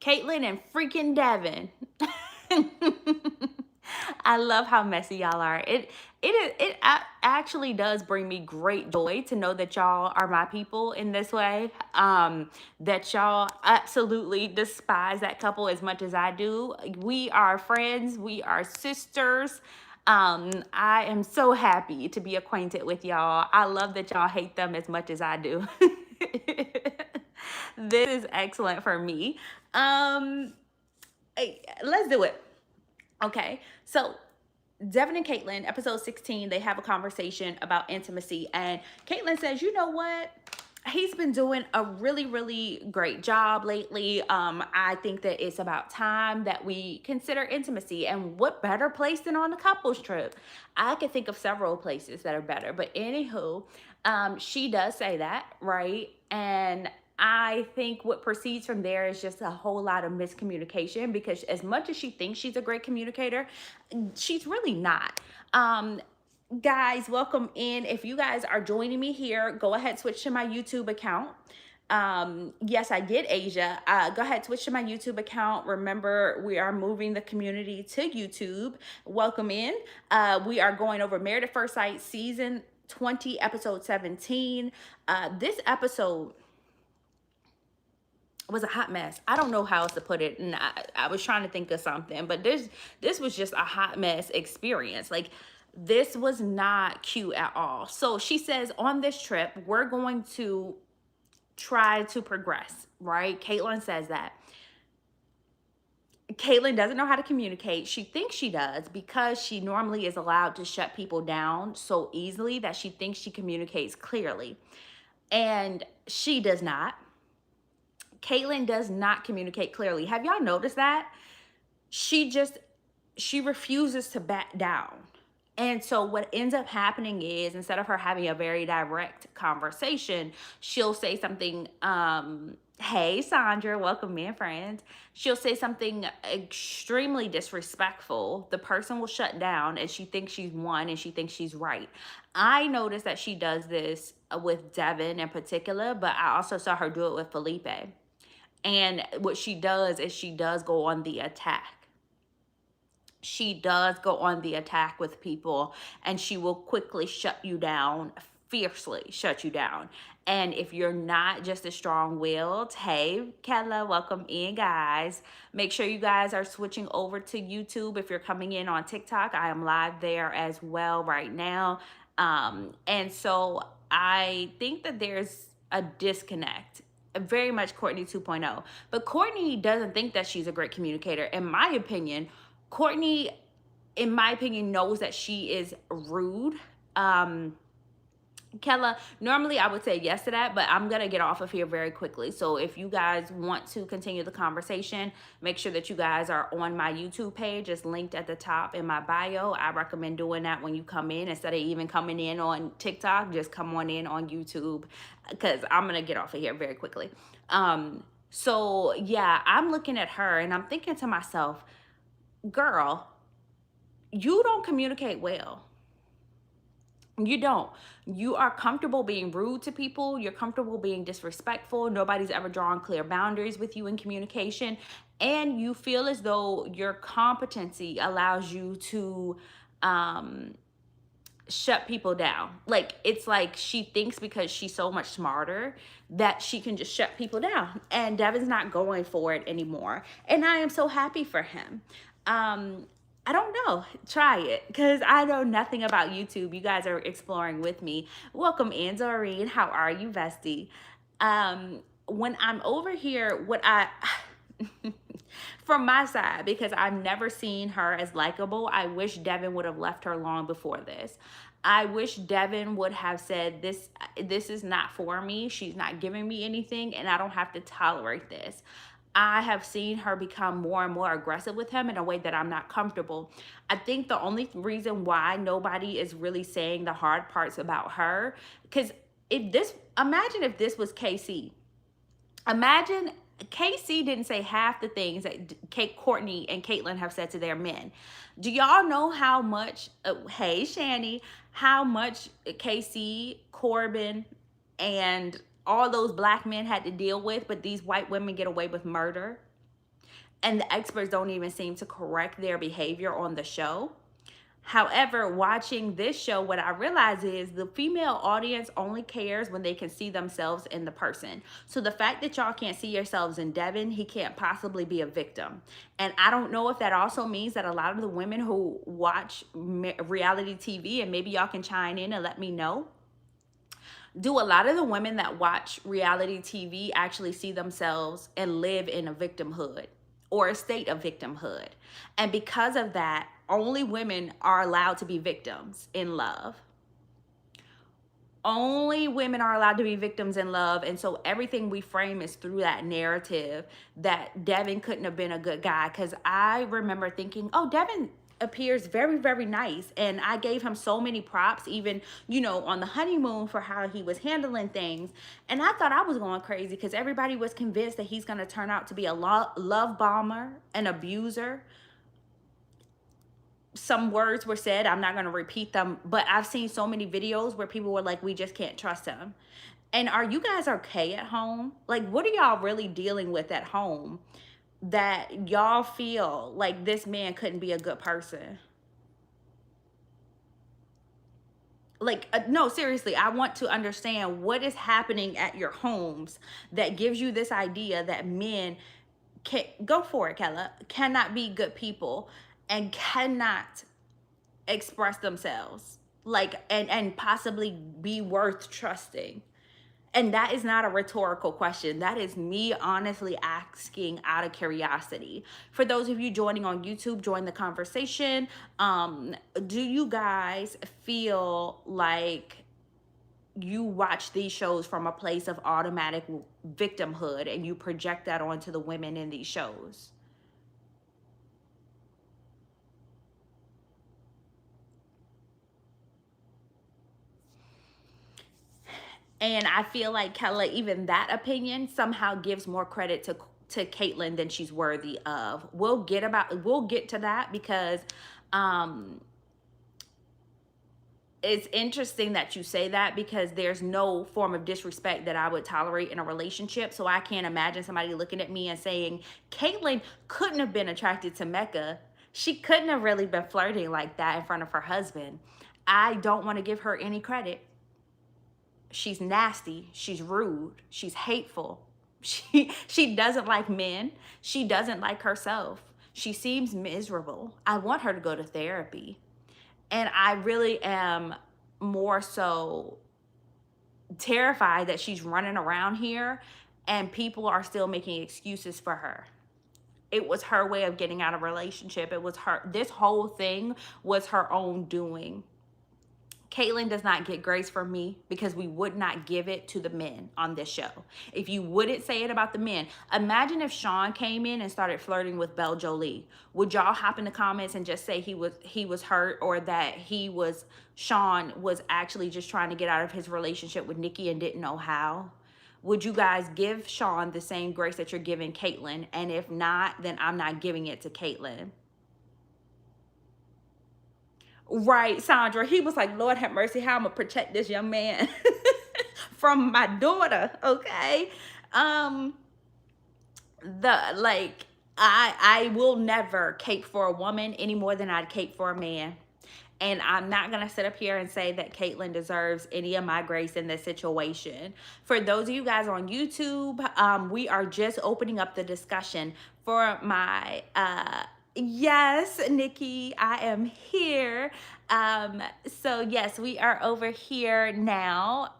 Caitlyn and freaking Devin. I love how messy y'all are. Actually does bring me great joy to know that y'all are my people in this way. That y'all absolutely despise that couple as much as I do. We are friends. We are sisters. I am so happy to be acquainted with y'all. I love that y'all hate them as much as I do. This is excellent for me. Let's do it. Okay, so Devin and Caitlyn, episode 16, they have a conversation about intimacy. And Caitlyn says, you know what? He's been doing a really, really great job lately. I think that it's about time that we consider intimacy. And what better place than on a couples trip? I could think of several places that are better. But anywho, she does say that, right? And I think what proceeds from there is just a whole lot of miscommunication, because as much as she thinks she's a great communicator, she's really not. Guys, welcome in. If you guys are joining me here, go ahead, switch to my YouTube account. Yes, I did, Asia. Go ahead, switch to my YouTube account. Remember, we are moving the community to YouTube. Welcome in. We are going over Married at First Sight season 20, episode 17. This episode was a hot mess. I don't know how else to put it. And I was trying to think of something, but this was just a hot mess experience. Like, this was not cute at all. So she says, on this trip, we're going to try to progress, right? Caitlyn says that. Caitlyn doesn't know how to communicate. She thinks she does because she normally is allowed to shut people down so easily that she thinks she communicates clearly. And she does not. Caitlyn does not communicate clearly. Have y'all noticed that? She refuses to back down. And so what ends up happening is, instead of her having a very direct conversation, she'll say something, hey, Sandra, welcome in, friends. She'll say something extremely disrespectful. The person will shut down and she thinks she's won and she thinks she's right. I noticed that she does this with Devin in particular, but I also saw her do it with Felipe. And what she does is she does go on the attack. She does go on the attack with people, and she will quickly shut you down, fiercely shut you down. And if you're not just as strong-willed, hey, Kella, welcome in, guys. Make sure you guys are switching over to YouTube. If you're coming in on TikTok, I am live there as well right now. And so I think that there's a disconnect. Very much Courtney 2.0. But Courtney doesn't think that she's a great communicator. In my opinion, Courtney, in my opinion, knows that she is rude. Kella, normally I would say yes to that, but I'm going to get off of here very quickly. So if you guys want to continue the conversation, make sure that you guys are on my YouTube page. It's linked at the top in my bio. I recommend doing that when you come in. Instead of even coming in on TikTok, just come on in on YouTube, because I'm going to get off of here very quickly. So yeah, I'm looking at her and I'm thinking to myself, girl, you don't communicate well. You don't. You are comfortable being rude to people. You're comfortable being disrespectful. Nobody's ever drawn clear boundaries with you in communication. And you feel as though your competency allows you to shut people down. Like, it's like she thinks because she's so much smarter that she can just shut people down. And Devin's not going for it anymore. And I am so happy for him. I don't know. Try it, because I know nothing about YouTube. You guys are exploring with me. Welcome in, Doreen. How are you, bestie? When I'm over here, from my side, because I've never seen her as likable, I wish Devin would have left her long before this. I wish Devin would have said, this is not for me. She's not giving me anything, and I don't have to tolerate this. I have seen her become more and more aggressive with him in a way that I'm not comfortable. I think the only reason why nobody is really saying the hard parts about her, because imagine if this was KC. Imagine KC didn't say half the things that Courtney and Caitlyn have said to their men. Do y'all know how much, hey Shani, how much KC, Corbin, and all those black men had to deal with, but these white women get away with murder? and the experts don't even seem to correct their behavior on the show. However, watching this show, what I realize is the female audience only cares when they can see themselves in the person. So the fact that y'all can't see yourselves in Devin, he can't possibly be a victim. And I don't know if that also means that a lot of the women who watch reality TV, and maybe y'all can chime in and let me know, do a lot of the women that watch reality TV actually see themselves and live in a victimhood or a state of victimhood? And because of that, only women are allowed to be victims in love. Only women are allowed to be victims in love. And so everything we frame is through that narrative that Devin couldn't have been a good guy. Because I remember thinking, oh, Devin appears very, very nice. And I gave him so many props, even, you know, on the honeymoon for how he was handling things. And I thought I was going crazy because everybody was convinced that he's going to turn out to be a love bomber, an abuser. Some words were said, I'm not going to repeat them, but I've seen so many videos where people were like, we just can't trust him. And are you guys okay at home? Like, what are y'all really dealing with at home that y'all feel like this man couldn't be a good person? Like, no, seriously, I want to understand what is happening at your homes that gives you this idea that men can go for it, Kella, cannot be good people and cannot express themselves, like, and possibly be worth trusting. And that is not a rhetorical question. That is me honestly asking out of curiosity. For those of you joining on YouTube, join the conversation. Do you guys feel like you watch these shows from a place of automatic victimhood and you project that onto the women in these shows? And I feel like Kella, even that opinion somehow gives more credit to Caitlyn than she's worthy of. We'll get to that because it's interesting that you say that because there's no form of disrespect that I would tolerate in a relationship. So I can't imagine somebody looking at me and saying, Caitlyn couldn't have been attracted to Mecca. She couldn't have really been flirting like that in front of her husband. I don't want to give her any credit. She's nasty, she's rude, she's hateful. She doesn't like men. She doesn't like herself. She seems miserable. I want her to go to therapy. And I really am more so terrified that she's running around here and people are still making excuses for her. It was her way of getting out of a relationship. It was her, this whole thing was her own doing. Caitlyn does not get grace from me because we would not give it to the men on this show. If you wouldn't say it about the men, imagine if Shawn came in and started flirting with BelléJolie. Would y'all hop in the comments and just say he was hurt, or that Shawn was actually just trying to get out of his relationship with Nikki and didn't know how? Would you guys give Shawn the same grace that you're giving Caitlyn? And if not, then I'm not giving it to Caitlyn. Right, Sandra. He was like, Lord have mercy, how I'm gonna protect this young man from my daughter, okay? I will never cape for a woman any more than I'd cape for a man. And I'm not going to sit up here and say that Caitlyn deserves any of my grace in this situation. For those of you guys on YouTube, we are just opening up the discussion for my, yes, Nikki, I am here. So yes, we are over here now.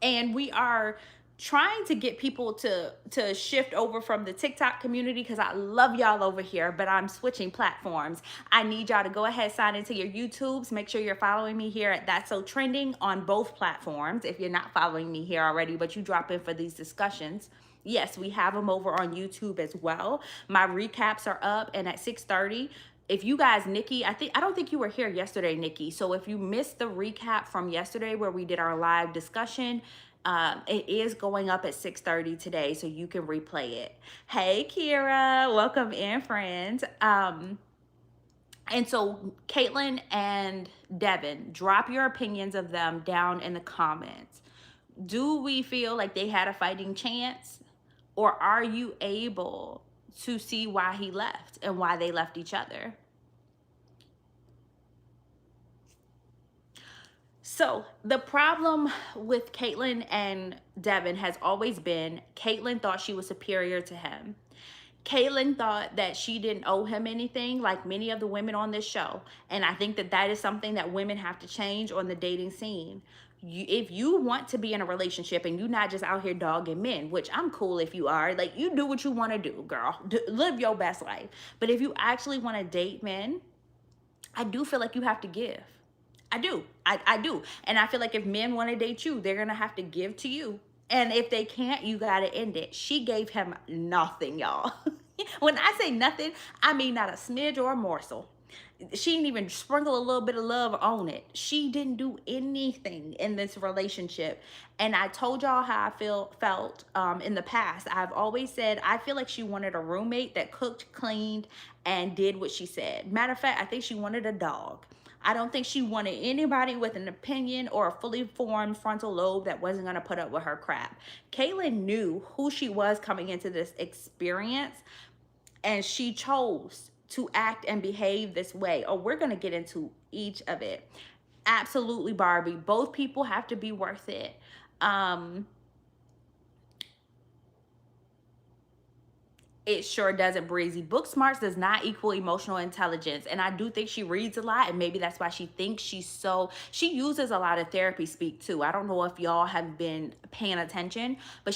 And we are trying to get people to shift over from the TikTok community because I love y'all over here, but I'm switching platforms. I need y'all to go ahead, sign into your YouTubes. Make sure you're following me here at That's So Trending on both platforms. If you're not following me here already, but you drop in for these discussions. Yes, we have them over on YouTube as well. My recaps are up, and at 6:30, if you guys, Nikki, I don't think you were here yesterday, Nikki. So if you missed the recap from yesterday where we did our live discussion, it is going up at 6:30 today, so you can replay it. Hey, Kira, welcome in, friends. And so Caitlyn and Devin, drop your opinions of them down in the comments. Do we feel like they had a fighting chance, or are you able to see why he left and why they left each other. So the problem with Caitlyn and Devin has always been Caitlyn thought she was superior to him. Caitlyn thought that she didn't owe him anything, like many of the women on this show. And I think that that is something that women have to change on the dating scene. If you want to be in a relationship and you're not just out here dogging men, which I'm cool if you are, like, you do what you want to do, girl. Live your best life. But if you actually want to date men, I do feel like you have to give. I do. I do. And I feel like if men want to date you, they're going to have to give to you. And if they can't, you got to end it. She gave him nothing, y'all. When I say nothing, I mean not a smidge or a morsel. She didn't even sprinkle a little bit of love on it. She didn't do anything in this relationship. And I told y'all how I felt in the past. I've always said I feel like she wanted a roommate that cooked, cleaned, and did what she said. Matter of fact, I think she wanted a dog. I don't think she wanted anybody with an opinion or a fully formed frontal lobe that wasn't going to put up with her crap. Caitlyn knew who she was coming into this experience, and she chose to act and behave this way. Oh, we're going to get into each of it. Absolutely, Barbie. Both people have to be worth it. It sure doesn't, Breezy. Book smarts does not equal emotional intelligence. And I do think she reads a lot, and maybe that's why she thinks she uses a lot of therapy speak too. I don't know if y'all have been paying attention, but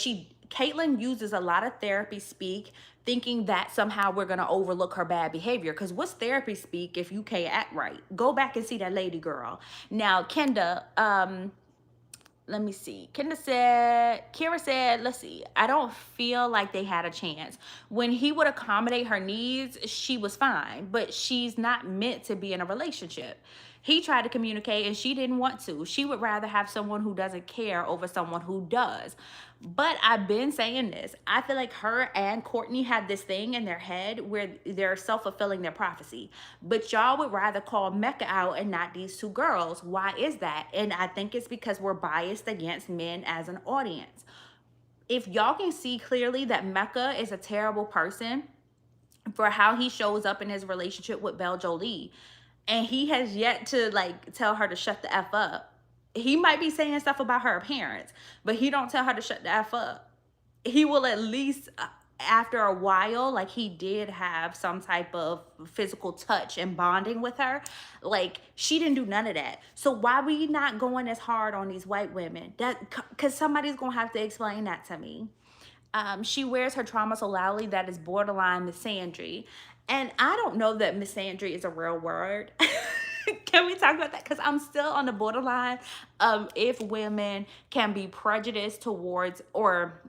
Caitlyn uses a lot of therapy speak, thinking that somehow we're going to overlook her bad behavior. Because what's therapy speak if you can't act right? Go back and see that lady girl. Now, Kira said, let's see, I don't feel like they had a chance. When he would accommodate her needs, she was fine, but she's not meant to be in a relationship. He tried to communicate and she didn't want to. She would rather have someone who doesn't care over someone who does. But I've been saying this. I feel like her and Courtney have this thing in their head where they're self-fulfilling their prophecy. But y'all would rather call Mecca out and not these two girls. Why is that? And I think it's because we're biased against men as an audience. If y'all can see clearly that Mecca is a terrible person for how he shows up in his relationship with BelléJolie, and he has yet to like tell her to shut the F up. He might be saying stuff about her appearance, but he don't tell her to shut the F up. He will at least, after a while, like he did have some type of physical touch and bonding with her. Like she didn't do none of that. So why we not going as hard on these white women? Because somebody's going to have to explain that to me. She wears her trauma so loudly that is borderline misandry. And I don't know that misandry is a real word. Can we talk about that? Because I'm still on the borderline of if women can be prejudiced towards, or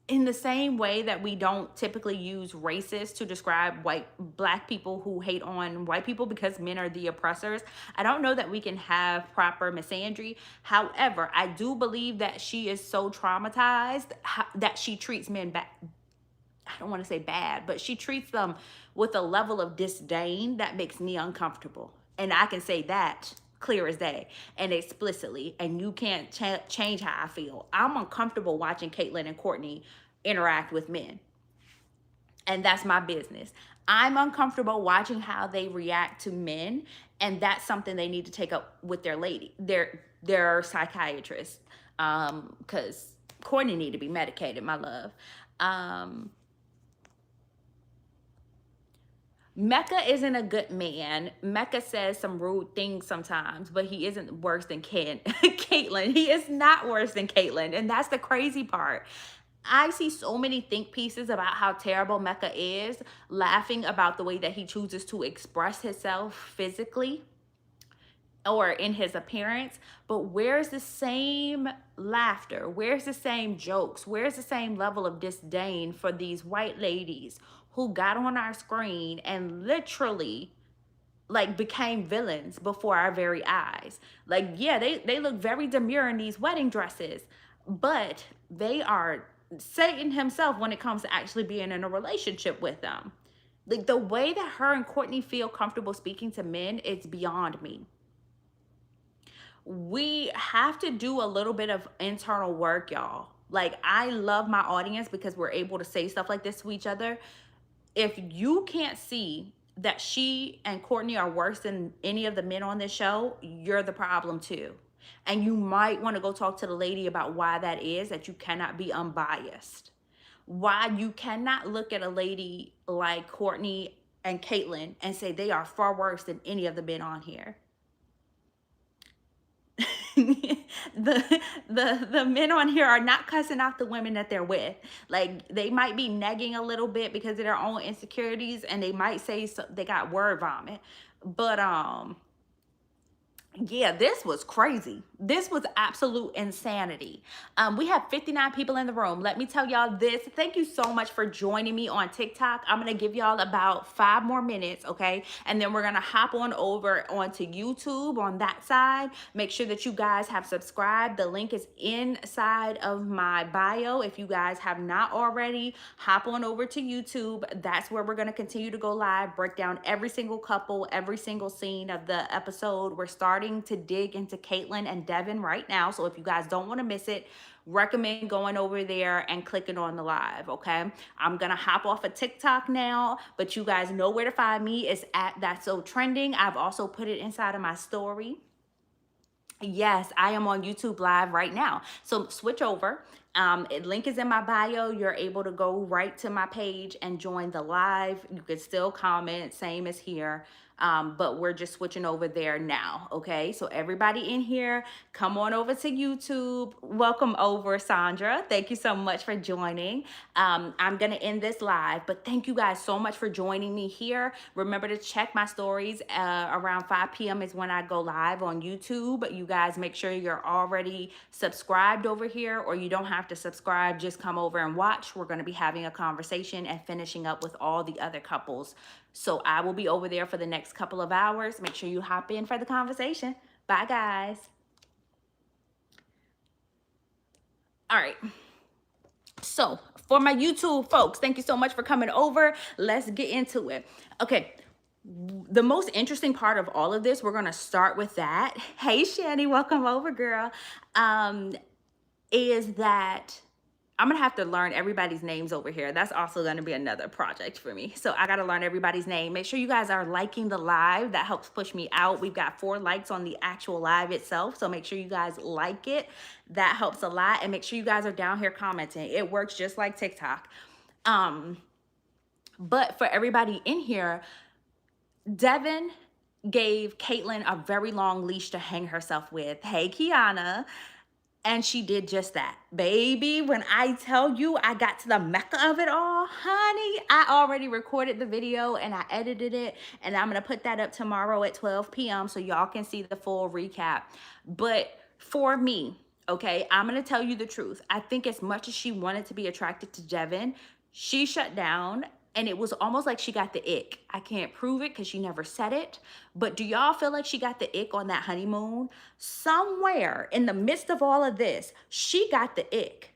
in the same way that we don't typically use racist to describe black people who hate on white people because men are the oppressors. I don't know that we can have proper misandry. However, I do believe that she is so traumatized that she treats men bad. I don't want to say bad, but she treats them with a level of disdain that makes me uncomfortable. And I can say that clear as day and explicitly, and you can't change how I feel. I'm uncomfortable watching Caitlyn and Courtney interact with men. And that's my business. I'm uncomfortable watching how they react to men, and that's something they need to take up with their psychiatrist. Because Courtney need to be medicated, my love. Mecca isn't a good man. Mecca says some rude things sometimes, but he isn't worse than Caitlyn. He is not worse than Caitlyn, and that's the crazy part. I see so many think pieces about how terrible Mecca is, laughing about the way that he chooses to express himself physically or in his appearance, but where's the same laughter? Where's the same jokes? Where's the same level of disdain for these white ladies who got on our screen and literally like became villains before our very eyes? Like, yeah, they look very demure in these wedding dresses, but they are Satan himself when it comes to actually being in a relationship with them. Like the way that her and Courtney feel comfortable speaking to men, it's beyond me. We have to do a little bit of internal work, y'all. Like, I love my audience because we're able to say stuff like this to each other. if you can't see that she and Courtney are worse than any of the men on this show, you're the problem too. And you might want to go talk to the lady about why that is, that you cannot be unbiased. Why you cannot look at a lady like Courtney and Caitlyn and say they are far worse than any of the men on here. The men on here are not cussing out the women that they're with. Like, they might be negging a little bit because of their own insecurities, and they might say they got word vomit, but yeah, this was crazy. This was absolute insanity. We have 59 people in the room. Let me tell y'all this. Thank you so much for joining me on TikTok. I'm going to give y'all about 5 more minutes, okay? And then we're going to hop on over onto YouTube on that side. Make sure that you guys have subscribed. The link is inside of my bio. If you guys have not already, hop on over to YouTube. That's where we're going to continue to go live, break down every single couple, every single scene of the episode. We're starting to dig into Caitlyn and Devin right now. So if you guys don't want to miss it, recommend going over there and clicking on the live, okay? I'm gonna hop off of TikTok now, but you guys know where to find me. It's at That's So Trending. I've also put it inside of my story. Yes, I am on YouTube live right now. So switch over. Link is in my bio. You're able to go right to my page and join the live. You can still comment, same as here. But we're just switching over there now, okay? So everybody in here, come on over to YouTube. Welcome over, Sandra. Thank you so much for joining. I'm gonna end this live, but thank you guys so much for joining me here. Remember to check my stories. Around 5 p.m. is when I go live on YouTube. You guys make sure you're already subscribed over here, or you don't have to subscribe, just come over and watch. We're gonna be having a conversation and finishing up with all the other couples. So I will be over there for the next couple of hours. Make sure you hop in for the conversation. Bye, guys. All right. So for my YouTube folks, thank you so much for coming over. Let's get into it. Okay. The most interesting part of all of this, we're going to start with that. Hey, Shani, welcome over, girl. Is that I'm gonna have to learn everybody's names over here. That's also gonna be another project for me. So I gotta learn everybody's name. Make sure you guys are liking the live. That helps push me out. We've got 4 likes on the actual live itself. So make sure you guys like it. That helps a lot. And make sure you guys are down here commenting. It works just like TikTok. But for everybody in here, Devin gave Caitlyn a very long leash to hang herself with. Hey, Kiana. And she did just that. Baby, when I tell you I got to the Mecca of it all, honey, I already recorded the video and I edited it. And I'm going to put that up tomorrow at 12 p.m. so y'all can see the full recap. But for me, okay, I'm going to tell you the truth. I think as much as she wanted to be attracted to Devin, she shut down. And it was almost like she got the ick. I can't prove it because she never said it. But do y'all feel like she got the ick on that honeymoon? Somewhere in the midst of all of this, she got the ick.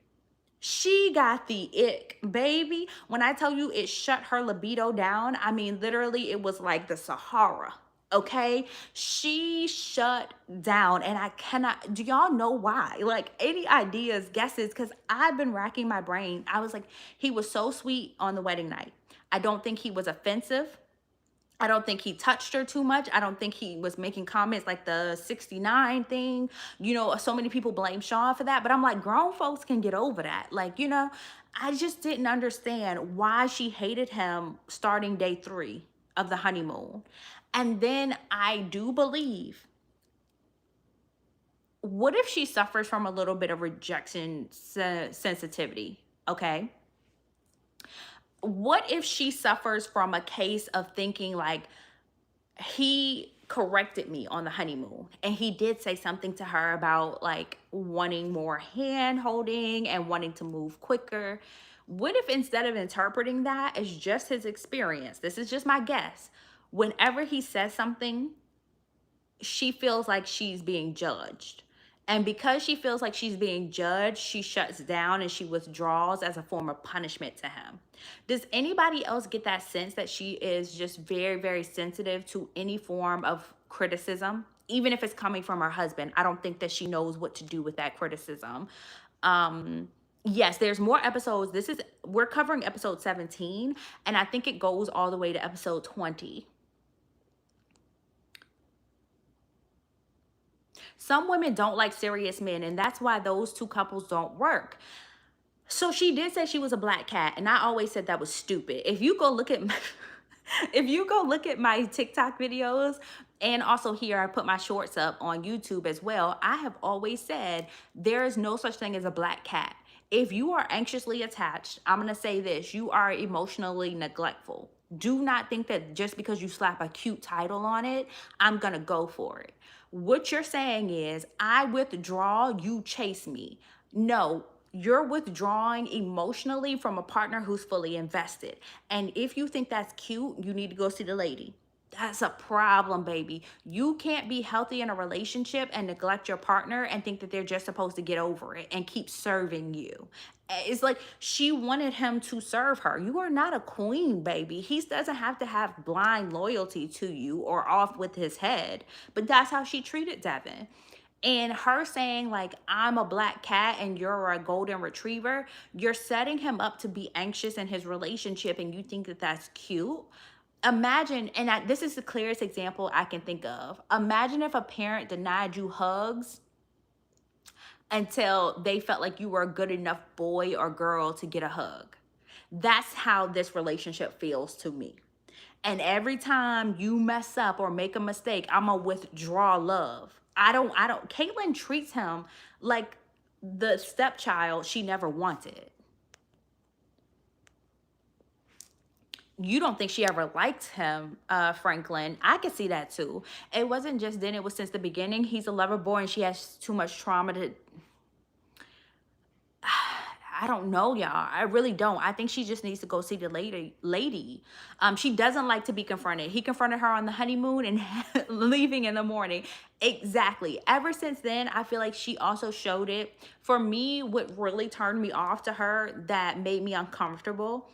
She got the ick, baby. When I tell you it shut her libido down, I mean, literally, it was like the Sahara. Okay, she shut down, and I cannot. Do y'all know why? Like, any ideas, guesses? Because I've been racking my brain. I was like, he was so sweet on the wedding night. I don't think he was offensive. I don't think he touched her too much. I don't think he was making comments like the 69 thing. You know, so many people blame Shawn for that, but I'm like, grown folks can get over that. Like, you know, I just didn't understand why she hated him starting day 3 of the honeymoon. And then I do believe, what if she suffers from a little bit of rejection sensitivity? Okay. What if she suffers from a case of thinking like, he corrected me on the honeymoon and he did say something to her about like wanting more hand holding and wanting to move quicker? What if instead of interpreting that as just his experience, this is just my guess, whenever he says something, she feels like she's being judged. And because she feels like she's being judged, she shuts down and she withdraws as a form of punishment to him. Does anybody else get that sense that she is just very, very sensitive to any form of criticism? Even if it's coming from her husband, I don't think that she knows what to do with that criticism. Yes, there's more episodes. We're covering episode 17, and I think it goes all the way to episode 20. Some women don't like serious men, and that's why those two couples don't work. So she did say she was a black cat, and I always said that was stupid. If you go look at my, if you go look at my TikTok videos, and also here I put my shorts up on YouTube as well, I have always said there is no such thing as a black cat. If you are anxiously attached, I'm going to say this, you are emotionally neglectful. Do not think that just because you slap a cute title on it, I'm going to go for it. What you're saying is, I withdraw, you chase me. No, you're withdrawing emotionally from a partner who's fully invested. And if you think that's cute, you need to go see the lady. That's a problem, baby. You can't be healthy in a relationship and neglect your partner and think that they're just supposed to get over it and keep serving you. It's like she wanted him to serve her. You are not a queen, baby. He doesn't have to have blind loyalty to you or off with his head. But that's how she treated Devin. And her saying, like, I'm a black cat and you're a golden retriever, you're setting him up to be anxious in his relationship and you think that that's cute. Imagine, and this is the clearest example I can think of. Imagine if a parent denied you hugs until they felt like you were a good enough boy or girl to get a hug. That's how this relationship feels to me. And every time you mess up or make a mistake, I'm gonna withdraw love. Caitlyn treats him like the stepchild she never wanted. You don't think she ever liked him, Franklin. I could see that too. It wasn't just then, it was since the beginning. He's a lover boy and she has too much trauma to, I don't know, y'all. I really don't. I think she just needs to go see the lady. She doesn't like to be confronted. He confronted her on the honeymoon and leaving in the morning. Exactly. Ever since then, I feel like she also showed it. For me, what really turned me off to her, that made me uncomfortable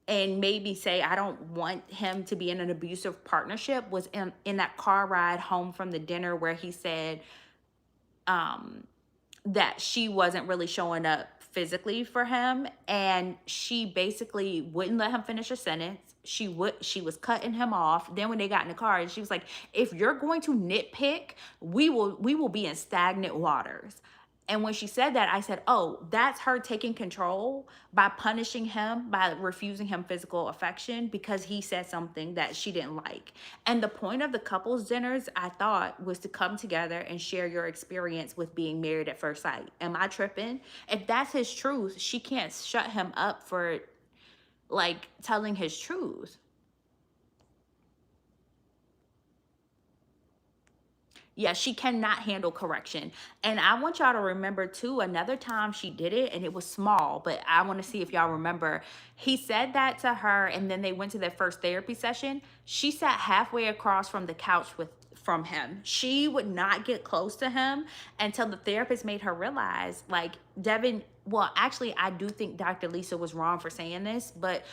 and made me say I don't want him to be in an abusive partnership, was in that car ride home from the dinner where he said that she wasn't really showing up physically for him, and she basically wouldn't let him finish a sentence. She was cutting him off. Then when they got in the car, and she was like, if you're going to nitpick, we will be in stagnant waters. And when she said that, I said, oh, that's her taking control by punishing him, by refusing him physical affection because he said something that she didn't like. And the point of the couples dinners, I thought, was to come together and share your experience with being married at first sight. Am I tripping? If that's his truth, she can't shut him up for, like, telling his truth. Yeah, she cannot handle correction. And I want y'all to remember too, another time she did it and it was small, but I want to see if y'all remember. He said that to her and then they went to their first therapy session. She sat halfway across from the couch from him. She would not get close to him until the therapist made her realize, like, Devin, well, actually, I do think Dr. Lisa was wrong for saying this, but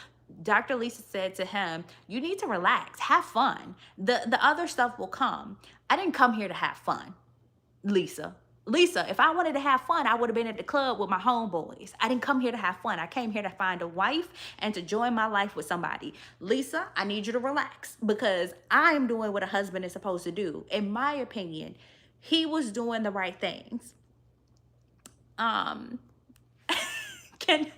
Dr. Lisa said to him, you need to relax, have fun. The other stuff will come. I didn't come here to have fun, Lisa. Lisa, if I wanted to have fun, I would have been at the club with my homeboys. I didn't come here to have fun. I came here to find a wife and to join my life with somebody. Lisa, I need you to relax because I am doing what a husband is supposed to do. In my opinion, he was doing the right things. Can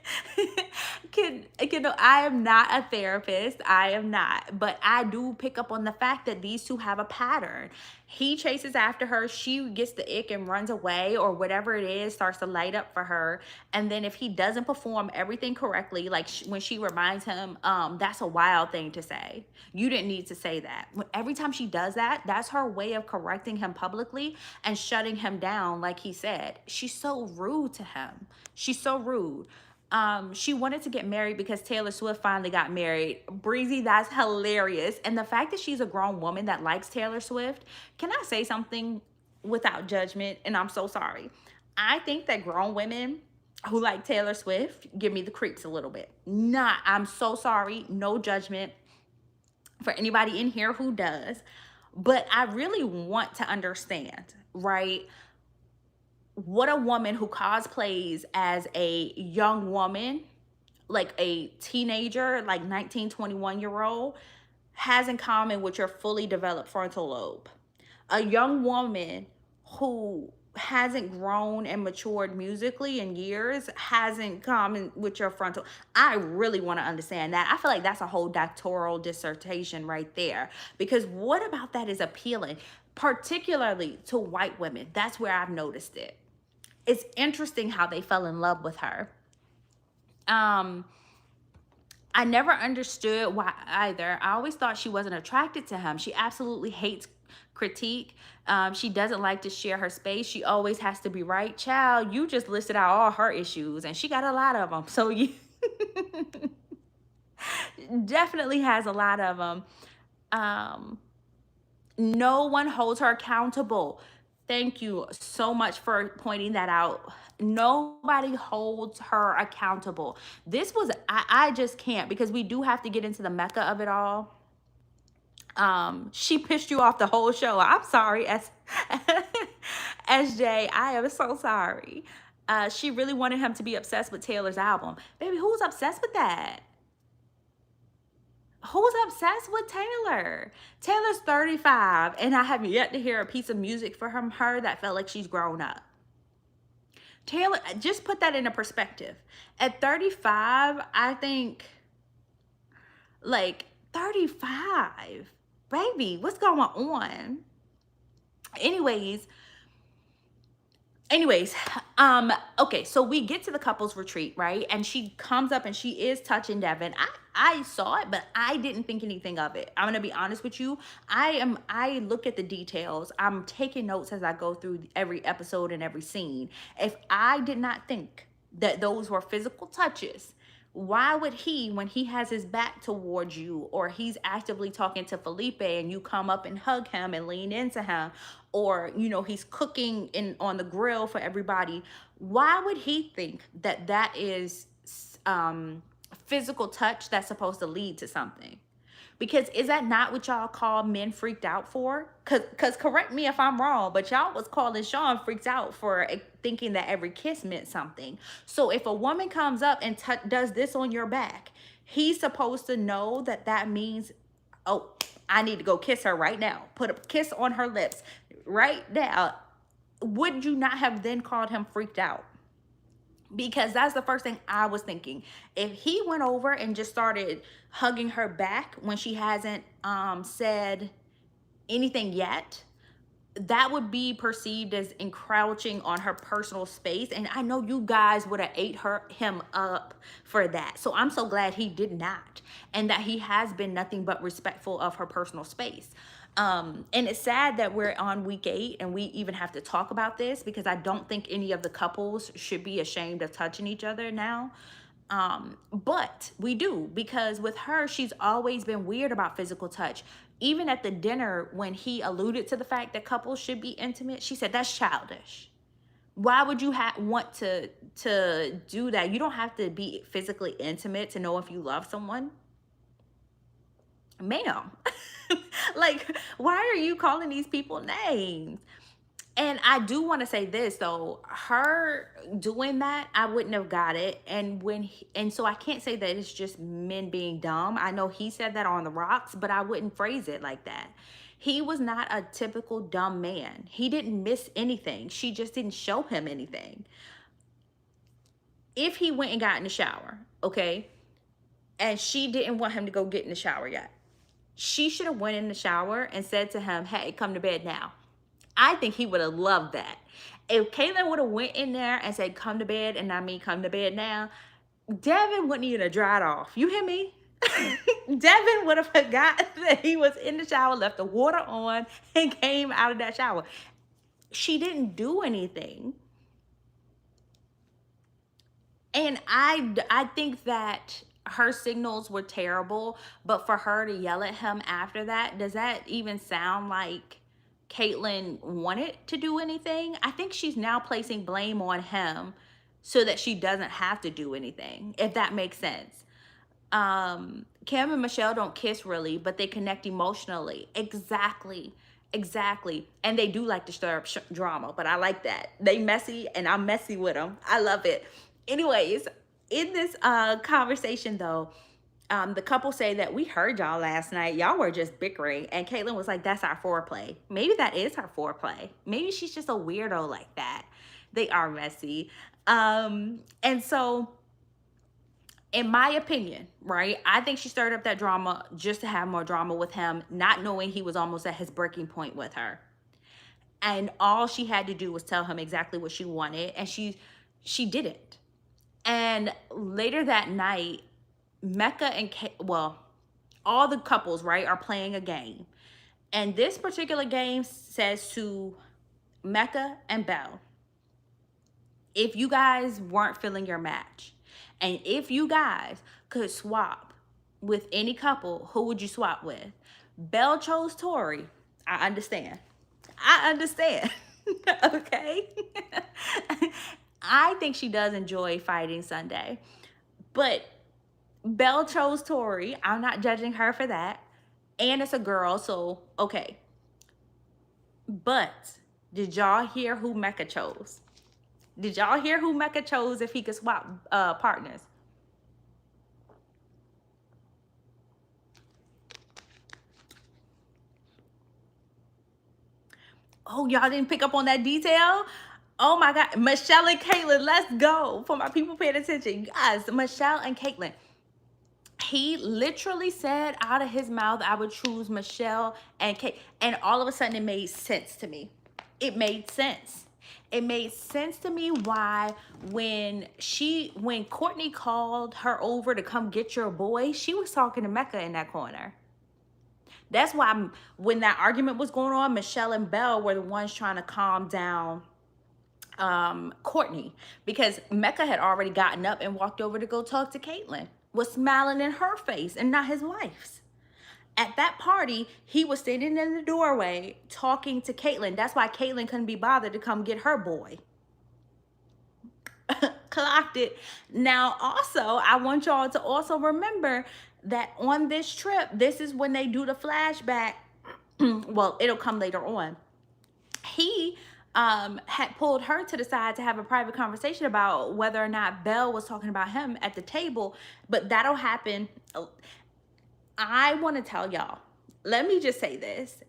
I am not a therapist. I am not, but I do pick up on the fact that these two have a pattern. He chases after her, she gets the ick and runs away, or whatever it is starts to light up for her. And then if he doesn't perform everything correctly, like when she reminds him, that's a wild thing to say. You didn't need to say that. Every time she does that, that's her way of correcting him publicly and shutting him down. Like he said, she's so rude to him. She's so rude. She wanted to get married because Taylor Swift finally got married. Breezy, that's hilarious. And the fact that she's a grown woman that likes Taylor Swift, can I say something without judgment? And I'm so sorry. I think that grown women who like Taylor Swift give me the creeps a little bit. I'm so sorry. No judgment for anybody in here who does. But I really want to understand, right? what a woman who cosplays as a young woman, like a teenager, like 19, 21-year-old, has in common with your fully developed frontal lobe. A young woman who hasn't grown and matured musically in years has in common with your frontal. I really want to understand that. I feel like that's a whole doctoral dissertation right there, because what about that is appealing, particularly to white women? That's where I've noticed it. It's interesting how they fell in love with her. I never understood why either. I always thought she wasn't attracted to him. She absolutely hates critique. She doesn't like to share her space. She always has to be right. Child, you just listed out all her issues, and she got a lot of them. So you definitely has a lot of them. No one holds her accountable. Thank you so much for pointing that out. Nobody holds her accountable. This was, I just can't, because we do have to get into the Mecca of it all. She pissed you off the whole show. I'm sorry, SJ. I am so sorry. She really wanted him to be obsessed with Taylor's album. Baby, who's obsessed with that? Who's obsessed with Taylor? Taylor's 35, and I have yet to hear a piece of music from her that felt like she's grown up. Taylor, just put that into perspective. At 35, I think, like, 35. Baby, what's going on? Anyways, okay, so we get to the couples retreat, right? And she comes up and she is touching Devin. I saw it, but I didn't think anything of it. I'm gonna be honest with you. I look at the details. I'm taking notes as I go through every episode and every scene. If I did not think that those were physical touches, why would he, when he has his back towards you, or he's actively talking to Felipe and you come up and hug him and lean into him, or he's cooking on the grill for everybody, why would he think that that is physical touch that's supposed to lead to something? Because is that not what y'all call men freaked out for? Cause correct me if I'm wrong, but y'all was calling Shawn freaked out for thinking that every kiss meant something. So if a woman comes up and does this on your back, he's supposed to know that that means, oh, I need to go kiss her right now. Put a kiss on her lips right now. Would you not have then called him freaked out? Because that's the first thing I was thinking. If he went over and just started hugging her back when she hasn't said anything yet, that would be perceived as encroaching on her personal space. And I know you guys would have ate him up for that. So I'm so glad he did not. And that he has been nothing but respectful of her personal space. And it's sad that we're on week 8 and we even have to talk about this, because I don't think any of the couples should be ashamed of touching each other now. But we do, because with her, she's always been weird about physical touch. Even at the dinner, when he alluded to the fact that couples should be intimate, she said, that's childish. Why would you want to do that? You don't have to be physically intimate to know if you love someone. Ma'am. Like, why are you calling these people names? And I do want to say this though, her doing that, I wouldn't have got it. And so I can't say that it's just men being dumb. I know he said that on the rocks, but I wouldn't phrase it like that. He was not a typical dumb man. He didn't miss anything. She just didn't show him anything. If he went and got in the shower, okay, and she didn't want him to go get in the shower yet, she should have went in the shower and said to him, hey, come to bed now. I think he would have loved that. If Caitlyn would have went in there and said, come to bed, and I mean come to bed now, Devin wouldn't even have dried off. You hear me? Devin would have forgot that he was in the shower, left the water on, and came out of that shower. She didn't do anything. And I think that her signals were terrible, but for her to yell at him after that, does that even sound like Caitlyn wanted to do anything? I think she's now placing blame on him so that she doesn't have to do anything, if that makes sense. Kim and Michelle don't kiss really, but they connect emotionally. Exactly. Exactly. And they do like to stir up drama, but I like that. They messy and I'm messy with them. I love it. Anyways, in this conversation though, the couple say that we heard y'all last night. Y'all were just bickering. And Caitlyn was like, that's our foreplay. Maybe that is her foreplay. Maybe she's just a weirdo like that. They are messy. And so in my opinion, right, I think she stirred up that drama just to have more drama with him, not knowing he was almost at his breaking point with her. And all she had to do was tell him exactly what she wanted, and she didn't. And later that night, Mecca and all the couples, right, are playing a game. And this particular game says to Mecca and Belle, if you guys weren't feeling your match, and if you guys could swap with any couple, who would you swap with? Belle chose Tori. I understand. Okay? I think she does enjoy fighting Sunday. But Belle chose Tori. I'm not judging her for that. And it's a girl, so okay. But did y'all hear who Mecca chose? Did y'all hear who Mecca chose if he could swap partners? Oh, y'all didn't pick up on that detail? Oh my God. Michelle and Caitlyn, let's go. For my people paying attention. Guys, Michelle and Caitlyn. He literally said out of his mouth, I would choose Michelle and Kate. And all of a sudden it made sense to me. It made sense. It made sense to me why when Courtney called her over to come get your boy, she was talking to Mecca in that corner. That's why when that argument was going on, Michelle and Belle were the ones trying to calm down Courtney, because Mecca had already gotten up and walked over to go talk to Caitlyn, was smiling in her face and not his wife's. At that party, he was standing in the doorway talking to Caitlyn. That's why Caitlyn couldn't be bothered to come get her boy. Clocked it. Now, also, I want y'all to also remember that on this trip, this is when they do the flashback. Well, it'll come later on. He had pulled her to the side to have a private conversation about whether or not Belle was talking about him at the table, but that'll happen. I want to tell y'all, let me just say this.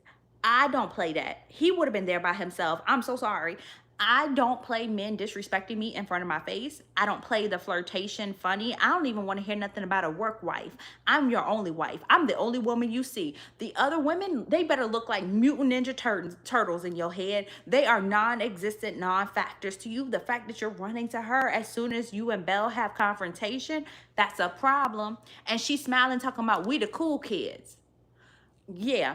I don't play that. He would have been there by himself. I'm so sorry. I don't play men disrespecting me in front of my face. I don't play the flirtation funny. I don't even want to hear nothing about a work wife. I'm your only wife. I'm the only woman you see. The other women, they better look like mutant ninja turtles in your head. They are non-existent, non-factors to you. The fact that you're running to her as soon as you and Belle have confrontation, that's a problem. And she's smiling, talking about we the cool kids. Yeah,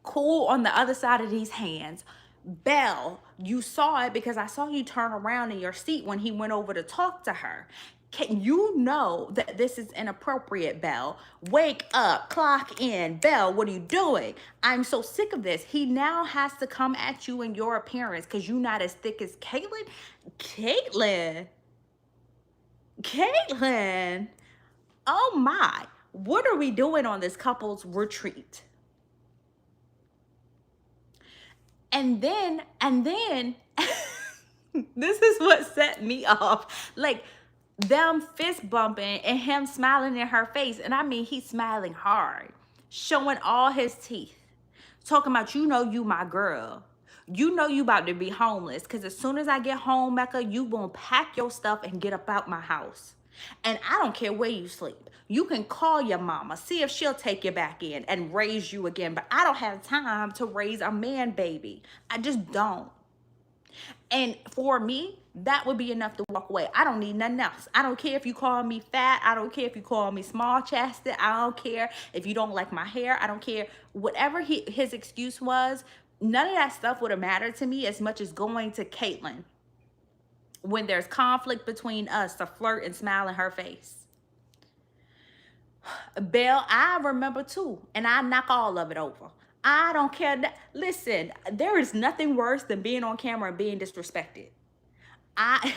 cool on the other side of these hands. Belle, you saw it because I saw you turn around in your seat when he went over to talk to her. Can you know that this is inappropriate, Belle? Wake up, clock in. Belle, what are you doing? I'm so sick of this. He now has to come at you in your appearance because you're not as thick as Caitlyn. Caitlyn. Oh my. What are we doing on this couple's retreat? And then this is what set me off. Like them fist bumping and him smiling in her face. And I mean, he's smiling hard, showing all his teeth, talking about, you know, you my girl. You know you about to be homeless because as soon as I get home, Mecca, you gonna pack your stuff and get up out my house. And I don't care where you sleep. You can call your mama, see if she'll take you back in and raise you again. But I don't have time to raise a man baby. I just don't. And for me, that would be enough to walk away. I don't need nothing else. I don't care if you call me fat. I don't care if you call me small chested. I don't care if you don't like my hair. I don't care. Whatever his excuse was, none of that stuff would have mattered to me as much as going to Caitlyn when there's conflict between us to flirt and smile in her face. Belle, I remember too, and I knock all of it over. I don't care. Listen, there is nothing worse than being on camera and being disrespected.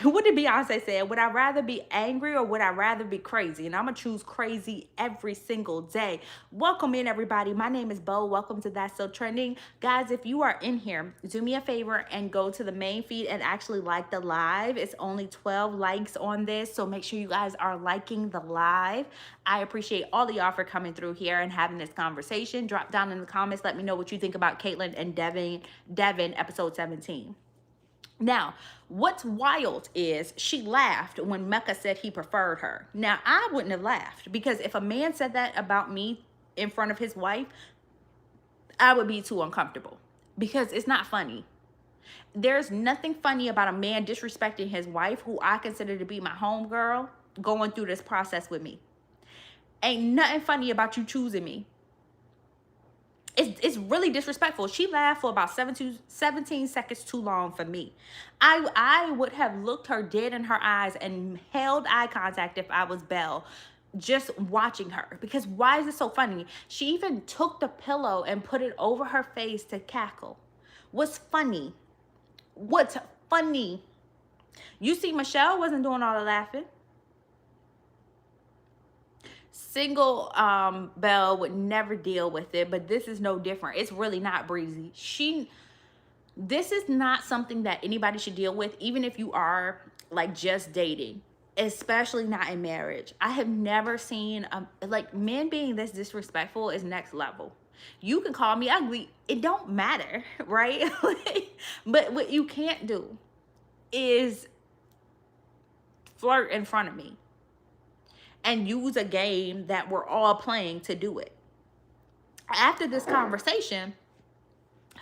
What did Beyonce say? Would I rather be angry or would I rather be crazy? And I'm gonna choose crazy every single day. Welcome in, everybody. My name is Bo. Welcome to That's So Trending. Guys, if you are in here, do me a favor and go to the main feed and actually like the live. It's only 12 likes on this, so make sure you guys are liking the live. I appreciate all of y'all for coming through here and having this conversation. Drop down in the comments. Let me know what you think about Caitlyn and Devin, episode 17. Now, what's wild is she laughed when Mecca said he preferred her. Now, I wouldn't have laughed because if a man said that about me in front of his wife, I would be too uncomfortable because it's not funny. There's nothing funny about a man disrespecting his wife, who I consider to be my homegirl, going through this process with me. Ain't nothing funny about you choosing me. It's really disrespectful. She laughed for about 17 seconds too long for me. I would have looked her dead in her eyes and held eye contact if I was Belle, just watching her. Because why is it so funny? She even took the pillow and put it over her face to cackle. What's funny? What's funny? You see, Michelle wasn't doing all the laughing. Single Belle would never deal with it, but this is no different. It's really not breezy. This is not something that anybody should deal with, even if you are like just dating, especially not in marriage. I have never seen like men being this disrespectful is next level. You can call me ugly, it don't matter, right? But what you can't do is flirt in front of me and use a game that we're all playing to do it. After this conversation,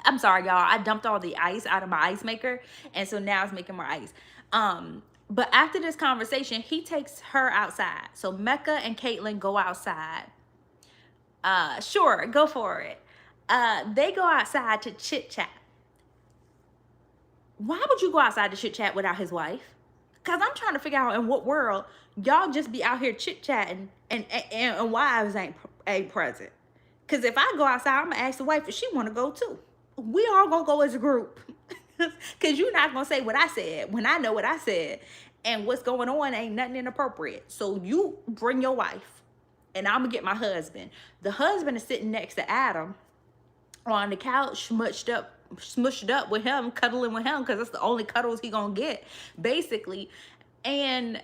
I'm sorry, y'all, I dumped all the ice out of my ice maker, and so now it's making more ice. But after this conversation, he takes her outside. So Mecca and Caitlyn go outside. Sure, go for it. They go outside to chit-chat. Why would you go outside to chit-chat without his wife? Because I'm trying to figure out in what world y'all just be out here chit-chatting and wives ain't present. Because if I go outside, I'm going to ask the wife if she want to go too. We all going to go as a group. Because you're not going to say what I said when I know what I said. And what's going on ain't nothing inappropriate. So you bring your wife and I'm going to get my husband. The husband is sitting next to Adam on the couch, smushed up with him, cuddling with him, because that's the only cuddles he gonna get, basically. And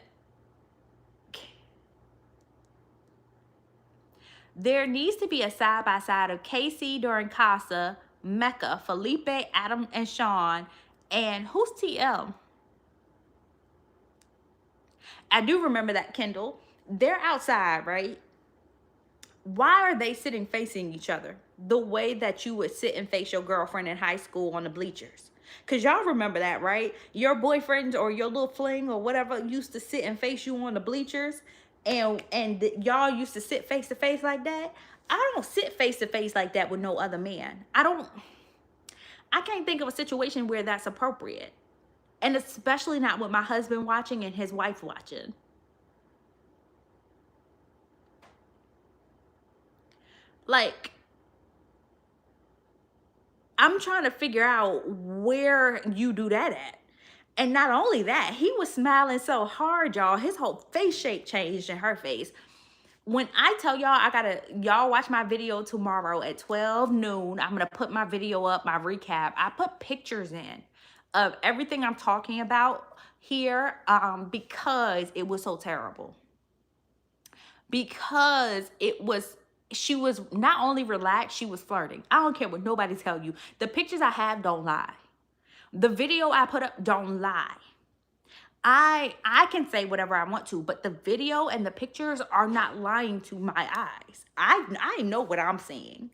there needs to be a side-by-side of Casey during Casa, Mecca, Felipe, Adam, and Shawn. And who's TL? I do remember that, Kendall. They're outside, right? Why are they sitting facing each other the way that you would sit and face your girlfriend in high school on the bleachers? Because y'all remember that, right? Your boyfriend or your little fling or whatever used to sit and face you on the bleachers, and y'all used to sit face to face like that. I don't sit face to face like that with no other man. I can't think of a situation where that's appropriate. And especially not with my husband watching and his wife watching. Like, I'm trying to figure out where you do that at. And not only that, he was smiling so hard, y'all. His whole face shape changed in her face. When I tell y'all, y'all watch my video tomorrow at 12 noon. I'm going to put my video up, my recap. I put pictures in of everything I'm talking about here because it was so terrible. Because she was not only relaxed, she was flirting. I don't care what nobody tell you. The pictures I have don't lie. The video I put up don't lie. I can say whatever I want to, but the video and the pictures are not lying to my eyes. I know what I'm seeing.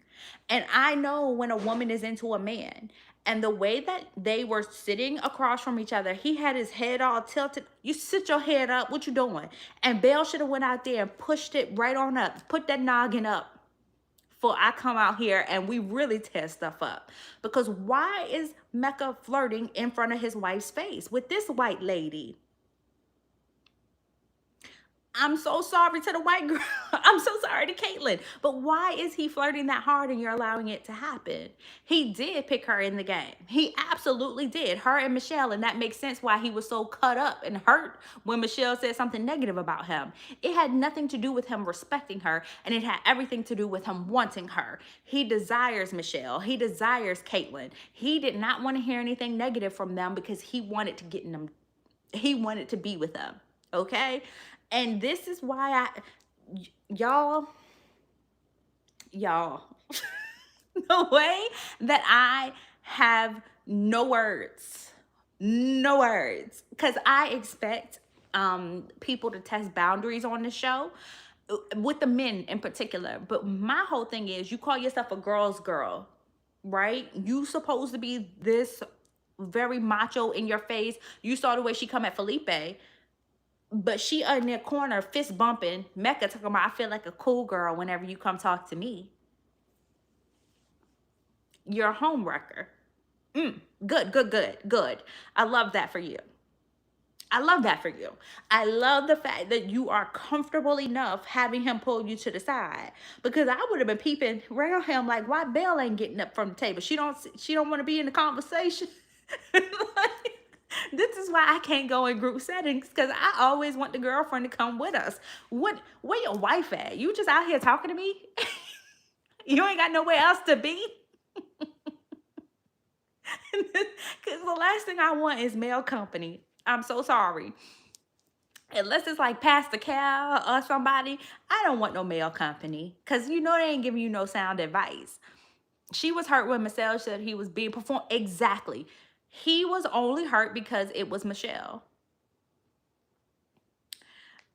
And I know when a woman is into a man. And the way that they were sitting across from each other, he had his head all tilted. You sit your head up, what you doing? And Belle should have went out there and pushed it right on up. Put that noggin up before I come out here and we really tear stuff up. Because why is Mecca flirting in front of his wife's face with this white lady? I'm so sorry to the white girl. I'm so sorry to Caitlyn. But why is he flirting that hard and you're allowing it to happen? He did pick her in the game. He absolutely did. Her and Michelle. And that makes sense why he was so cut up and hurt when Michelle said something negative about him. It had nothing to do with him respecting her, and it had everything to do with him wanting her. He desires Michelle. He desires Caitlyn. He did not want to hear anything negative from them because he wanted to get in them. He wanted to be with them. Okay? And this is why y'all, the way that I have no words, because I expect people to test boundaries on the show with the men in particular. But my whole thing is, you call yourself a girl's girl, right? You supposed to be this very macho in your face. You saw the way she come at Felipe. But she in their corner, fist bumping, Mecca talking about, I feel like a cool girl whenever you come talk to me. You're a home wrecker. Good. I love that for you. I love that for you. I love the fact that you are comfortable enough having him pull you to the side, because I would have been peeping around him like, why Belle ain't getting up from the table? She don't want to be in the conversation. Like, this is why I can't go in group settings, because I always want the girlfriend to come with us. Where your wife at? You just out here talking to me? You ain't got nowhere else to be? Because the last thing I want is male company. I'm so sorry. Unless it's like Pastor Cal or somebody, I don't want no male company. Because you know they ain't giving you no sound advice. She was hurt when Michelle said he was being performed. Exactly. He was only hurt because it was Michelle.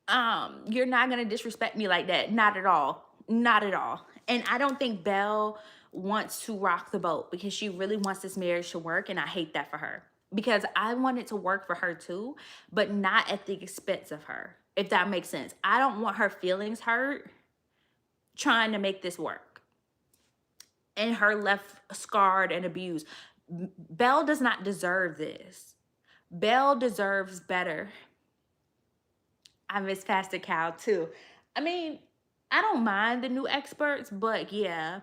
You're not going to disrespect me like that. Not at all. Not at all. And I don't think Belle wants to rock the boat, because she really wants this marriage to work, and I hate that for her. Because I want it to work for her too, but not at the expense of her, if that makes sense. I don't want her feelings hurt trying to make this work, and her left scarred and abused. Belle does not deserve this. Belle deserves better. I miss Pastor Cal too. I mean, I don't mind the new experts, but yeah,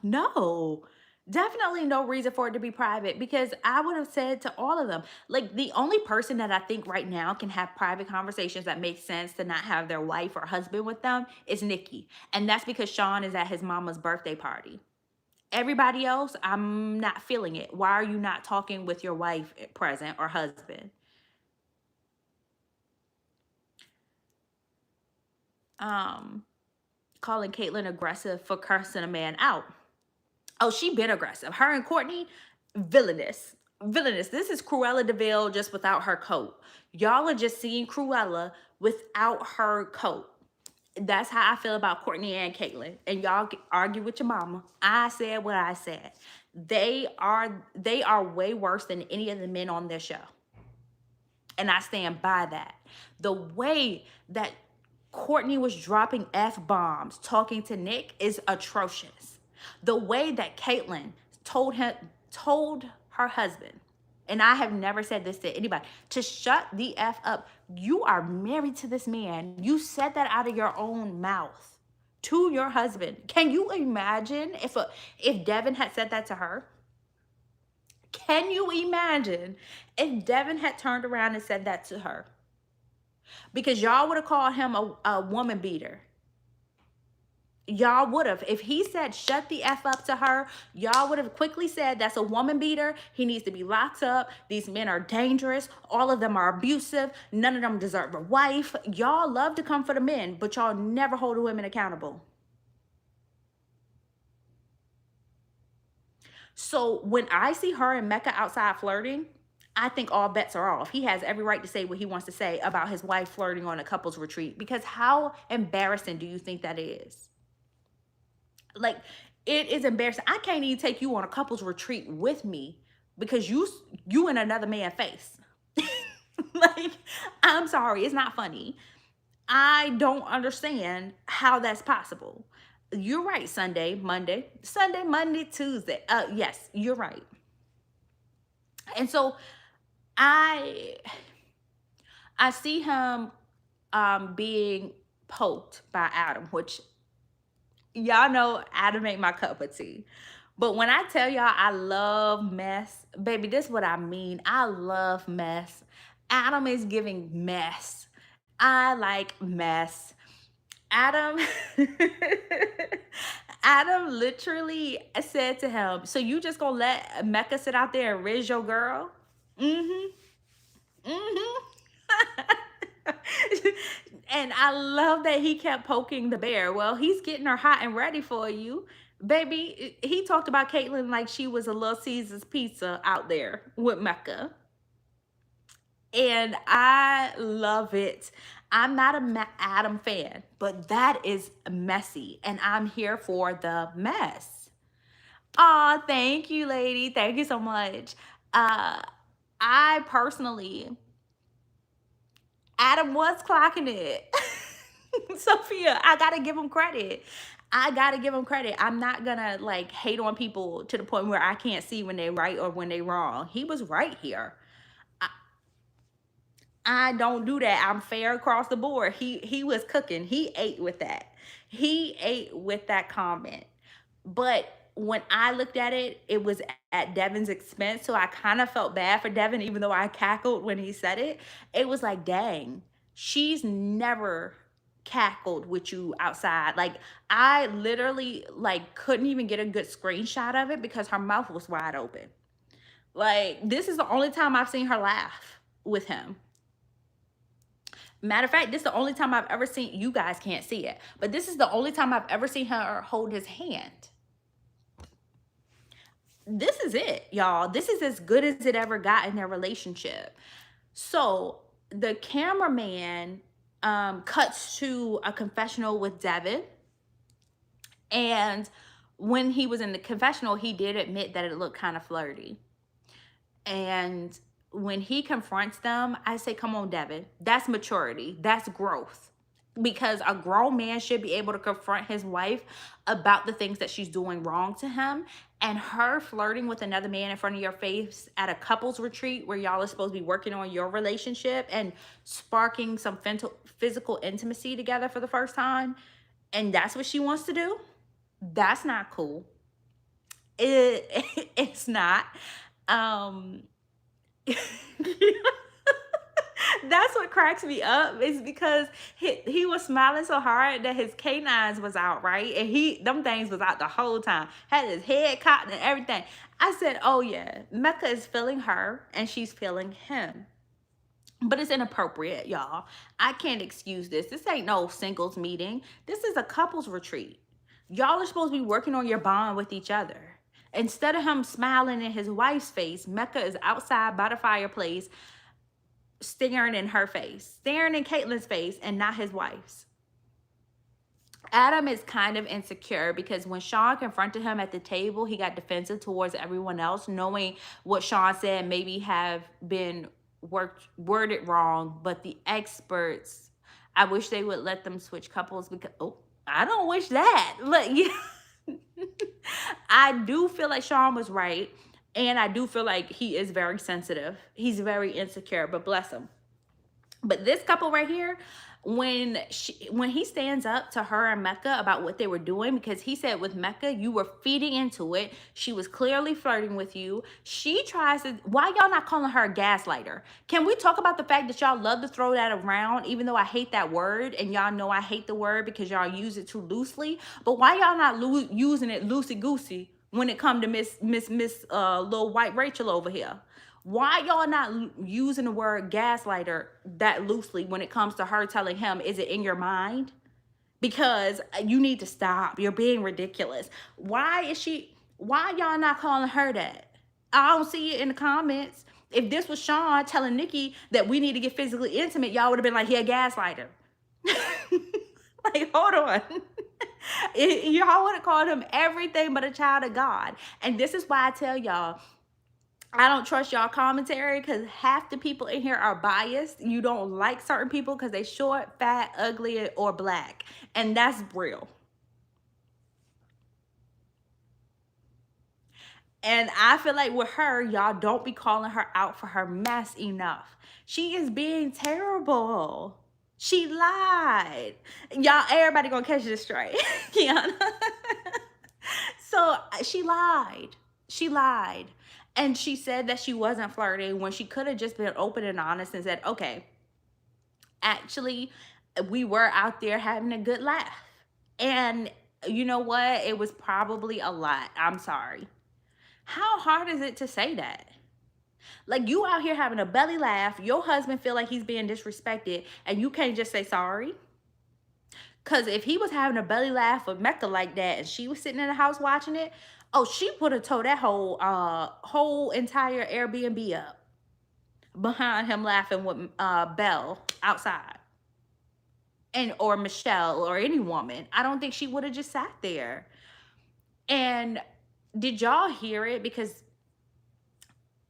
no, definitely no reason for it to be private, because I would have said to all of them, like, the only person that I think right now can have private conversations that make sense to not have their wife or husband with them is Nikki. And that's because Shawn is at his mama's birthday party. Everybody else, I'm not feeling it. Why are you not talking with your wife present or husband? Calling Caitlyn aggressive for cursing a man out. Oh, she been aggressive. Her and Courtney, villainous. This is Cruella DeVille just without her coat. Y'all are just seeing Cruella without her coat. That's how I feel about Courtney and Caitlyn. And y'all argue with your mama. I said what I said. They are way worse than any of the men on their show. And I stand by that. The way that Courtney was dropping F-bombs talking to Nick is atrocious. The way that Caitlyn told her husband, and I have never said this to anybody, to shut the F up. You are married to this man. You said that out of your own mouth to your husband. Can you imagine if Devin had said that to her? Can you imagine if Devin had turned around and said that to her? Because y'all would have called him a woman beater. Y'all would have. If he said shut the F up to her, y'all would have quickly said that's a woman beater. He needs to be locked up. These men are dangerous. All of them are abusive. None of them deserve a wife. Y'all love to come for the men, but y'all never hold the women accountable. So when I see her and Mecca outside flirting, I think all bets are off. He has every right to say what he wants to say about his wife flirting on a couples retreat, because how embarrassing do you think that is? Like, it is embarrassing. I can't even take you on a couples retreat with me because you in another man's face. Like, I'm sorry, it's not funny. I don't understand how that's possible. You're right. Sunday, Monday, Tuesday. Yes, you're right. And so I see him being poked by Adam, which y'all know Adam ain't my cup of tea. But when I tell y'all I love mess, baby, this is what I mean. I love mess. Adam is giving mess. I like mess. Adam Adam literally said to him, "So you just gonna let Mecca sit out there and riz your girl?" Mm-hmm. Mm-hmm. And I love that he kept poking the bear. Well, he's getting her hot and ready for you. Baby, he talked about Caitlyn like she was a Little Caesars pizza out there with Mecca. And I love it. I'm not a Adam fan, but that is messy. And I'm here for the mess. Aw, thank you, lady. Thank you so much. Uh, I personally, Adam was clocking it. Sophia, I gotta give him credit. I gotta give him credit. I'm not gonna like hate on people to the point where I can't see when they right or when they wrong. He was right here. I, I don't do that. I'm fair across the board. He was cooking. He ate with that. He ate with that comment. But when I looked at it, it was at Devin's expense. So I kind of felt bad for Devin, even though I cackled when he said it. It was like, dang, she's never cackled with you outside. Like I literally like couldn't even get a good screenshot of it because her mouth was wide open. Like this is the only time I've seen her laugh with him. Matter of fact, this is the only time I've ever seen, you guys can't see it, but this is the only time I've ever seen her hold his hand. This is it, y'all. This is as good as it ever got in their relationship. So the cameraman cuts to a confessional with Devin. And when he was in the confessional, he did admit that it looked kind of flirty. And when he confronts them, I say, come on, Devin, that's maturity. That's growth. Because a grown man should be able to confront his wife about the things that she's doing wrong to him. And her flirting with another man in front of your face at a couples retreat where y'all are supposed to be working on your relationship and sparking some physical intimacy together for the first time. And that's what she wants to do. That's not cool. It's not. Um, That's what cracks me up is because he was smiling so hard that his canines was out, right? And them things was out the whole time. Had his head caught and everything. I said, oh yeah, Mecca is feeling her and she's feeling him. But it's inappropriate, y'all. I can't excuse this. This ain't no singles meeting. This is a couples retreat. Y'all are supposed to be working on your bond with each other. Instead of him smiling in his wife's face, Mecca is outside by the fireplace staring in her face, staring in Caitlyn's face and not his wife's. Adam is kind of insecure because when Shawn confronted him at the table, he got defensive towards everyone else, knowing what Shawn said maybe have been worded wrong, but the experts, I wish they would let them switch couples because, oh, I don't wish that. Look, yeah. I do feel like Shawn was right. And I do feel like he is very sensitive. He's very insecure, but bless him. But this couple right here, when he stands up to her and Mecca about what they were doing, because he said with Mecca, you were feeding into it. She was clearly flirting with you. She tries to, why y'all not calling her a gaslighter? Can we talk about the fact that y'all love to throw that around, even though I hate that word, and y'all know I hate the word because y'all use it too loosely, but why y'all not using it loosey-goosey when it come to Miss little white Rachel over here? Why y'all not using the word gaslighter that loosely when it comes to her telling him, is it in your mind? Because you need to stop. You're being ridiculous. Why y'all not calling her that? I don't see it in the comments. If this was Shawn telling Nikki that we need to get physically intimate, y'all would have been like, yeah, gaslighter. Like, hold on. Y'all would have called him everything but a child of God. And this is why I tell y'all, I don't trust y'all commentary because half the people in here are biased. You don't like certain people because they short, fat, ugly, or black. And that's real. And I feel like with her, y'all don't be calling her out for her mess enough. She is being terrible. She lied. Y'all, everybody gonna catch this straight. Kiana. So she lied. She lied. And she said that she wasn't flirting when she could have just been open and honest and said, okay, actually, we were out there having a good laugh. And you know what? It was probably a lot. I'm sorry. How hard is it to say that? Like, you out here having a belly laugh, your husband feel like he's being disrespected, and you can't just say sorry? Because if he was having a belly laugh with Mecca like that and she was sitting in the house watching it, oh, she would have tore that whole entire Airbnb up behind him laughing with Belle outside. And or Michelle or any woman. I don't think she would have just sat there. And did y'all hear it? Because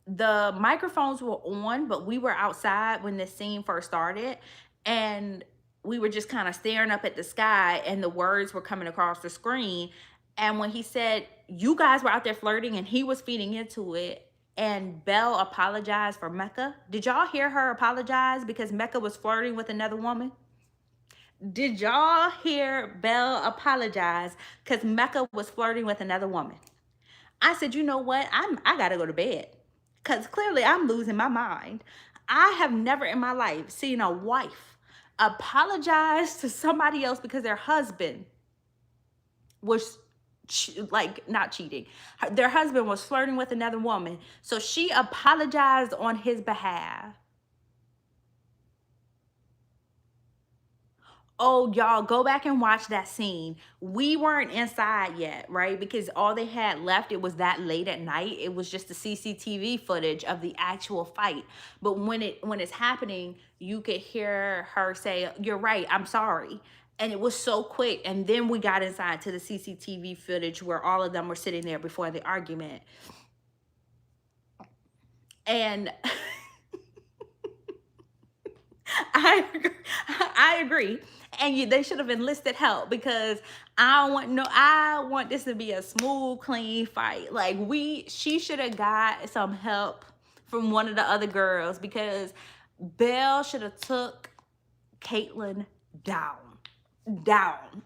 the microphones were on, but we were outside when this scene first started, and we were just kind of staring up at the sky, and the words were coming across the screen. And when he said, you guys were out there flirting, and he was feeding into it, and Belle apologized for Mecca. Did y'all hear her apologize because Mecca was flirting with another woman? Did y'all hear Belle apologize because Mecca was flirting with another woman? I said, you know what? I gotta go to bed. Because clearly I'm losing my mind. I have never in my life seen a wife apologize to somebody else because their husband was like not cheating. Their husband was flirting with another woman. So she apologized on his behalf. Oh, y'all, go back and watch that scene. We weren't inside yet, right? Because all they had left, it was that late at night. It was just the CCTV footage of the actual fight. But when it's happening, you could hear her say, "You're right, I'm sorry." And it was so quick. And then we got inside to the CCTV footage where all of them were sitting there before the argument. And I agree. And they should have enlisted help, because I want this to be a smooth, clean fight. Like, she should have got some help from one of the other girls, because Belle should have took Caitlyn down,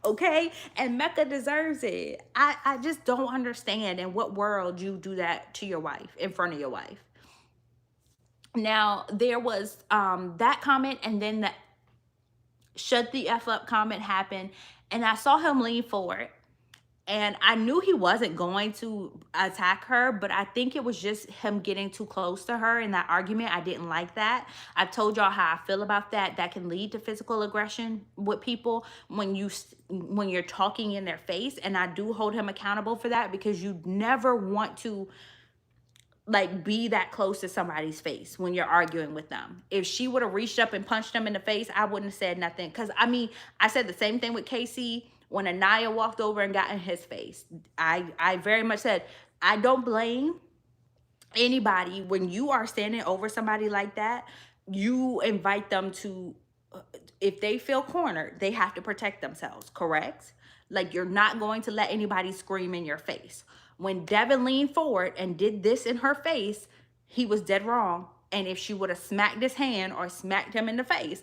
okay? And Mecca deserves it. I just don't understand in what world you do that to your wife, in front of your wife. Now, there was that comment, and then the shut the F up comment happened, and I saw him lean forward, and I knew he wasn't going to attack her, but I think it was just him getting too close to her in that argument. I didn't like that. I've told y'all how I feel about that. That can lead to physical aggression with people when you're talking in their face, and I do hold him accountable for that, because you never want to like be that close to somebody's face when you're arguing with them. If she would have reached up and punched him in the face, I wouldn't have said nothing. Because I mean, I said the same thing with Casey when Anaya walked over and got in his face. I very much said, I don't blame anybody when you are standing over somebody like that. You invite them to, if they feel cornered, they have to protect themselves, correct? Like, you're not going to let anybody scream in your face. When Devin leaned forward and did this in her face, he was dead wrong. And if she would have smacked his hand or smacked him in the face,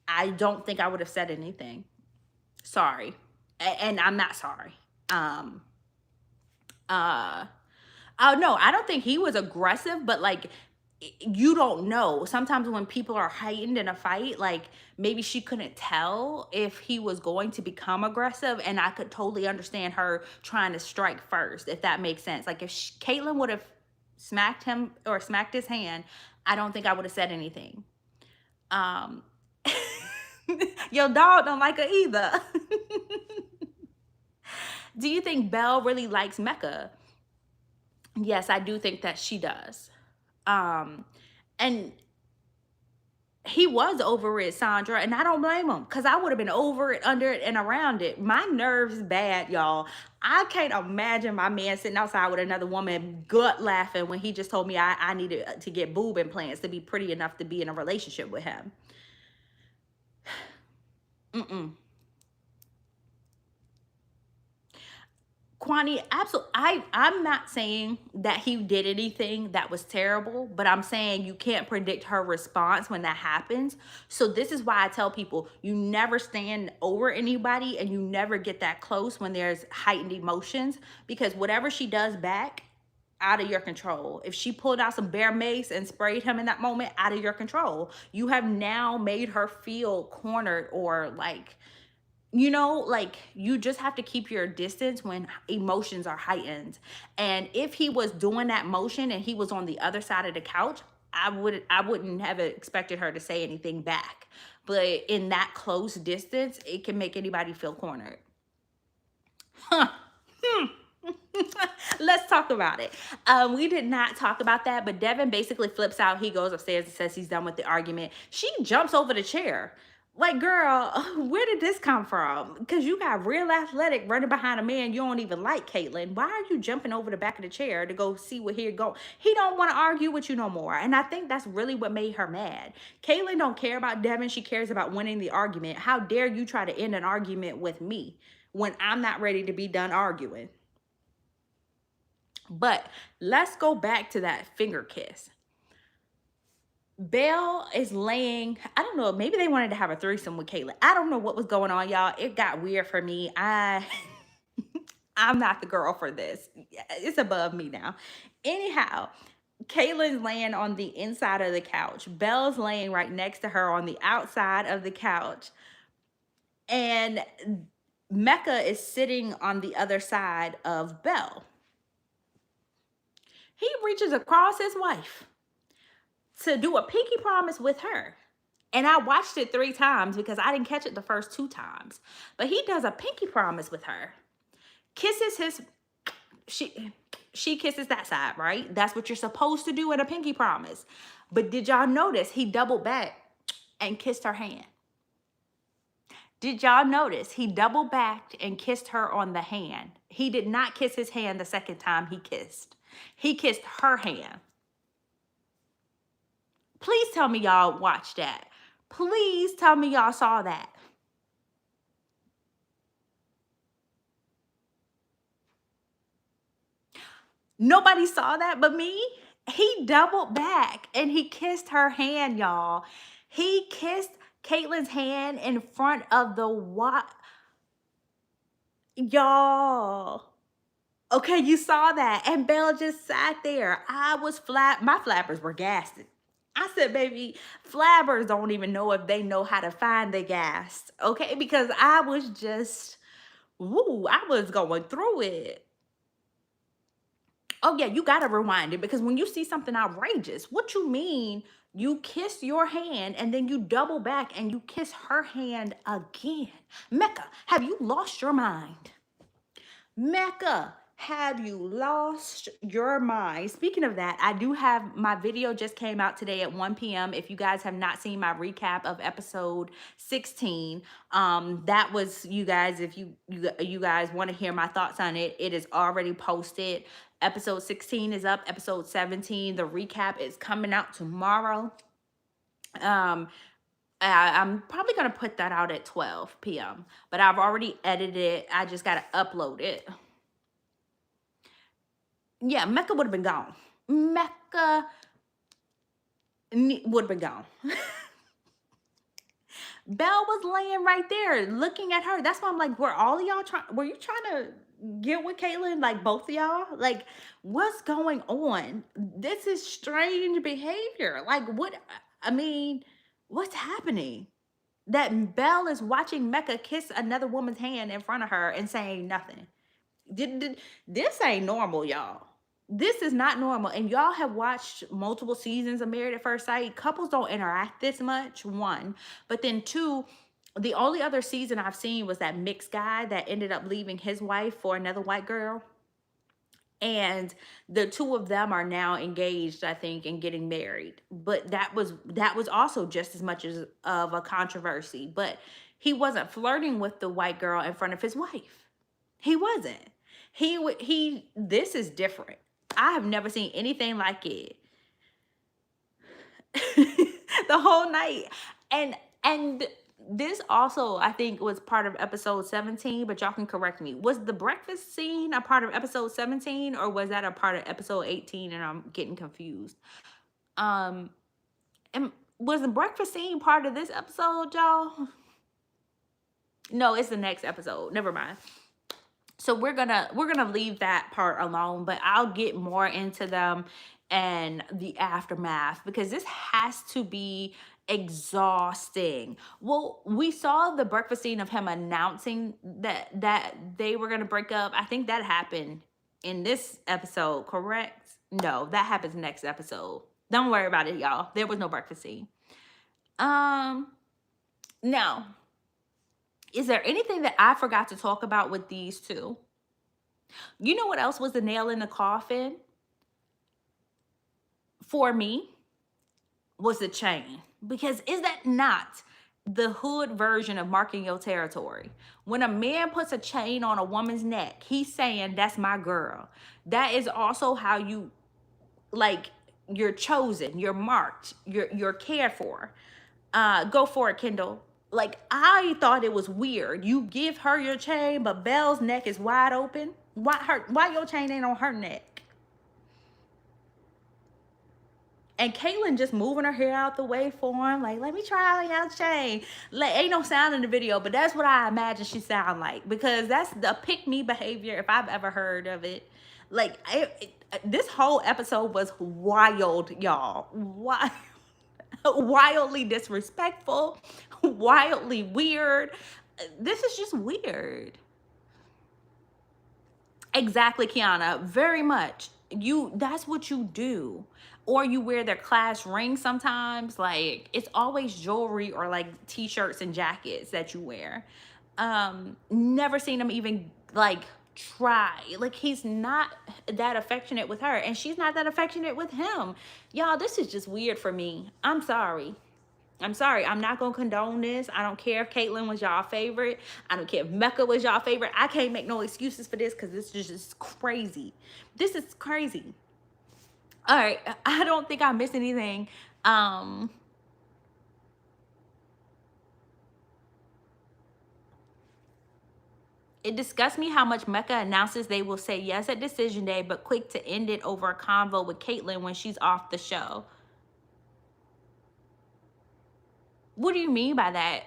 I don't think I would have said anything. Sorry. And I'm not sorry. Oh no, I don't think he was aggressive, but like, you don't know. Sometimes when people are heightened in a fight, like maybe she couldn't tell if he was going to become aggressive, and I could totally understand her trying to strike first, if that makes sense. Like if Caitlyn would have smacked him or smacked his hand, I don't think I would have said anything. Your dog don't like her either. Do you think Belle really likes Mecca? Yes, I do think that she does. And he was over it, Sandra, and I don't blame him, because I would have been over it, under it, and around it. My nerves bad, y'all. I can't imagine my man sitting outside with another woman gut laughing when he just told me I needed to get boob implants to be pretty enough to be in a relationship with him. Kwani, absolutely. I'm not saying that he did anything that was terrible, but I'm saying you can't predict her response when that happens. So this is why I tell people you never stand over anybody and you never get that close when there's heightened emotions, because whatever she does back, out of your control. If she pulled out some bear mace and sprayed him in that moment, out of your control. You have now made her feel cornered, or like, you know, like, you just have to keep your distance when emotions are heightened. And if he was doing that motion and he was on the other side of the couch, I wouldn't have expected her to say anything back. But in that close distance, it can make anybody feel cornered. Huh. Let's talk about it. We did not talk about that, but Devin basically flips out. He goes upstairs and says he's done with the argument. She jumps over the chair. Like, girl, where did this come from? Because you got real athletic running behind a man you don't even like, Caitlyn. Why are you jumping over the back of the chair to go see what he go? He don't want to argue with you no more. And I think that's really what made her mad. Caitlyn don't care about Devin. She cares about winning the argument. How dare you try to end an argument with me when I'm not ready to be done arguing? But let's go back to that finger kiss. Belle is laying, I don't know, maybe they wanted to have a threesome with Caitlyn. I don't know what was going on, y'all. It got weird for me. I'm not the girl for this. It's above me now. Anyhow, Caitlyn's laying on the inside of the couch. Belle's laying right next to her on the outside of the couch. And Mecca is sitting on the other side of Belle. He reaches across his wife to do a pinky promise with her. And I watched it 3 times because I didn't catch it the first 2 times. But he does a pinky promise with her. Kisses his, she kisses that side, right? That's what you're supposed to do in a pinky promise. But did y'all notice he doubled back and kissed her hand? Did y'all notice he doubled back and kissed her on the hand? He did not kiss his hand the second time he kissed. He kissed her hand. Please tell me y'all watched that. Please tell me y'all saw that. Nobody saw that but me. He doubled back and he kissed her hand, y'all. He kissed Caitlyn's hand in front of the y'all. Okay, you saw that. And Belle just sat there. I was my flappers were gassed. I said, baby, flabbers don't even know if they know how to find the gas. Okay, because I was just, woo, I was going through it. Oh yeah, you gotta rewind it, because when you see something outrageous, what you mean you kiss your hand and then you double back and you kiss her hand again? Mecca, have you lost your mind? Mecca, have you lost your mind? Speaking of that, I do have my video just came out today at 1 p.m. If you guys have not seen my recap of episode 16, that was, you guys, if you guys want to hear my thoughts on it, it is already posted. Episode 16 is up. Episode 17, the recap is coming out tomorrow. I'm probably going to put that out at 12 p.m. But I've already edited it. I just got to upload it. Yeah, Mecca would have been gone. Mecca would have been gone. Belle was laying right there looking at her. That's why I'm like, were you trying to get with Caitlyn? Like, both of y'all? Like, what's going on? This is strange behavior. Like, I mean, what's happening? That Belle is watching Mecca kiss another woman's hand in front of her and saying nothing. This ain't normal, y'all. This is not normal. And y'all have watched multiple seasons of Married at First Sight. Couples don't interact this much, 1. But then 2, the only other season I've seen was that mixed guy that ended up leaving his wife for another white girl. And the 2 of them are now engaged, I think, and getting married. But that was also just as much of a controversy. But he wasn't flirting with the white girl in front of his wife. He wasn't. This is different. I have never seen anything like it. The whole night. And this also, I think, was part of episode 17, but y'all can correct me. Was the breakfast scene a part of episode 17, or was that a part of episode 18 and I'm getting confused? Um, and was the breakfast scene part of this episode, y'all? No, it's the next episode. Never mind. So we're gonna leave that part alone, but I'll get more into them and the aftermath, because this has to be exhausting. Well, we saw the breakfast scene of him announcing that they were gonna break up. I think that happened in this episode, correct? No, that happens next episode. Don't worry about it, y'all. There was no breakfast scene. Now, is there anything that I forgot to talk about with these two? You know what else was the nail in the coffin for me? Was the chain. Because is that not the hood version of marking your territory? When a man puts a chain on a woman's neck, he's saying, that's my girl. That is also how you, like, you're chosen, you're marked, you're cared for. Go for it, Kendall. Like, I thought it was weird. You give her your chain, but Belle's neck is wide open. Why your chain ain't on her neck? And Caitlyn just moving her hair out the way for him, like, let me try on your chain. Like, ain't no sound in the video, but that's what I imagine she sound like, because that's the pick-me behavior if I've ever heard of it. Like, this whole episode was wild, y'all. Wildly disrespectful, wildly weird. This is just weird. Exactly, Kiana. Very much. That's what you do. Or you wear their class ring sometimes. Like, it's always jewelry or like t-shirts and jackets that you wear. Never seen him even like try. Like, he's not that affectionate with her, and she's not that affectionate with him. Y'all, this is just weird for me. I'm sorry. I'm not gonna condone this. I don't care if Caitlyn was y'all favorite. I don't care if Mecca was y'all favorite. I can't make no excuses for this, because this is just crazy. This is crazy. All right, I don't think I missed anything. It disgusts me how much Mecca announces they will say yes at decision day, but quick to end it over a convo with Caitlyn when she's off the show. What do you mean by that?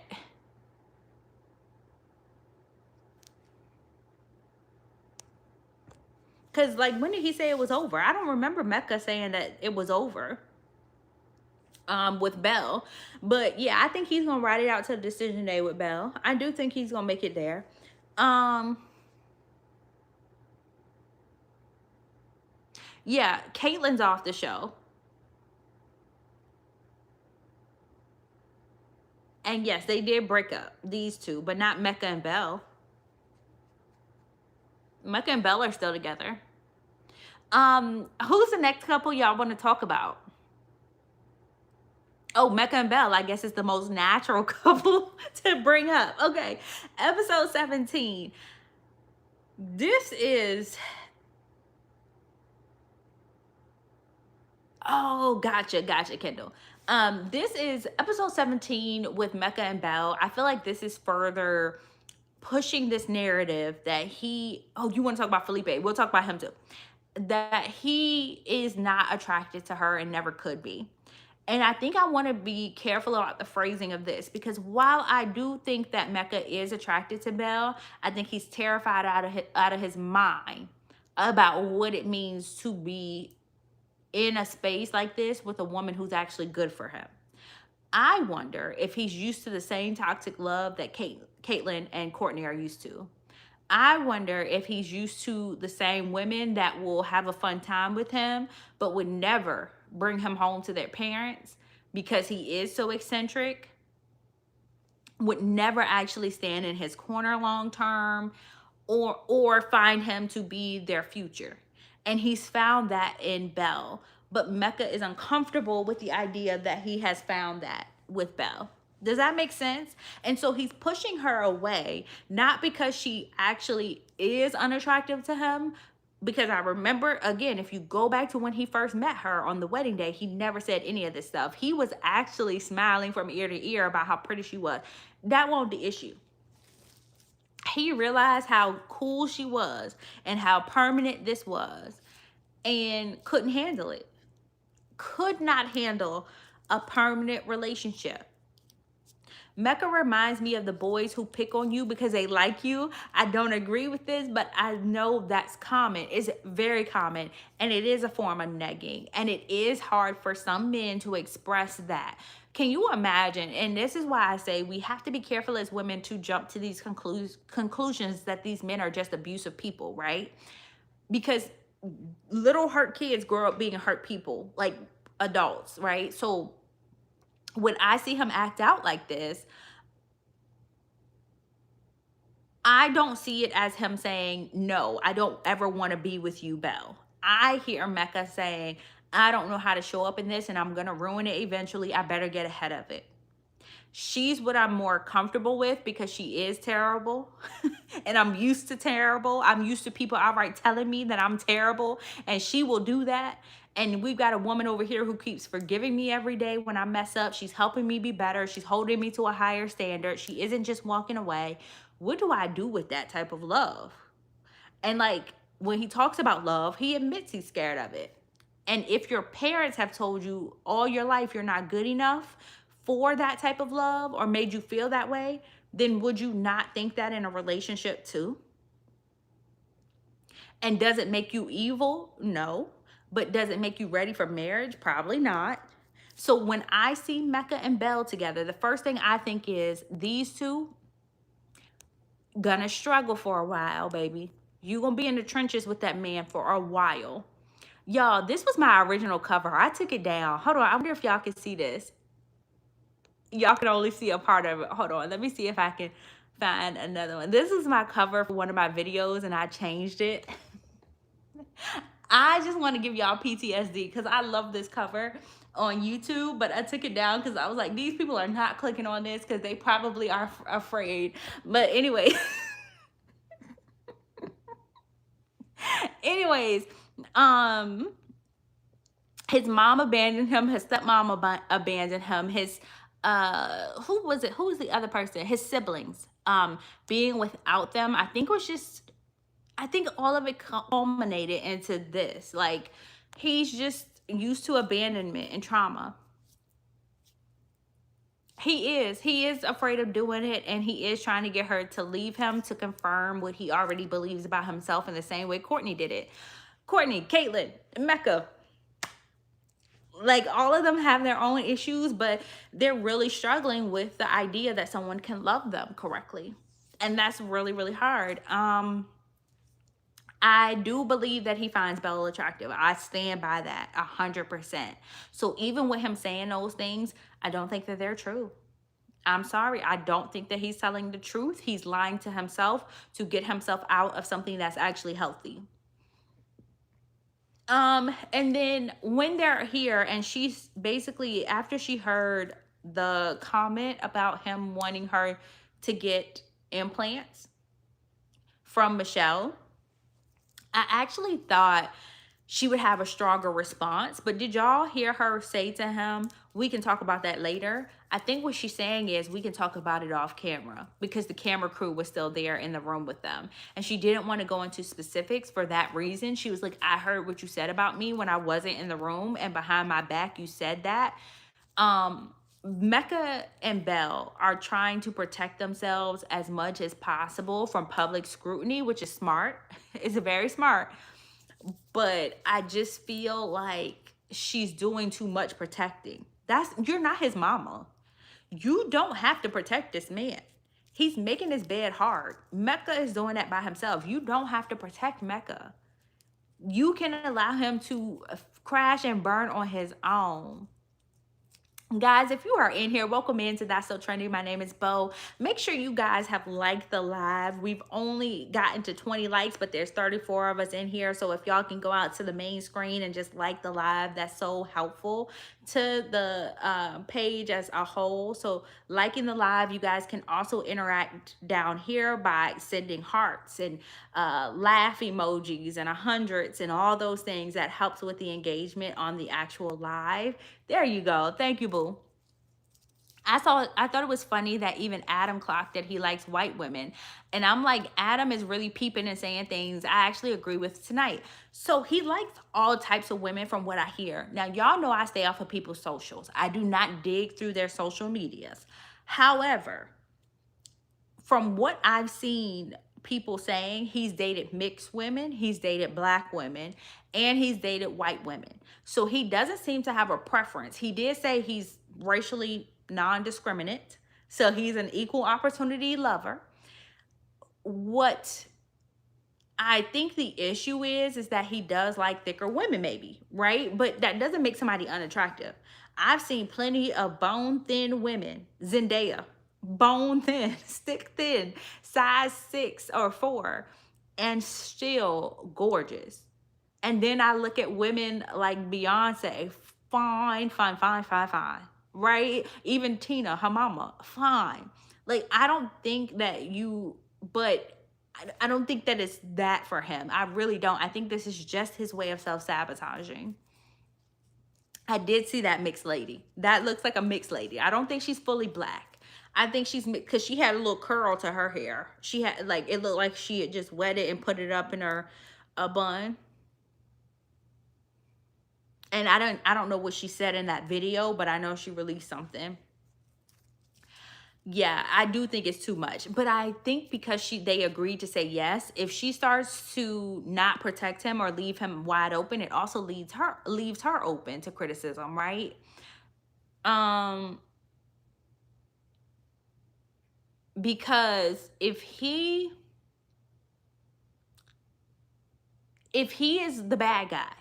Because, like, when did he say it was over? I don't remember Mecca saying that it was over with Belle. But, yeah, I think he's going to ride it out to the decision day with Belle. I do think he's going to make it there. Yeah, Caitlyn's off the show. And, yes, they did break up, these two, but not Mecca and Belle. Mecca and Belle are still together. Who's the next couple y'all want to talk about? Oh, Mecca and Belle, I guess, is the most natural couple to bring up. Okay, episode 17. This is... Oh, gotcha, Kendall. This is episode 17 with Mecca and Belle. I feel like this is further pushing this narrative that he... Oh, you want to talk about Felipe? We'll talk about him too. That he is not attracted to her and never could be. And I think I want to be careful about the phrasing of this, because while I do think that Mecca is attracted to Belle, I think he's terrified out of his mind about what it means to be in a space like this with a woman who's actually good for him. I wonder if he's used to the same toxic love that Caitlyn and Courtney are used to. I wonder if he's used to the same women that will have a fun time with him, but would never bring him home to their parents because he is so eccentric, would never actually stand in his corner long term, or find him to be their future. And he's found that in Belle. But Mecca is uncomfortable with the idea that he has found that with Belle. Does that make sense? And so he's pushing her away, not because she actually is unattractive to him, Because I remember, again, if you go back to when he first met her on the wedding day, he never said any of this stuff. He was actually smiling from ear to ear about how pretty she was. That wasn't the issue. He realized how cool she was and how permanent this was, and couldn't handle it. Could not handle a permanent relationship. Mecca reminds me of the boys who pick on you because they like you. I don't agree with this, but I know that's common. It's very common, and it is a form of negging, and it is hard for some men to express that. Can you imagine? And this is why I say we have to be careful as women to jump to these conclusions that these men are just abusive people, right? Because little hurt kids grow up being hurt people, like adults, right? So when I see him act out like this, I don't see it as him saying, no, I don't ever want to be with you, Belle. I hear Mecca saying, I don't know how to show up in this and I'm going to ruin it eventually. I better get ahead of it. She's what I'm more comfortable with because she is terrible and I'm used to terrible. I'm used to people outright telling me that I'm terrible, and she will do that. And we've got a woman over here who keeps forgiving me every day when I mess up. She's helping me be better. She's holding me to a higher standard. She isn't just walking away. What do I do with that type of love? And like when he talks about love, he admits he's scared of it. And if your parents have told you all your life you're not good enough for that type of love or made you feel that way, then would you not think that in a relationship too? And does it make you evil? No. But does it make you ready for marriage? Probably not. So when I see Mecca and Belle together, the first thing I think is these two gonna struggle for a while, baby. You gonna be in the trenches with that man for a while. Y'all, this was my original cover. I took it down. Hold on, I wonder if y'all can see this. Y'all can only see a part of it. Hold on, let me see if I can find another one. This is my cover for one of my videos and I changed it. I just want to give y'all PTSD because I love this cover on YouTube, but I took it down because I was like, these people are not clicking on this because they probably are afraid. But anyway, anyways, his mom abandoned him, his stepmom abandoned him, his who was it? Who was the other person? His siblings. Being without them, I think all of it culminated into this. Like, he's just used to abandonment and trauma. He is afraid of doing it, and he is trying to get her to leave him to confirm what he already believes about himself in the same way Courtney did it. Courtney, Caitlyn, Mecca, like all of them have their own issues, but they're really struggling with the idea that someone can love them correctly. And that's really, really hard. I do believe that he finds Belle attractive. I stand by that 100%. So even with him saying those things, I don't think that they're true. I'm sorry. I don't think that he's telling the truth. He's lying to himself to get himself out of something that's actually healthy. And then when they're here and she's basically, after she heard the comment about him wanting her to get implants from Michelle, I actually thought she would have a stronger response. But did y'all hear her say to him, we can talk about that later? I think what she's saying is we can talk about it off camera, because the camera crew was still there in the room with them. And she didn't want to go into specifics for that reason. She was like, I heard what you said about me when I wasn't in the room, and behind my back you said that. Mecca and Belle are trying to protect themselves as much as possible from public scrutiny, which is smart. It's very smart. But I just feel like she's doing too much protecting. You're not his mama. You don't have to protect this man. He's making his bed hard. Mecca is doing that by himself. You don't have to protect Mecca. You can allow him to crash and burn on his own. Guys, if you are in here, welcome into That's So Trendy. My name is Bo. Make sure you guys have liked the live. We've only gotten to 20 likes, but there's 34 of us in here. So if y'all can go out to the main screen and just like the live, that's so helpful to the page as a whole. So liking the live, you guys can also interact down here by sending hearts and laugh emojis and hundreds and all those things that helps with the engagement on the actual live. There you go. Thank you, boo. I thought it was funny that even Adam clocked that he likes white women. And I'm like, Adam is really peeping and saying things I actually agree with tonight. So he likes all types of women from what I hear. Now, y'all know I stay off of people's socials. I do not dig through their social medias. However, from what I've seen people saying, he's dated mixed women, he's dated black women, and he's dated white women. So he doesn't seem to have a preference. He did say he's racially non-discriminate, so he's an equal opportunity lover. What I think the issue is that he does like thicker women, maybe, right? But that doesn't make somebody unattractive. I've seen plenty of bone thin women. Zendaya, bone thin, stick thin, size 6 or 4, and still gorgeous. And then I look at women like Beyonce, fine, fine, fine, fine, fine, right? Even Tina, her mama, fine. Like, I don't think that but I don't think that it's that for him. I really don't. I think this is just his way of self-sabotaging. I did see that mixed lady. That looks like a mixed lady. I don't think she's fully black. I think she's because she had a little curl to her hair. She had like it looked like she had just wet it and put it up in her a bun. And I don't know what she said in that video, but I know she released something. Yeah, I do think it's too much. But I think because they agreed to say yes, if she starts to not protect him or leave him wide open, it also leaves her open to criticism, right? Because if he is the bad guy,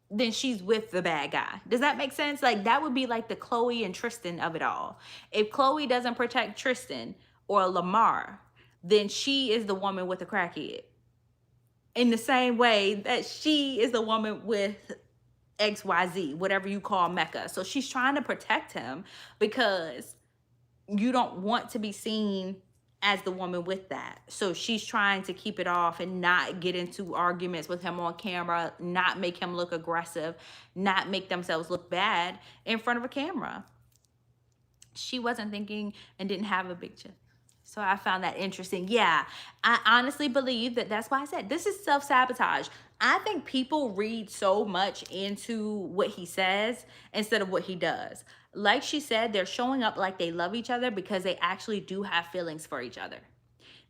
then she's with the bad guy. Does that make sense? Like, that would be like the Chloe and Tristan of it all. If Chloe doesn't protect Tristan or Lamar, then she is the woman with the crackhead. In the same way that she is the woman with XYZ, whatever you call Mecca. So she's trying to protect him because you don't want to be seen as the woman with that. So she's trying to keep it off and not get into arguments with him on camera, not make him look aggressive, not make themselves look bad in front of a camera. She wasn't thinking and didn't have a big chest. So I found that interesting. Yeah, I honestly believe that's why I said this is self-sabotage. I think people read so much into what he says instead of what he does. Like she said, they're showing up like they love each other because they actually do have feelings for each other.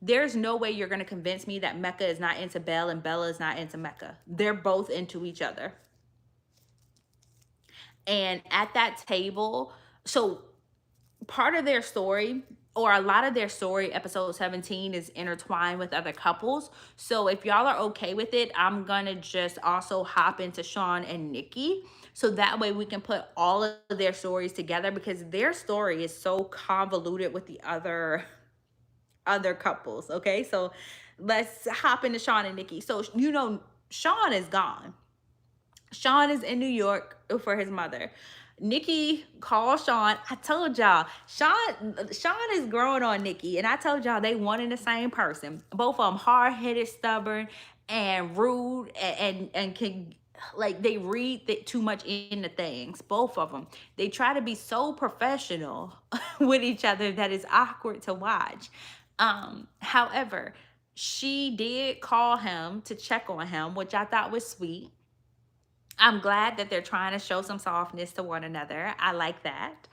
There's no way you're going to convince me that Mecca is not into Belle and Bella is not into Mecca. They're both into each other. And at that table, so part of their story, or a lot of their story, episode 17, is intertwined with other couples. So if y'all are okay with it, I'm gonna just also hop into Shawn and Nikki. So that way we can put all of their stories together, because their story is so convoluted with the other couples. Okay, so let's hop into Shawn and Nikki. So Shawn is gone. Shawn is in New York for his mother. Nikki called Shawn. I told y'all, Shawn is growing on Nikki. And I told y'all they one and the same person. Both of them hard-headed, stubborn, and rude, and can, like, they read too much into things. Both of them. They try to be so professional with each other that it's awkward to watch. However, she did call him to check on him, which I thought was sweet. I'm glad that they're trying to show some softness to one another. I like that.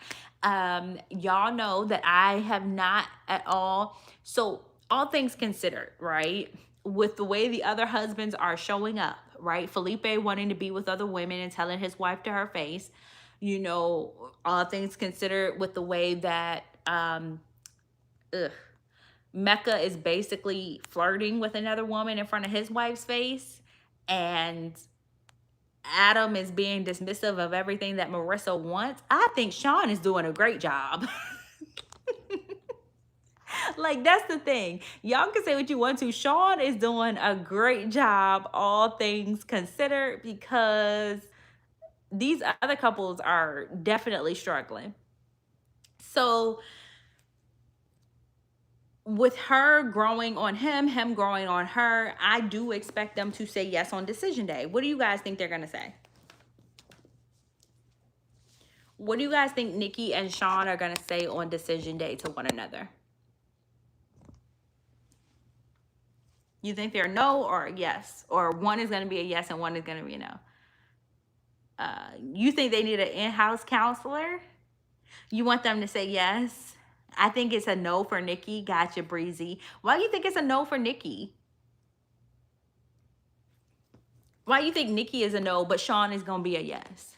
Y'all know that I have not at all. So all things considered, right? With the way the other husbands are showing up, right? Felipe wanting to be with other women and telling his wife to her face, all things considered, with the way that Mecca is basically flirting with another woman in front of his wife's face. And Adam is being dismissive of everything that Marissa wants, I think Shawn is doing a great job. Like, that's the thing. Y'all can say what you want to. Shawn is doing a great job, all things considered, because these other couples are definitely struggling. So with her growing on him, him growing on her, I do expect them to say yes on decision day. What do you guys think they're going to say? What do you guys think Nikki and Shawn are going to say on decision day to one another? You think they're no or yes? Or one is going to be a yes and one is going to be a no? You think they need an in-house counselor? You want them to say yes? I think it's a no for Nikki. Gotcha, Breezy. Why do you think it's a no for Nikki? Why do you think Nikki is a no, but Shawn is going to be a yes?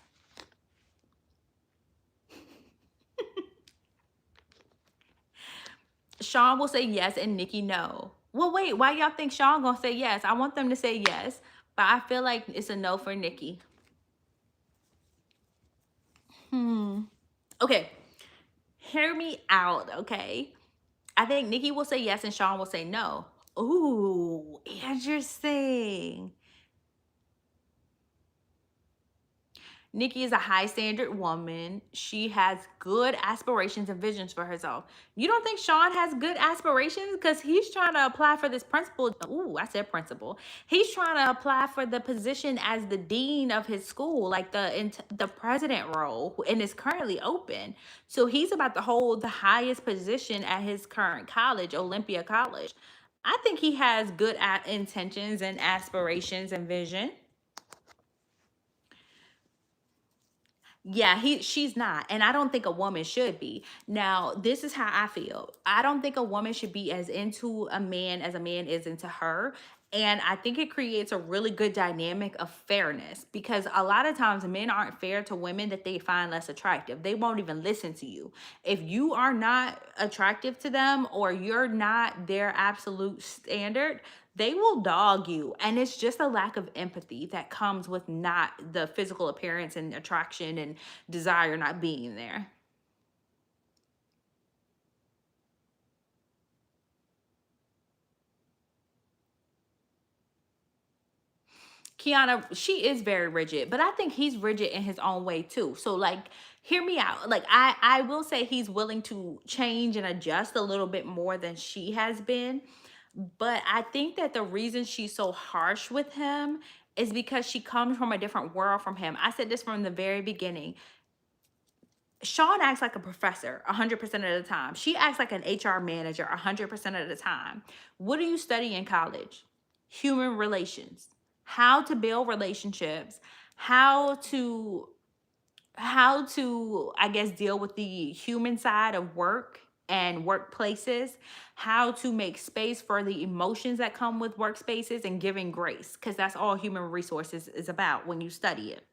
Shawn will say yes and Nikki no. Well, wait, why y'all think Shawn going to say yes? I want them to say yes, but I feel like it's a no for Nikki. Okay, hear me out, okay? I think Nikki will say yes and Shawn will say no. Ooh, interesting. Nikki is a high standard woman. She has good aspirations and visions for herself. You don't think Shawn has good aspirations? Because he's trying to apply for this principal. Ooh, I said principal. He's trying to apply for the position as the dean of his school, like the president role, and is currently open. So he's about to hold the highest position at his current college, Olympia College. I think he has good intentions and aspirations and vision. Yeah, she's not. And I don't think a woman should be. Now, this is how I feel. I don't think a woman should be as into a man as a man is into her. And I think it creates a really good dynamic of fairness, because a lot of times men aren't fair to women that they find less attractive. They won't even listen to you. If you are not attractive to them or you're not their absolute standard, they will dog you. And it's just a lack of empathy that comes with not the physical appearance and attraction and desire not being there. Kiana, she is very rigid, but I think he's rigid in his own way too. So like, hear me out. Like I will say he's willing to change and adjust a little bit more than she has been. But I think that the reason she's so harsh with him is because she comes from a different world from him. I said this from the very beginning. Shawn acts like a professor 100% of the time. She acts like an HR manager 100% of the time. What do you study in college? Human relations. How to build relationships, how to I guess deal with the human side of work and workplaces, how to make space for the emotions that come with workspaces, and giving grace, because that's all human resources is about when you study it.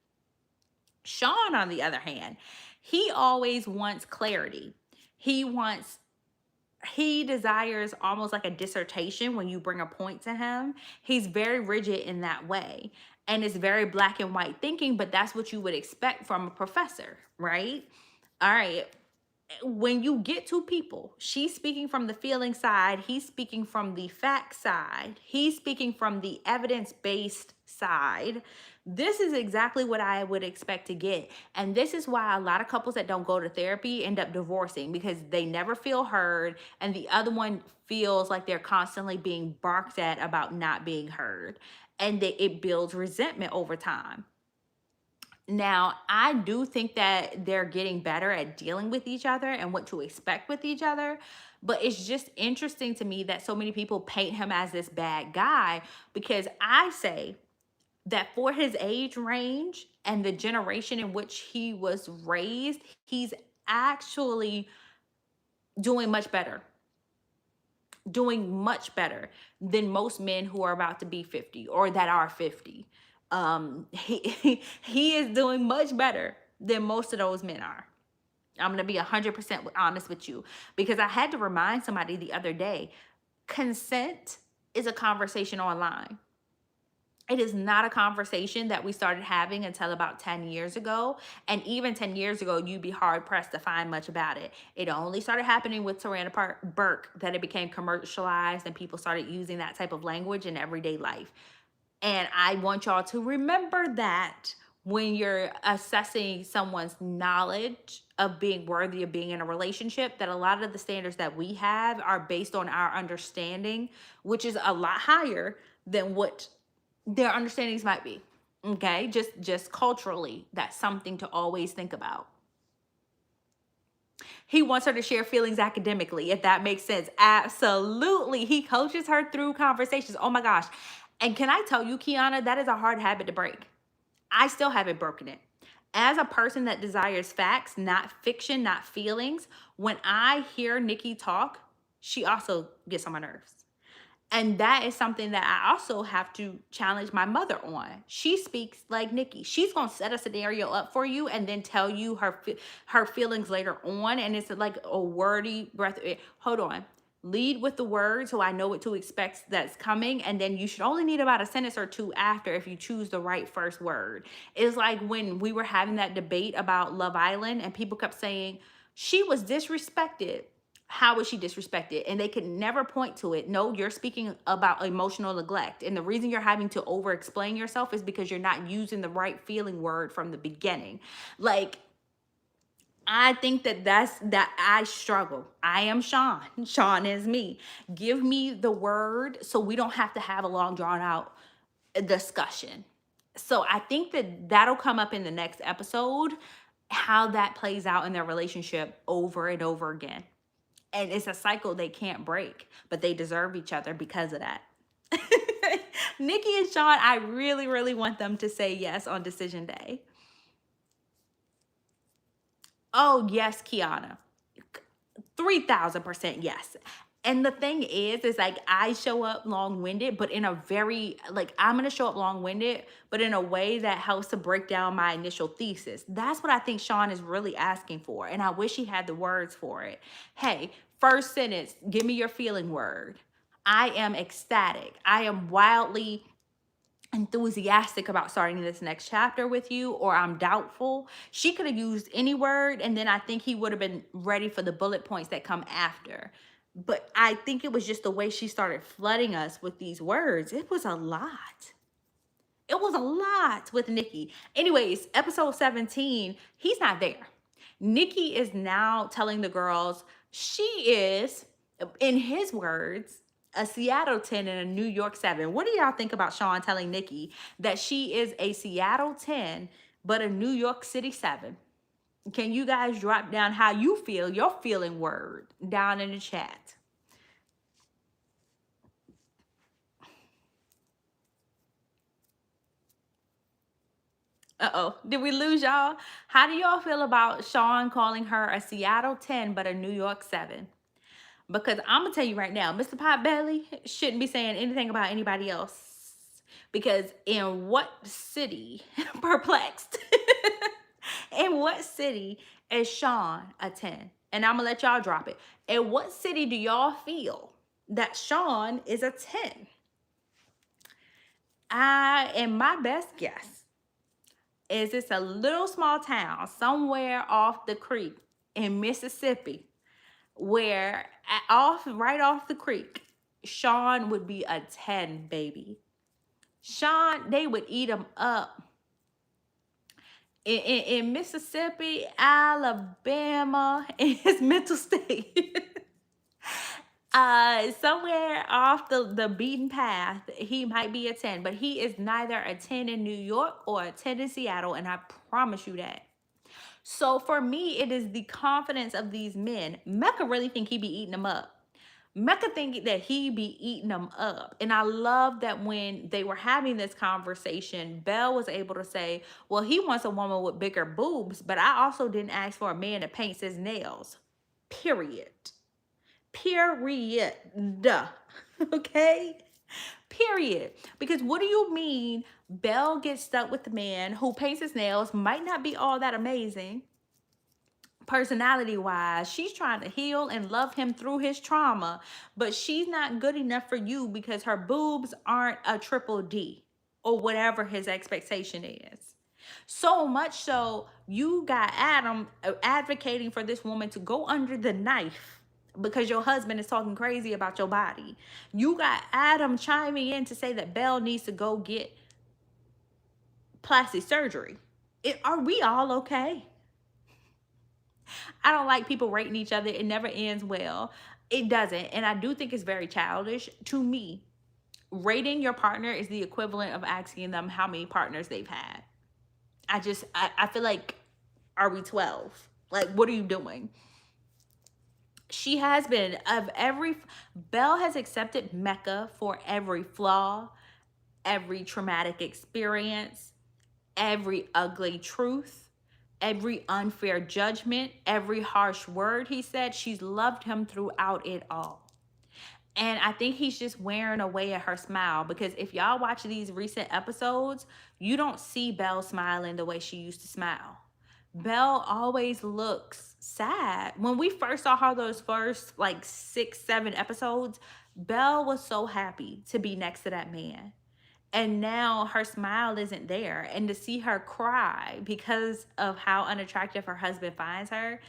Shawn, on the other hand, he always wants clarity. He desires almost like a dissertation when you bring a point to him. He's very rigid in that way. And it's very black and white thinking, but that's what you would expect from a professor, right? All right. When you get two people, she's speaking from the feeling side, he's speaking from the fact side, he's speaking from the evidence-based side. This is exactly what I would expect to get. And this is why a lot of couples that don't go to therapy end up divorcing, because they never feel heard, and the other one feels like they're constantly being barked at about not being heard. And it builds resentment over time. Now, I do think that they're getting better at dealing with each other and what to expect with each other. But it's just interesting to me that so many people paint him as this bad guy, because I say that for his age range and the generation in which he was raised, he's actually doing much better. Doing much better than most men who are about to be 50 or that are 50. He is doing much better than most of those men are. I'm going to be 100% honest with you, because I had to remind somebody the other day, consent is a conversation online. It is not a conversation that we started having until about 10 years ago. And even 10 years ago, you'd be hard pressed to find much about it. It only started happening with Tarana Burke that it became commercialized and people started using that type of language in everyday life. And I want y'all to remember that when you're assessing someone's knowledge of being worthy of being in a relationship, that a lot of the standards that we have are based on our understanding, which is a lot higher than what their understandings might be. Okay, just culturally, that's something to always think about. He wants her to share feelings academically, if that makes sense. Absolutely. He coaches her through conversations. Oh my gosh. And can I tell you, Kiana, that is a hard habit to break. I still haven't broken it. As a person that desires facts, not fiction, not feelings, when I hear Nikki talk, she also gets on my nerves. And that is something that I also have to challenge my mother on. She speaks like Nikki. She's going to set a scenario up for you and then tell you her feelings later on. And it's like a wordy breath. Hold on. Lead with the word so I know what to expect that's coming. And then you should only need about a sentence or two after if you choose the right first word. It's like when we were having that debate about Love Island and people kept saying, she was disrespected. How was she disrespected? And they could never point to it. No, you're speaking about emotional neglect. And the reason you're having to over explain yourself is because you're not using the right feeling word from the beginning. Like, I think that I struggle. I am Shawn. Shawn is me. Give me the word so we don't have to have a long drawn out discussion. So I think that that'll come up in the next episode, how that plays out in their relationship over and over again. And it's a cycle they can't break, but they deserve each other because of that. Nikki and Shawn, I really, really want them to say yes on decision day. Oh, yes, Kiana. 3,000% yes. And the thing is like I show up long-winded, but in a very, like I'm going to show up long-winded, but in a way that helps to break down my initial thesis. That's what I think Shawn is really asking for. And I wish he had the words for it. Hey, first sentence, give me your feeling word. I am ecstatic. I am wildly enthusiastic about starting this next chapter with you, or I'm doubtful. She could have used any word, and then I think he would have been ready for the bullet points that come after. But I think it was just the way she started flooding us with these words. It was a lot. It was a lot with Nikki. Anyways, episode 17, he's not there. Nikki is now telling the girls she is, in his words, a Seattle 10 and a New York 7. What do y'all think about Shawn telling Nikki that she is a Seattle 10 but a New York City 7? Can you guys drop down how you feel, your feeling word, down in the chat? Uh-oh, did we lose y'all? How do y'all feel about Shawn calling her a Seattle 10 but a New York 7? Because I'm gonna tell you right now, Mr. Potbelly shouldn't be saying anything about anybody else. Because in what city, perplexed, in what city is Shawn a 10? And I'm gonna let y'all drop it. In what city do y'all feel that Shawn is a 10? And my best guess is it's a little small town somewhere off the creek in Mississippi where right off the creek, Shawn would be a 10, baby. Shawn, they would eat him up. In Mississippi, Alabama, in his mental state. Somewhere off the beaten path, he might be a 10, but he is neither a 10 in New York or a 10 in Seattle, and I promise you that. So for me, it is the confidence of these men. Mecca really think he be eating them up. Mecca think that he be eating them up. And I love that when they were having this conversation, Belle was able to say, well, he wants a woman with bigger boobs, but I also didn't ask for a man that paints his nails. Period. Period. Okay? Period. Because what do you mean Belle gets stuck with the man who paints his nails, might not be all that amazing personality wise? She's trying to heal and love him through his trauma, but she's not good enough for you because her boobs aren't a triple D. or whatever his expectation is. So much so, you got Adam advocating for this woman to go under the knife because your husband is talking crazy about your body. You got Adam chiming in to say that Belle needs to go get plastic surgery. Are we all okay? I don't like people rating each other. It never ends well. It doesn't. And I do think it's very childish. To me, rating your partner is the equivalent of asking them how many partners they've had. I feel like, are we 12? Like, what are you doing? She has been, Belle has accepted Mecca for every flaw, every traumatic experience, every ugly truth, every unfair judgment, every harsh word he said. She's loved him throughout it all. And I think he's just wearing away at her smile, because if y'all watch these recent episodes, you don't see Belle smiling the way she used to smile. Belle always looks sad. When we first saw her those first like 6, 7 episodes, Belle was so happy to be next to that man. And now her smile isn't there. And to see her cry because of how unattractive her husband finds her,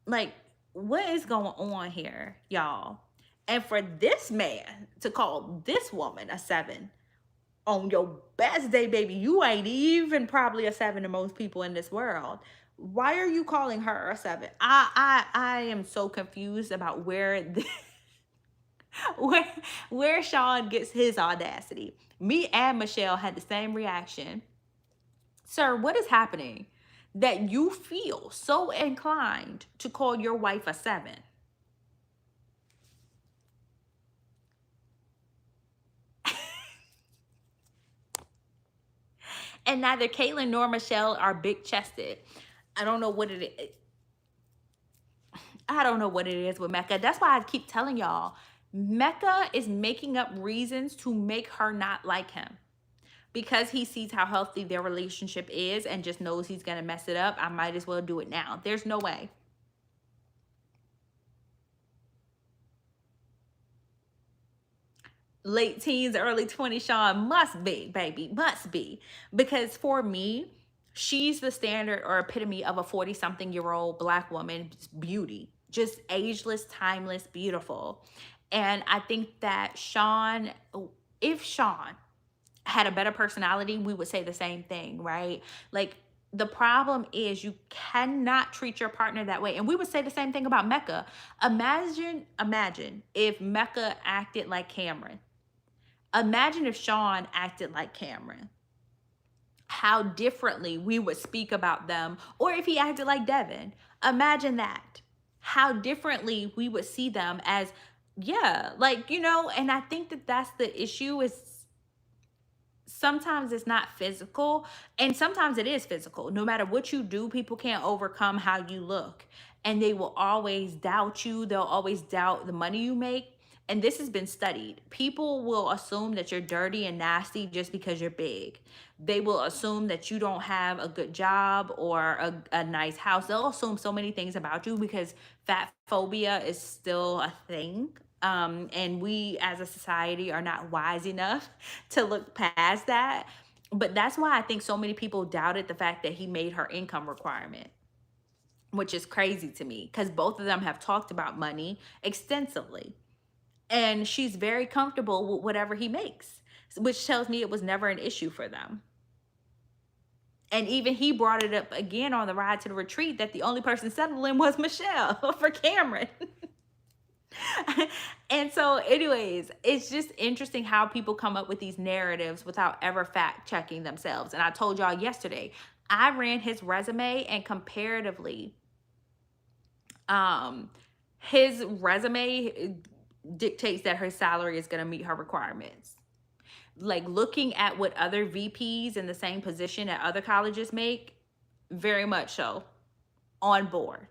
like, what is going on here, y'all? And for this man to call this woman a 7 on your best day, baby, you ain't even probably a 7 to most people in this world. Why are you calling her a 7? I am so confused about where where Shawn gets his audacity. Me and Michelle had the same reaction. Sir, what is happening that you feel so inclined to call your wife a 7? And neither Caitlyn nor Michelle are big chested. I don't know what it is. I don't know what it is with Mecca. That's why I keep telling y'all, Mecca is making up reasons to make her not like him. Because he sees how healthy their relationship is and just knows he's going to mess it up, I might as well do it now. There's no way. Late teens, early 20s, Shawn must be, baby, must be. Because for me, she's the standard or epitome of a 40-something-year-old Black woman beauty. Just ageless, timeless, beautiful. And I think that Shawn, if Shawn had a better personality, we would say the same thing, right? Like, the problem is you cannot treat your partner that way. And we would say the same thing about Mecca. Imagine if Mecca acted like Cameron. Imagine if Shawn acted like Cameron. How differently we would speak about them. Or if he acted like Devin. Imagine that. How differently we would see them as, yeah, like, you know, and I think that that's the issue, is sometimes it's not physical, and sometimes it is physical. No matter what you do, people can't overcome how you look, and they will always doubt you. They'll always doubt the money you make. And this has been studied. People will assume that you're dirty and nasty just because you're big. They will assume that you don't have a good job or a nice house. They'll assume so many things about you because fat phobia is still a thing. And we as a society are not wise enough to look past that. But that's why I think so many people doubted the fact that he made her income requirement, which is crazy to me, because both of them have talked about money extensively. And she's very comfortable with whatever he makes, which tells me it was never an issue for them. And even he brought it up again on the ride to the retreat, that the only person settling was Michelle for Cameron. And so anyways, it's just interesting how people come up with these narratives without ever fact checking themselves. And I told y'all yesterday, I ran his resume, and comparatively, his resume dictates that her salary is going to meet her requirements. Like, looking at what other VPs in the same position at other colleges make, very much so on board.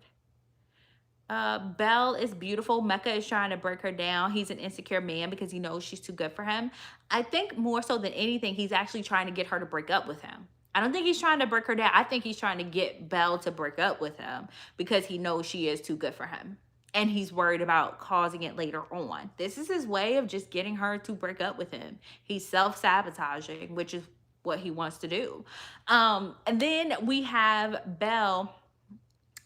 Belle is beautiful. Mecca is trying to break her down. He's an insecure man because he knows she's too good for him. I think more so than anything, he's actually trying to get her to break up with him. I don't think he's trying to break her down. I think he's trying to get Belle to break up with him because he knows she is too good for him. And he's worried about causing it later on. This is his way of just getting her to break up with him. He's self-sabotaging, which is what he wants to do. And then we have Belle.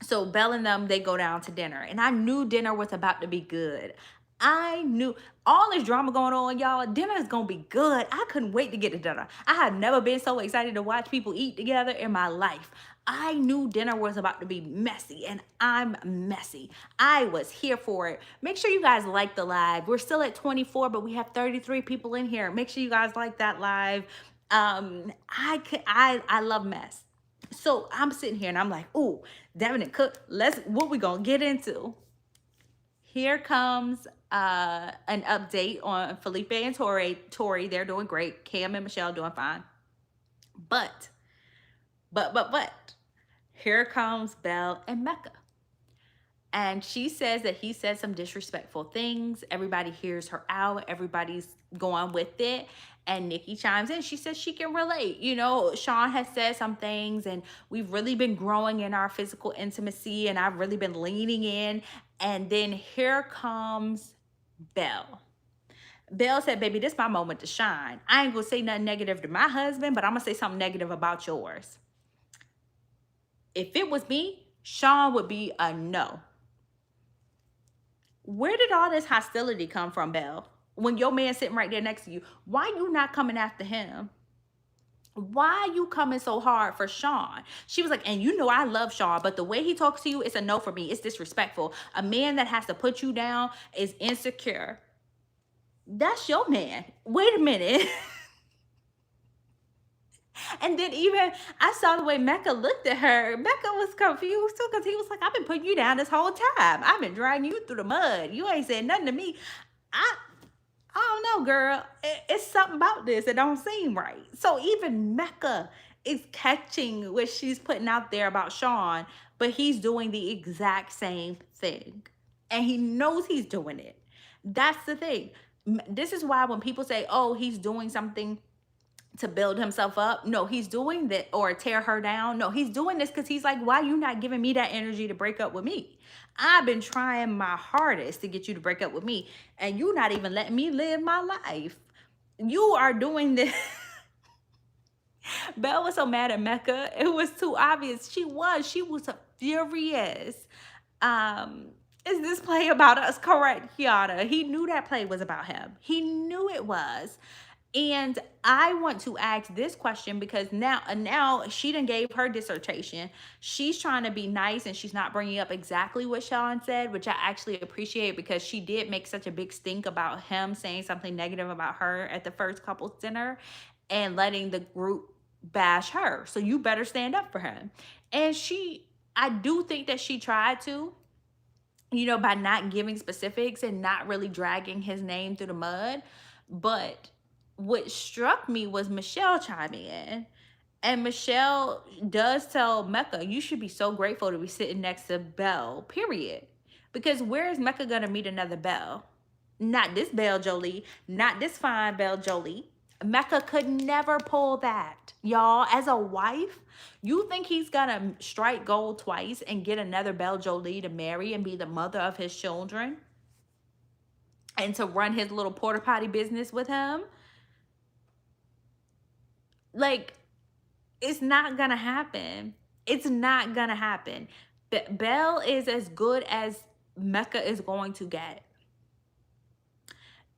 So Belle and them, they go down to dinner, and I knew dinner was about to be good. I knew all this drama going on, y'all. Dinner is gonna be good. I couldn't wait to get to dinner. I had never been so excited to watch people eat together in my life. I knew dinner was about to be messy, and I'm messy. I was here for it. Make sure you guys like the live. We're still at 24, but we have 33 people in here. Make sure you guys like that live. I love mess. So I'm sitting here and I'm like, ooh, Devin and Cook, what we gonna get into? Here comes an update on Felipe and Tori, they're doing great. Cam and Michelle doing fine. But, here comes Belle and Mecca. And she says that he said some disrespectful things. Everybody hears her out. Everybody's going with it. And Nikki chimes in. She says she can relate. You know, Shawn has said some things, and we've really been growing in our physical intimacy, and I've really been leaning in. And then here comes Belle. Belle said, baby, this is my moment to shine. I ain't gonna say nothing negative to my husband, but I'm gonna say something negative about yours. If it was me, Shawn would be a no. Where did all this hostility come from, Belle? When your man sitting right there next to you, why you not coming after him? Why you coming so hard for Shawn? She was like, and you know I love Shawn, but the way he talks to you, it's a no for me. It's disrespectful. A man that has to put you down is insecure. That's your man. Wait a minute. And then even I saw the way Mecca looked at her. Mecca was confused too, because he was like, I've been putting you down this whole time. I've been dragging you through the mud. You ain't said nothing to me. I don't know, girl. It's something about this that don't seem right. So even Mecca is catching what she's putting out there about Shawn, but he's doing the exact same thing. And he knows he's doing it. That's the thing. This is why when people say, oh, he's doing something to build himself up. No, he's doing that, or tear her down. No, he's doing this because he's like, why you not giving me that energy to break up with me? I've been trying my hardest to get you to break up with me, and you not even letting me live my life. You are doing this. Belle was so mad at Mecca. It was too obvious. She was furious. Is this play about us? Correct, Kiara. He knew that play was about him. He knew it was. And I want to ask this question because now she done gave her dissertation. She's trying to be nice, and she's not bringing up exactly what Shawn said, which I actually appreciate, because she did make such a big stink about him saying something negative about her at the first couples dinner and letting the group bash her. So you better stand up for him. And I do think that she tried to, you know, by not giving specifics and not really dragging his name through the mud. But what struck me was Michelle chiming in. And Michelle does tell Mecca, you should be so grateful to be sitting next to Belle, period. Because where is Mecca going to meet another Belle? Not this BelléJolie, not this fine BelléJolie. Mecca could never pull that. Y'all, as a wife, you think he's going to strike gold twice and get another BelléJolie to marry and be the mother of his children? And to run his little porta potty business with him? Like, it's not gonna happen. It's not gonna happen. Belle is as good as Mecca is going to get.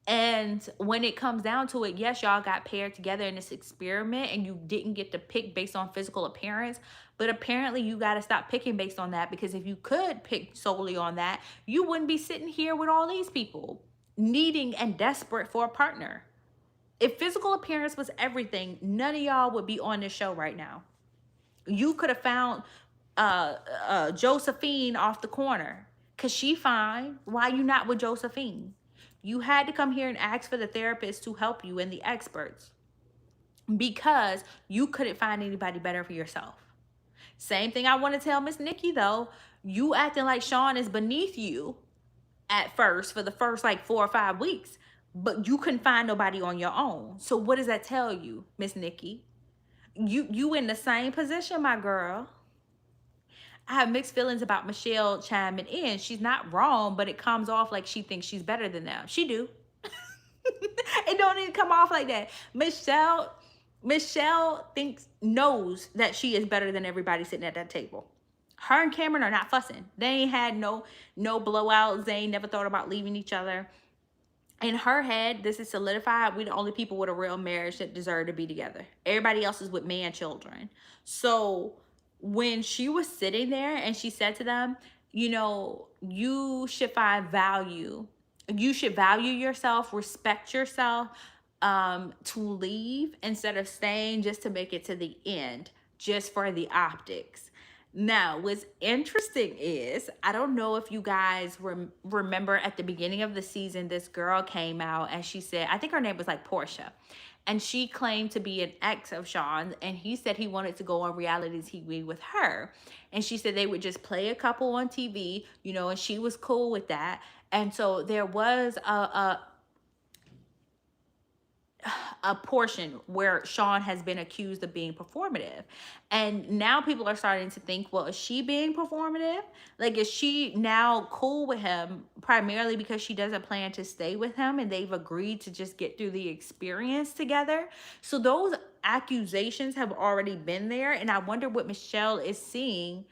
And when it comes down to it, yes, y'all got paired together in this experiment and you didn't get to pick based on physical appearance, but apparently you got to stop picking based on that, because if you could pick solely on that, you wouldn't be sitting here with all these people needing and desperate for a partner. If physical appearance was everything, none of y'all would be on this show right now. You could have found Josephine off the corner because she fine. Why you not with Josephine? You had to come here and ask for the therapist to help you and the experts because you couldn't find anybody better for yourself. Same thing I want to tell Miss Nikki, though. You acting like Shawn is beneath you at first for the first like 4 or 5 weeks. But you couldn't find nobody on your own. So what does that tell you, Miss Nikki? You in the same position, my girl. I have mixed feelings about Michelle chiming in. She's not wrong, but it comes off like she thinks she's better than them. She do. It don't even come off like that. Michelle Michelle knows that she is better than everybody sitting at that table. Her and Cameron are not fussing. They ain't had no blowouts. They ain't never thought about leaving each other. In her head, this is solidified. We the only people with a real marriage that deserve to be together. Everybody else is with man children. So when she was sitting there and she said to them, you know, you should find value. You should value yourself, respect yourself, to leave instead of staying just to make it to the end, just for the optics. Now, what's interesting is, I don't know if you guys remember at the beginning of the season, this girl came out and she said, I think her name was like Portia, and she claimed to be an ex of Shawn, and he said he wanted to go on reality TV with her. And she said they would just play a couple on TV, you know, and she was cool with that. And so there was a portion where Shawn has been accused of being performative. And now people are starting to think, well, is she being performative? Like, is she now cool with him primarily because she doesn't plan to stay with him and they've agreed to just get through the experience together? So those accusations have already been there. And I wonder what Michelle is seeing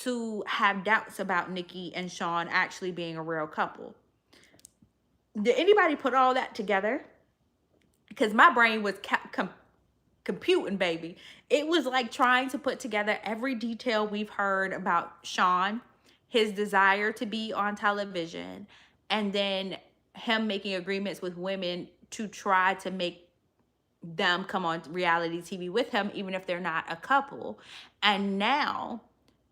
to have doubts about Nikki and Shawn actually being a real couple. Did anybody put all that together? Because my brain was computing, baby. It was like trying to put together every detail we've heard about Shawn, his desire to be on television, and then him making agreements with women to try to make them come on reality TV with him, even if they're not a couple. And now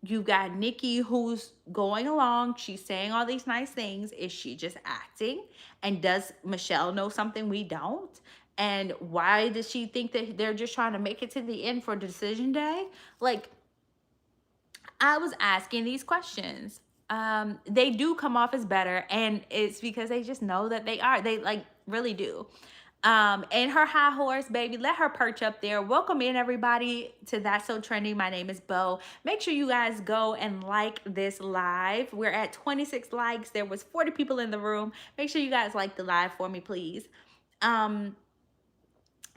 you got Nikki, who's going along. She's saying all these nice things. Is she just acting? And does Michelle know something we don't? And why does she think that they're just trying to make it to the end for decision day? Like, I was asking these questions. They do come off as better, and it's because they just know that they are. They like really do. And her high horse, baby, let her perch up there. Welcome in, everybody, to That's So Trendy. My name is Bo. Make sure you guys go and like this live. We're at 26 likes. There was 40 people in the room. Make sure you guys like the live for me, please.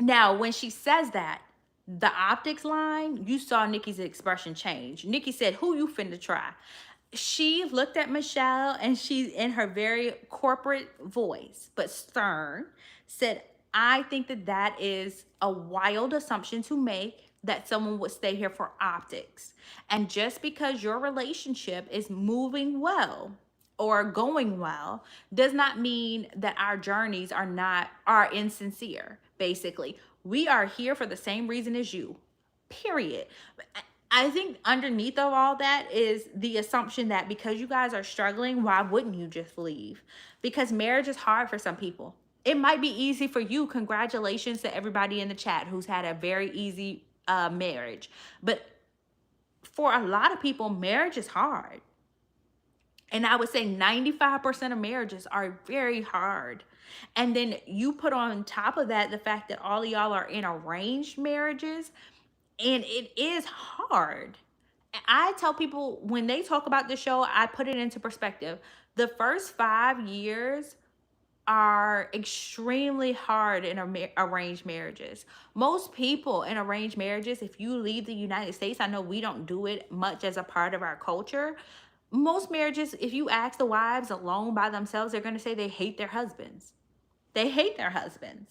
Now, when she says that, the optics line, you saw Nikki's expression change. Nikki said, who you finna try? She looked at Michelle and she, in her very corporate voice, but stern, said, I think that that is a wild assumption to make, that someone would stay here for optics. And just because your relationship is moving well or going well does not mean that our journeys are insincere. Basically, we are here for the same reason as you, period. I think underneath of all that is the assumption that because you guys are struggling, why wouldn't you just leave? Because marriage is hard for some people. It might be easy for you. Congratulations to everybody in the chat who's had a very easy marriage. But for a lot of people, marriage is hard. And I would say 95% of marriages are very hard. And then you put on top of that the fact that all of y'all are in arranged marriages, and it is hard. I tell people when they talk about the show, I put it into perspective. The first 5 years are extremely hard in arranged marriages. Most people in arranged marriages, if you leave the United States, I know we don't do it much as a part of our culture. Most marriages, if you ask the wives alone by themselves, they're going to say they hate their husbands. They hate their husbands.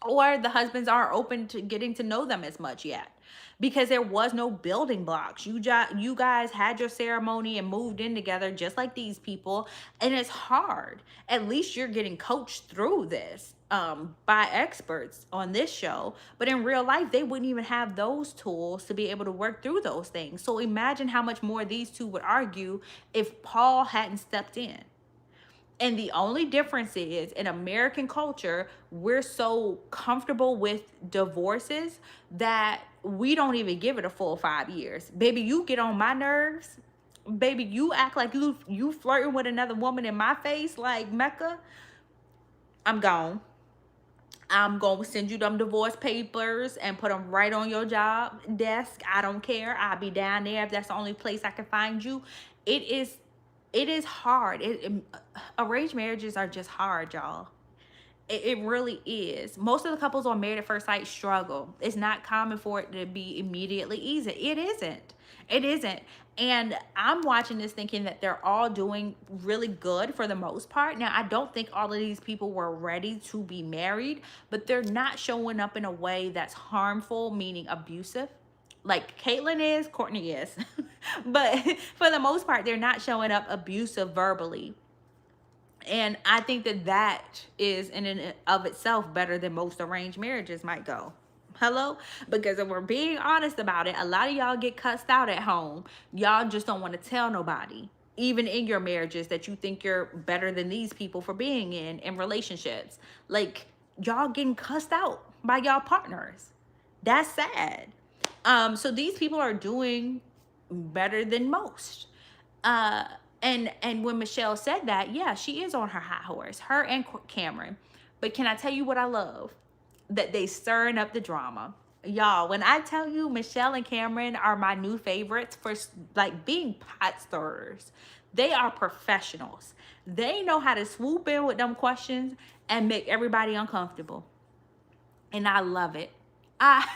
Or the husbands aren't open to getting to know them as much yet because there was no building blocks. You guys had your ceremony and moved in together just like these people, and it's hard. At least you're getting coached through this by experts on this show, but in real life they wouldn't even have those tools to be able to work through those things. So imagine how much more these two would argue if Paul hadn't stepped in. And the only difference is, in American culture, we're so comfortable with divorces that we don't even give it a full 5 years. Baby, you get on my nerves. Baby, you act like you flirting with another woman in my face like Mecca. I'm gone. I'm going to send you them divorce papers and put them right on your job desk. I don't care. I'll be down there if that's the only place I can find you. It is hard. Arranged marriages are just hard, y'all. It really is. Most of the couples on Married at First Sight struggle. It's not common for it to be immediately easy. It isn't. It isn't. And I'm watching this thinking that they're all doing really good for the most part. Now, I don't think all of these people were ready to be married, but they're not showing up in a way that's harmful, meaning abusive. Like Caitlyn is, Courtney is. But for the most part, they're not showing up abusive verbally. And I think that that is in and of itself better than most arranged marriages might go. Hello? Because if we're being honest about it, a lot of y'all get cussed out at home. Y'all just don't want to tell nobody, even in your marriages, that you think you're better than these people for being in relationships. Like, y'all getting cussed out by y'all partners. That's sad. So these people are doing better than most. And when Michelle said that, yeah, she is on her high horse, her and Cameron. But can I tell you what I love? That they stirring up the drama. Y'all, when I tell you Michelle and Cameron are my new favorites for like being pot stirrers, they are professionals. They know how to swoop in with them questions and make everybody uncomfortable. And I love it. I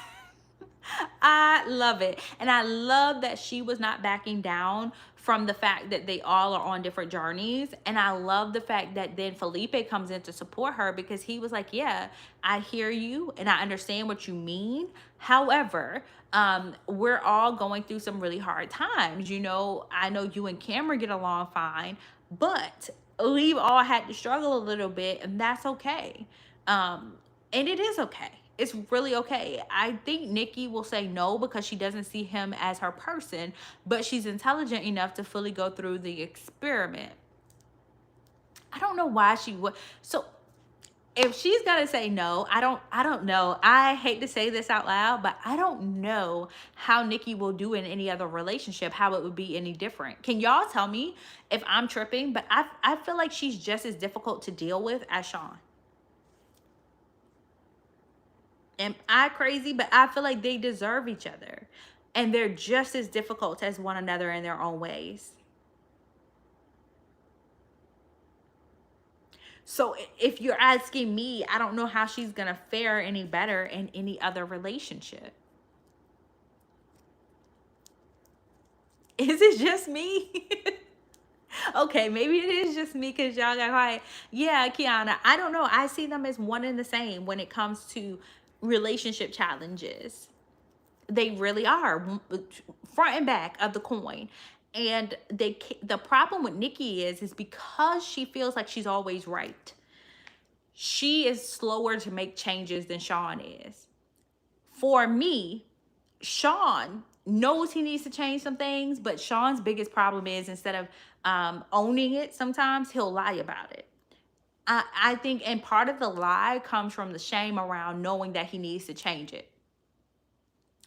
I love it. And I love that she was not backing down from the fact that they all are on different journeys. And I love the fact that then Felipe comes in to support her, because he was like, yeah, I hear you and I understand what you mean. However, we're all going through some really hard times. You know, I know you and Cameron get along fine, but we've all had to struggle a little bit, and that's okay. And it is okay. It's really okay. I think Nikki will say no because she doesn't see him as her person, but she's intelligent enough to fully go through the experiment. I don't know why she would. So if she's gonna say no, I don't know. I hate to say this out loud, but I don't know how Nikki will do in any other relationship, how it would be any different. Can y'all tell me if I'm tripping? But I feel like she's just as difficult to deal with as Shawn. Am I crazy? But I feel like they deserve each other. And they're just as difficult as one another in their own ways. So if you're asking me, I don't know how she's going to fare any better in any other relationship. Is it just me? Okay, maybe it is just me because y'all got quiet. Yeah, Kiana, I don't know. I see them as one and the same when it comes to relationship challenges. They really are, front and back of the coin. And the problem with Nikki is because she feels like she's always right. She is slower to make changes than Shawn is. For me, Shawn knows he needs to change some things, but Shawn's biggest problem is instead of owning it, sometimes he'll lie about it. I think, and part of the lie comes from the shame around knowing that he needs to change it.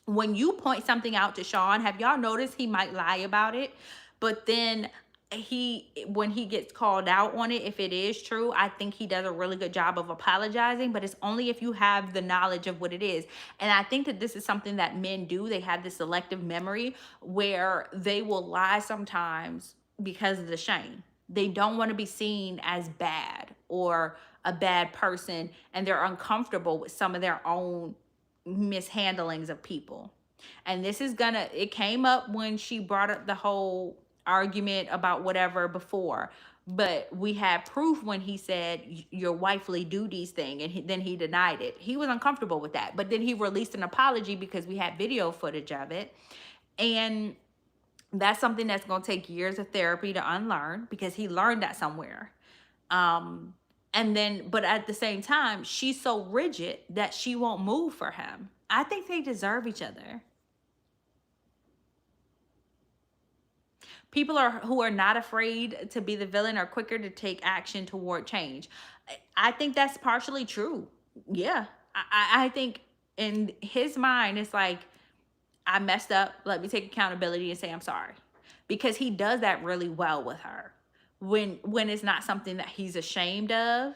When you point something out to Shawn, have y'all noticed he might lie about it, but then when he gets called out on it, if it is true, I think he does a really good job of apologizing, but it's only if you have the knowledge of what it is. And I think that this is something that men do. They have this selective memory where they will lie sometimes because of the shame. They don't want to be seen as bad or a bad person, and they're uncomfortable with some of their own mishandlings of people. And this is it came up when she brought up the whole argument about whatever before, but we had proof when he said your wifely duties thing, and then he denied it. He was uncomfortable with that, but then he released an apology because we had video footage of it. And that's something that's going to take years of therapy to unlearn, because he learned that somewhere. And then, but at the same time, she's so rigid that she won't move for him. I think they deserve each other. People who are not afraid to be the villain are quicker to take action toward change. I think that's partially true. Yeah. I think in his mind, it's like, I messed up. Let me take accountability and say I'm sorry. Because he does that really well with her. When it's not something that he's ashamed of,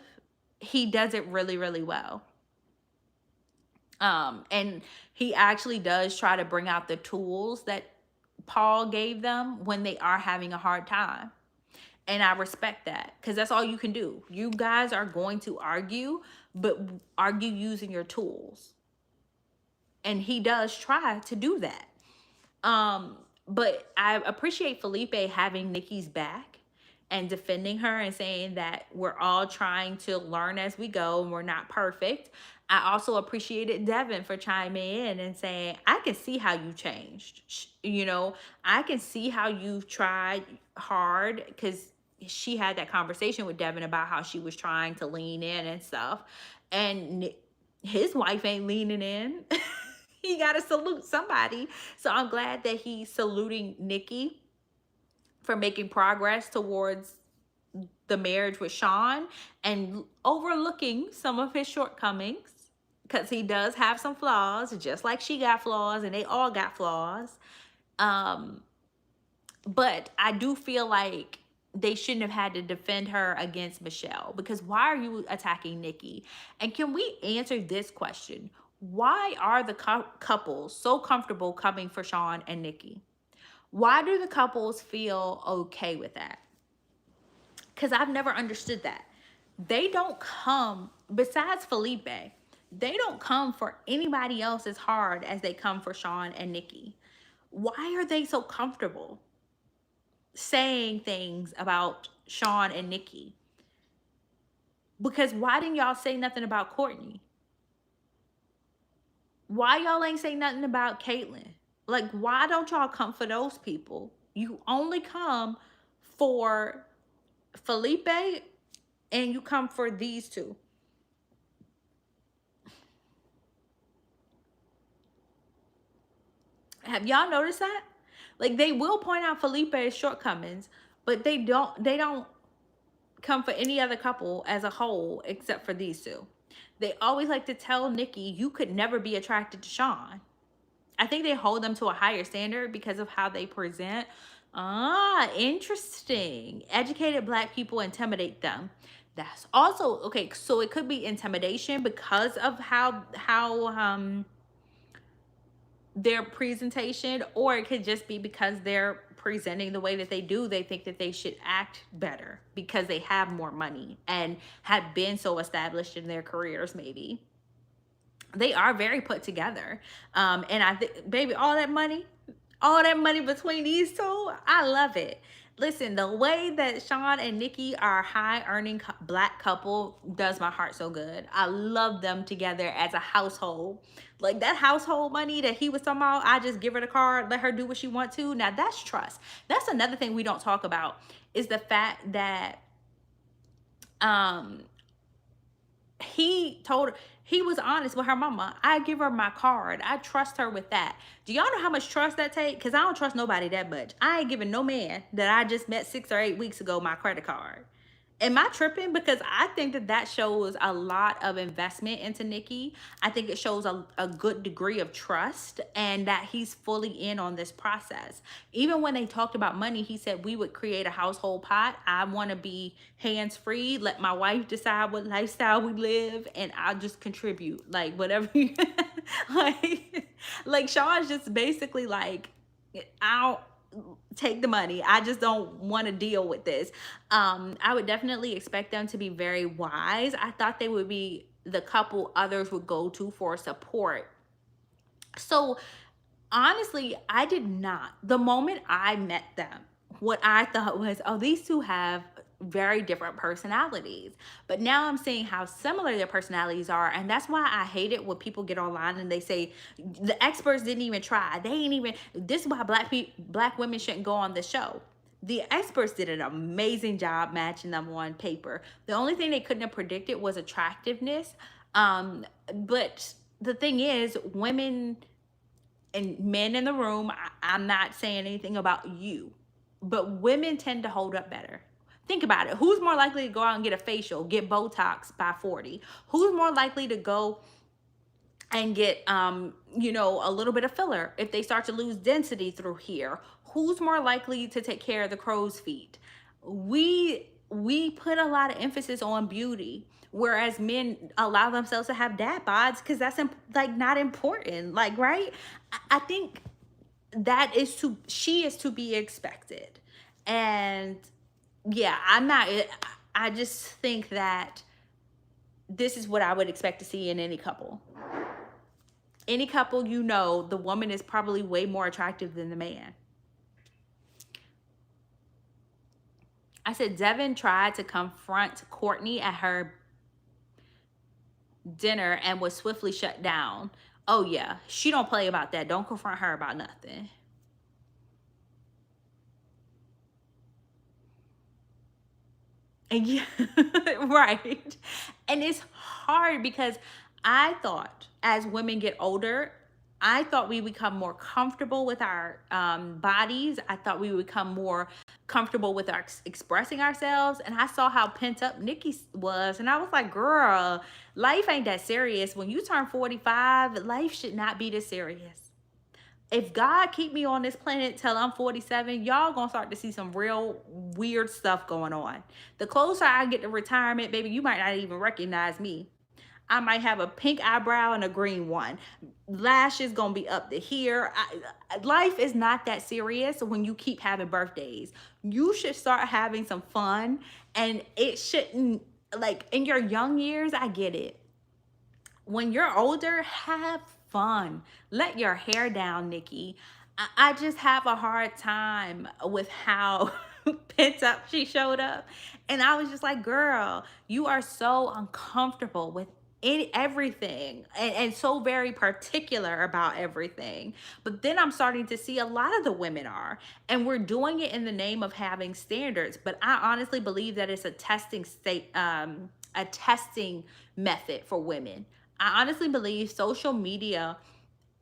he does it really, really well. And he actually does try to bring out the tools that Paul gave them when they are having a hard time. And I respect that, because that's all you can do. You guys are going to argue, but argue using your tools. And he does try to do that. But I appreciate Felipe having Nikki's back and defending her and saying that we're all trying to learn as we go and we're not perfect. I also appreciated Devin for chiming in and saying, I can see how you changed. You know, I can see how you've tried hard, because she had that conversation with Devin about how she was trying to lean in and stuff. And his wife ain't leaning in. He got to salute somebody. So I'm glad that he's saluting Nikki for making progress towards the marriage with Shawn and overlooking some of his shortcomings, because he does have some flaws, just like she got flaws, and they all got flaws. But I do feel like they shouldn't have had to defend her against Michelle, because why are you attacking Nikki? And can we answer this question? Why are the couples so comfortable coming for Shawn and Nikki? Why do the couples feel okay with that? Because I've never understood that. They don't come, besides Felipe, they don't come for anybody else as hard as they come for Shawn and Nikki. Why are they so comfortable saying things about Shawn and Nikki? Because why didn't y'all say nothing about Courtney? Why y'all ain't say nothing about Caitlyn? Like, why don't y'all come for those people? You only come for Felipe and you come for these two. Have y'all noticed that? Like, they will point out Felipe's shortcomings, but they don't come for any other couple as a whole except for these two. They always like to tell Nikki, you could never be attracted to Shawn. I think they hold them to a higher standard because of how they present. Ah, interesting. Educated Black people intimidate them. That's also okay. So it could be intimidation because of how their presentation, or it could just be because they're presenting the way that they do. They think that they should act better because they have more money and have been so established in their careers. Maybe they are very put together. And I think, baby, all that money between these two, I love it. Listen, the way that Shawn and Nikki are high earning Black couple does my heart so good. I love them together as a household. Like, that household money that he was talking about, I just give her the card, let her do what she want to. Now that's trust. That's another thing we don't talk about, is the fact that he told her, he was honest with her mama. I give her my card. I trust her with that. Do y'all know how much trust that takes? Because I don't trust nobody that much. I ain't giving no man that I just met 6 or 8 weeks ago my credit card. Am I tripping? Because I think that that shows a lot of investment into Nikki. I think it shows a good degree of trust, and that he's fully in on this process. Even when they talked about money, he said we would create a household pot. I want to be hands-free, let my wife decide what lifestyle we live, and I'll just contribute, like, whatever. like Shawn's just basically like, I'll take the money. I just don't want to deal with this. I would definitely expect them to be very wise. I thought they would be the couple others would go to for support. So honestly, I did not. The moment I met them, what I thought was, oh, these two have very different personalities. But now I'm seeing how similar their personalities are, and that's why I hate it when people get online and they say the experts didn't even try. They ain't even. This is why Black women shouldn't go on the show. The experts did an amazing job matching them on paper. The only thing they couldn't have predicted was attractiveness. But the thing is, women and men in the room, I'm not saying anything about you, but women tend to hold up better. Think about it. Who's more likely to go out and get a facial, get Botox by 40? Who's more likely to go and get, you know, a little bit of filler if they start to lose density through here? Who's more likely to take care of the crow's feet? We put a lot of emphasis on beauty, whereas men allow themselves to have dad bods because that's like not important. Like, right? I think that is she is to be expected. And yeah, I'm not, I just think that this is what I would expect to see in any couple. Any couple, you know, the woman is probably way more attractive than the man. I said Devin tried to confront Courtney at her dinner and was swiftly shut down. Oh yeah, she don't play about that. Don't confront her about nothing. And yeah, right. And it's hard because I thought as women get older, I thought we become more comfortable with our bodies. I thought we would become more comfortable with our expressing ourselves. And I saw how pent up Nikki was. And I was like, girl, life ain't that serious. When you turn 45, life should not be this serious. If God keep me on this planet till I'm 47, y'all gonna start to see some real weird stuff going on. The closer I get to retirement, baby, you might not even recognize me. I might have a pink eyebrow and a green one. Lashes gonna be up to here. Life is not that serious when you keep having birthdays. You should start having some fun, and it shouldn't, like, in your young years, I get it. When you're older, have fun. Let your hair down, Nikki. I just have a hard time with how pent up she showed up. And I was just like, girl, you are so uncomfortable with everything, and so very particular about everything. But then I'm starting to see a lot of the women are, and we're doing it in the name of having standards. But I honestly believe that it's a testing state, a testing method for women. I honestly believe social media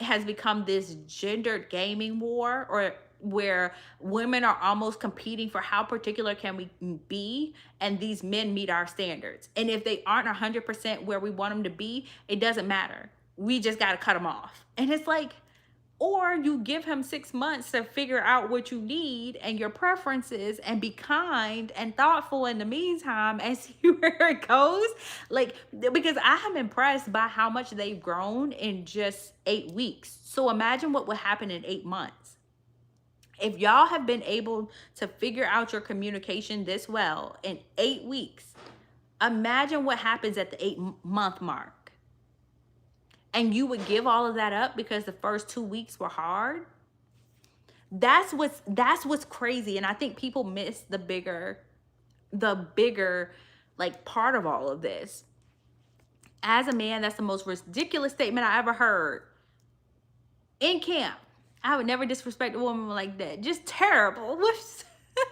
has become this gendered gaming war, or where women are almost competing for how particular can we be, and these men meet our standards. And if they aren't 100% where we want them to be, it doesn't matter. We just got to cut them off. And it's like, or you give him 6 months to figure out what you need and your preferences, and be kind and thoughtful in the meantime, and see where it goes. Like, because I am impressed by how much they've grown in just 8 weeks. So imagine what would happen in 8 months. If y'all have been able to figure out your communication this well in 8 weeks, imagine what happens at the 8-month mark. And you would give all of that up because the first 2 weeks were hard. That's what's crazy. And I think people miss the bigger like part of all of this. As a man, that's the most ridiculous statement I ever heard in camp. I would never disrespect a woman like that. Just terrible.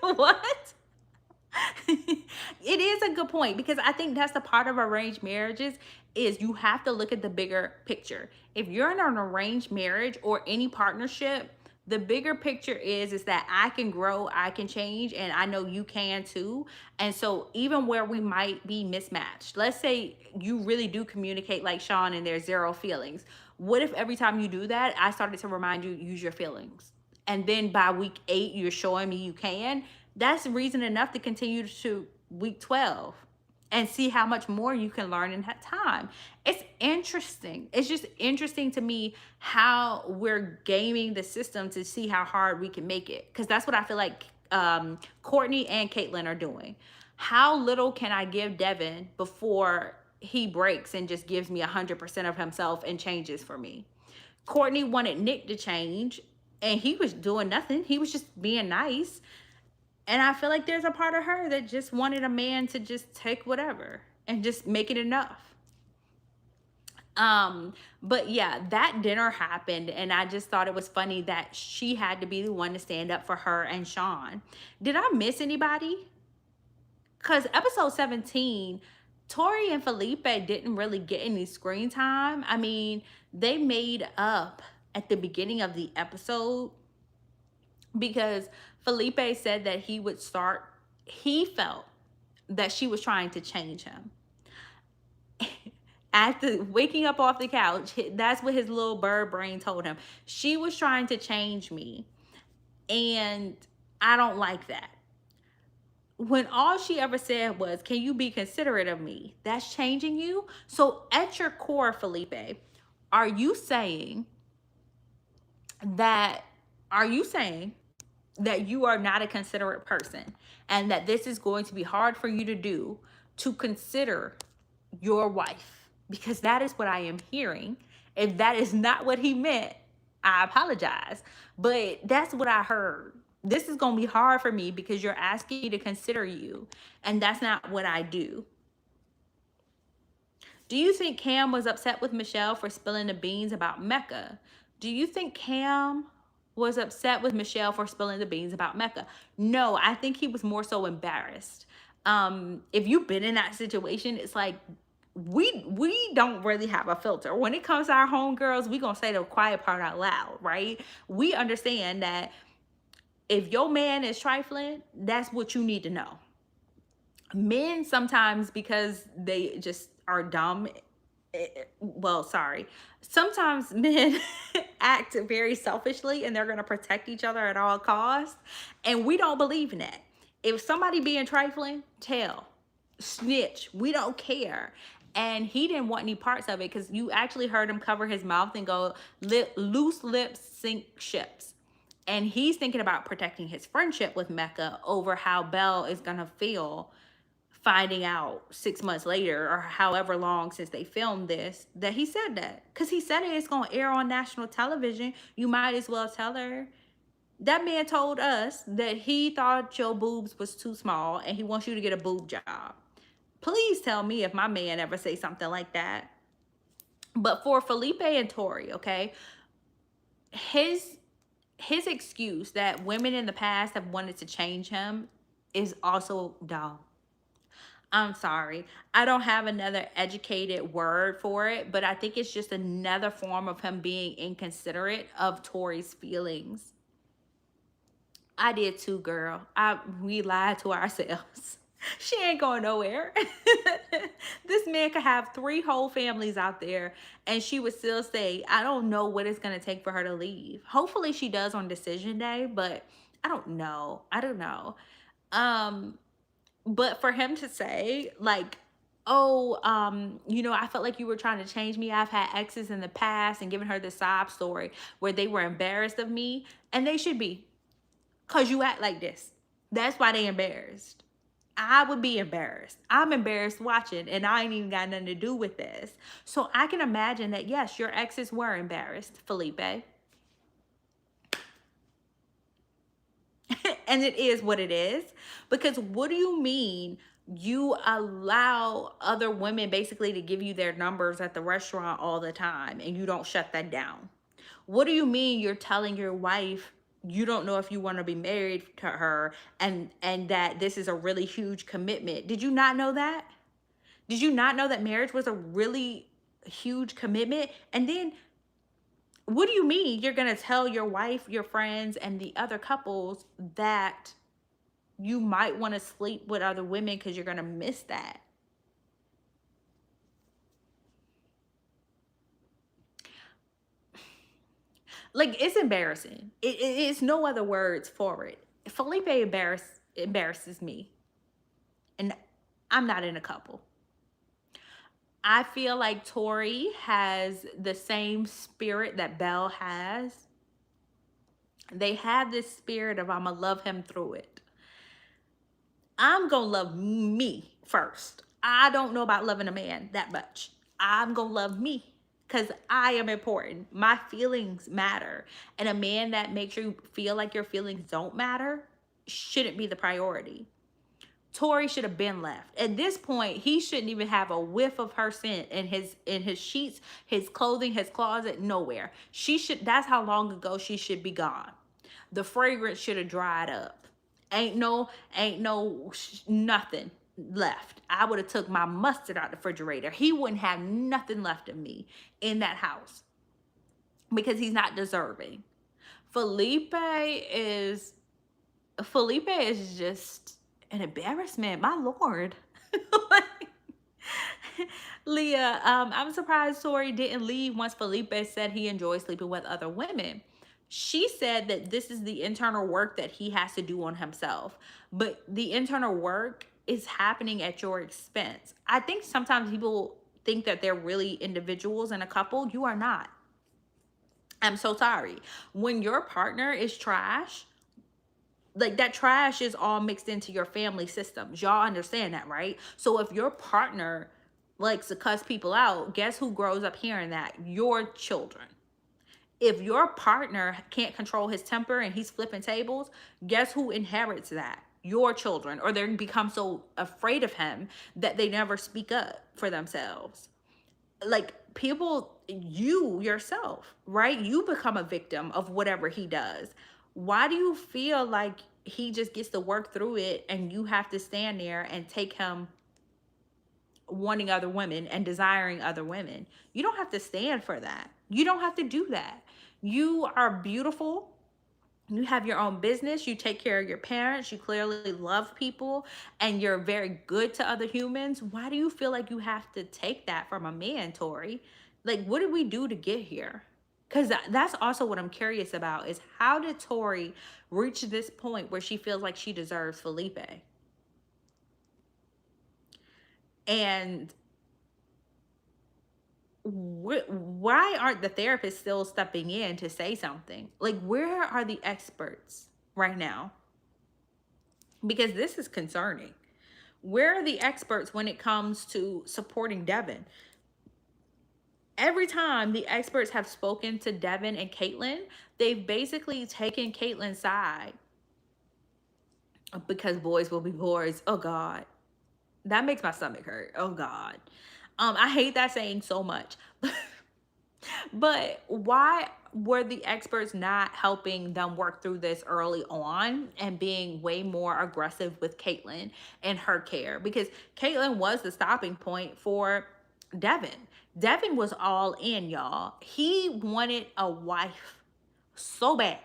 What? It is a good point, because I think that's the part of arranged marriages, is you have to look at the bigger picture. If you're in an arranged marriage or any partnership, the bigger picture is that I can grow, I can change, and I know you can too. And so even where we might be mismatched, let's say you really do communicate like Shawn and there's zero feelings. What if every time you do that, I started to remind you, use your feelings? And then by week 8, you're showing me you can. That's reason enough to continue to week 12 and see how much more you can learn in that time. It's interesting. It's just interesting to me how we're gaming the system to see how hard we can make it. Because that's what I feel like Courtney and Caitlyn are doing. How little can I give Devin before he breaks and just gives me 100% of himself and changes for me? Courtney wanted Nick to change, and he was doing nothing. He was just being nice. And I feel like there's a part of her that just wanted a man to just take whatever and just make it enough. But yeah, that dinner happened, and I just thought it was funny that she had to be the one to stand up for her and Shawn. Did I miss anybody? Because episode 17, Tori and Felipe didn't really get any screen time. I mean, they made up at the beginning of the episode, because Felipe said that he felt that she was trying to change him. After waking up off the couch, that's what his little bird brain told him. She was trying to change me, and I don't like that. When all she ever said was, can you be considerate of me? That's changing you? So at your core, Felipe, are you saying that you are not a considerate person, and that this is going to be hard for you to do, to consider your wife, because that is what I am hearing. If that is not what he meant, I apologize, but that's what I heard. This is going to be hard for me because you're asking me to consider you, and that's not what I do. Do you think Cam was upset with Michelle for spilling the beans about Mecca? Do you think Cam was upset with Michelle for spilling the beans about Mecca? No, I think he was more so embarrassed. If you've been in that situation, it's like we don't really have a filter. When it comes to our homegirls, we gonna say the quiet part out loud, right? We understand that if your man is trifling, that's what you need to know. Men sometimes, because they just are dumb, well, sorry, sometimes men act very selfishly and they're going to protect each other at all costs, and we don't believe in that. If somebody being trifling, tell, snitch, we don't care. And he didn't want any parts of it, because you actually heard him cover his mouth and go, loose lips sink ships. And he's thinking about protecting his friendship with Mecca over how Belle is going to feel finding out 6 months later, or however long since they filmed this, that he said that. Because he said it's going to air on national television. You might as well tell her. That man told us that he thought your boobs was too small and he wants you to get a boob job. Please tell me if my man ever say something like that. But for Felipe and Tori, okay, his excuse that women in the past have wanted to change him is also dumb. I'm sorry. I don't have another educated word for it, but I think it's just another form of him being inconsiderate of Tori's feelings. I did too, girl. We lied to ourselves. She ain't going nowhere. This man could have 3 whole families out there and she would still say, I don't know what it's going to take for her to leave. Hopefully she does on decision day, but I don't know. But for him to say, like, oh, I felt like you were trying to change me. I've had exes in the past, and giving her the sob story where they were embarrassed of me, and they should be, because you act like this. That's why they embarrassed. I would be embarrassed. I'm embarrassed watching, and I ain't even got nothing to do with this. So I can imagine that, yes, your exes were embarrassed, Felipe. And it is what it is. Because what do you mean you allow other women basically to give you their numbers at the restaurant all the time and you don't shut that down? What do you mean you're telling your wife you don't know if you want to be married to her, and that this is a really huge commitment? Did you not know that? Did you not know that marriage was a really huge commitment? And then what do you mean you're going to tell your wife, your friends, and the other couples that you might want to sleep with other women because you're going to miss that? Like, it's embarrassing. It's no other words for it. Felipe embarrasses me. And I'm not in a couple. I feel like Tori has the same spirit that Belle has. They have this spirit of, I'm going to love him through it. I'm going to love me first. I don't know about loving a man that much. I'm going to love me because I am important. My feelings matter. And a man that makes you feel like your feelings don't matter shouldn't be the priority. Tori should have been left. At this point, he shouldn't even have a whiff of her scent in his sheets, his clothing, his closet, nowhere. That's how long ago she should be gone. The fragrance should have dried up. Ain't no nothing left. I would have took my mustard out the refrigerator. He wouldn't have nothing left of me in that house because he's not deserving. Felipe is just an embarrassment, my lord. Leah, I'm surprised Tori didn't leave once Felipe said he enjoys sleeping with other women. She said that this is the internal work that he has to do on himself, but the internal work is happening at your expense. I think sometimes people think that they're really individuals in a couple. You are not. I'm so sorry. When your partner is trash, Like, that trash is all mixed into your family systems. Y'all understand that, right? So if your partner likes to cuss people out, guess who grows up hearing that? Your children. If your partner can't control his temper and he's flipping tables, guess who inherits that? Your children. Or they become so afraid of him that they never speak up for themselves. Like, people, you yourself, right? You become a victim of whatever he does. Why do you feel like he just gets to work through it and you have to stand there and take him wanting other women and desiring other women? You don't have to stand for that. You don't have to do that. You are beautiful. You have your own business. You take care of your parents. You clearly love people and you're very good to other humans. Why do you feel like you have to take that from a man, Tori? Like, what did we do to get here? Because that's also what I'm curious about, is how did Tori reach this point where she feels like she deserves Felipe? And why aren't the therapists still stepping in to say something? Like, where are the experts right now? Because this is concerning. Where are the experts when it comes to supporting Devin? Every time the experts have spoken to Devin and Caitlyn, they've basically taken Caitlyn's side because boys will be boys. Oh God, that makes my stomach hurt. Oh God, I hate that saying so much. But why were the experts not helping them work through this early on and being way more aggressive with Caitlyn and her care? Because Caitlyn was the stopping point for Devin. Devin was all in, y'all. He wanted a wife so bad.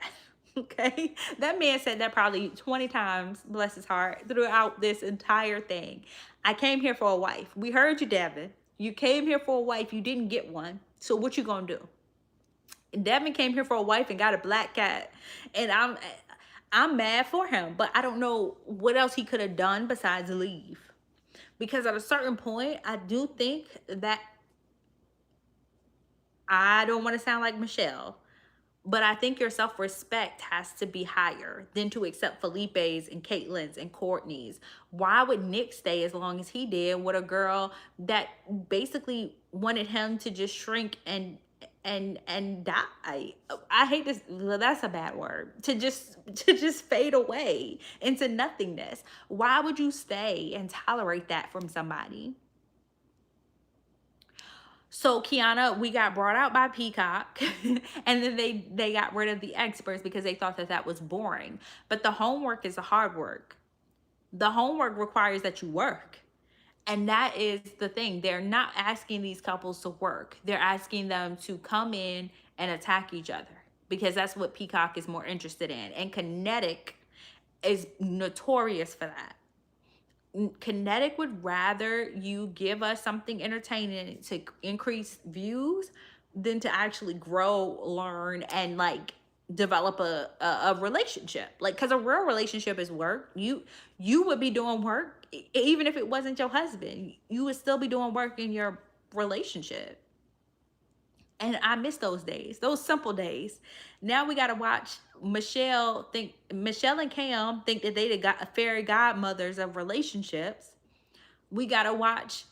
Okay, that man said that probably 20 times, bless his heart, throughout this entire thing. I came here for a wife. We heard you, Devin. You came here for a wife. You didn't get one. So what you gonna do? Devin came here for a wife and got a black cat, and I'm mad for him, but I don't know what else he could have done besides leave. Because at a certain point, I do think that, I don't want to sound like Michelle, but I think your self-respect has to be higher than to accept Felipe's and Caitlyn's and Courtney's. Why would Nick stay as long as he did with a girl that basically wanted him to just shrink and die? I hate this, that's a bad word. To just fade away into nothingness. Why would you stay and tolerate that from somebody? So Kiana, we got brought out by Peacock, and then they got rid of the experts because they thought that that was boring. But the homework is the hard work. The homework requires that you work. And that is the thing. They're not asking these couples to work. They're asking them to come in and attack each other, because that's what Peacock is more interested in. And Kinetic is notorious for that. Kinetic would rather you give us something entertaining to increase views than to actually grow, learn, and like develop a relationship. Like, because a real relationship is work. You would be doing work even if it wasn't your husband. You would still be doing work in your relationship. And I miss those days, those simple days. Now we gotta watch Michelle and Cam think that they got fairy godmothers of relationships. We gotta watch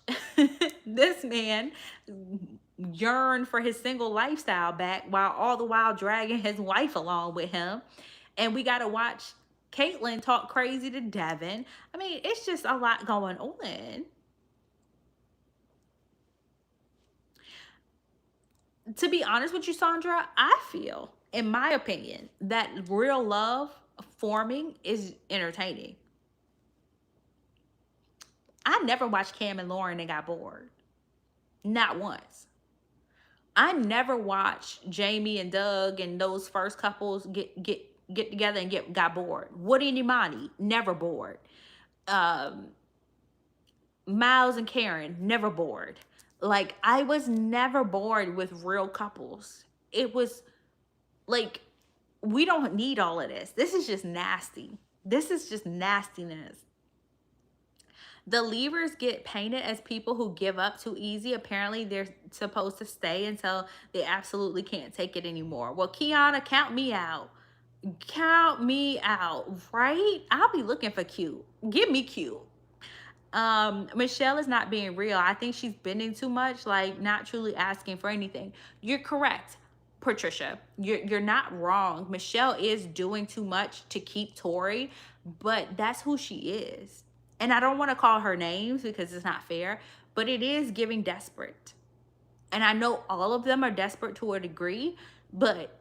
this man yearn for his single lifestyle back, while all the while dragging his wife along with him. And we gotta watch Caitlyn talk crazy to Devin. I mean, it's just a lot going on. To be honest with you, Sandra, I feel, in my opinion, that real love forming is entertaining. I never watched Cam and Lauren and got bored. Not once. I never watched Jamie and Doug and those first couples get together and got bored. Woody and Imani, never bored. Miles and Karen, never bored. Like, I was never bored with real couples. It was like, we don't need all of this. This is just nasty. This is just nastiness. The leavers get painted as people who give up too easy. Apparently, they're supposed to stay until they absolutely can't take it anymore. Well, Kiana, count me out. Count me out, right? I'll be looking for cute. Give me cute. Michelle is not being real. I think she's bending too much, like not truly asking for anything. You're correct, Patricia. You're not wrong. Michelle is doing too much to keep Tori, but that's who she is. And I don't want to call her names because it's not fair, but it is giving desperate. And I know all of them are desperate to a degree, but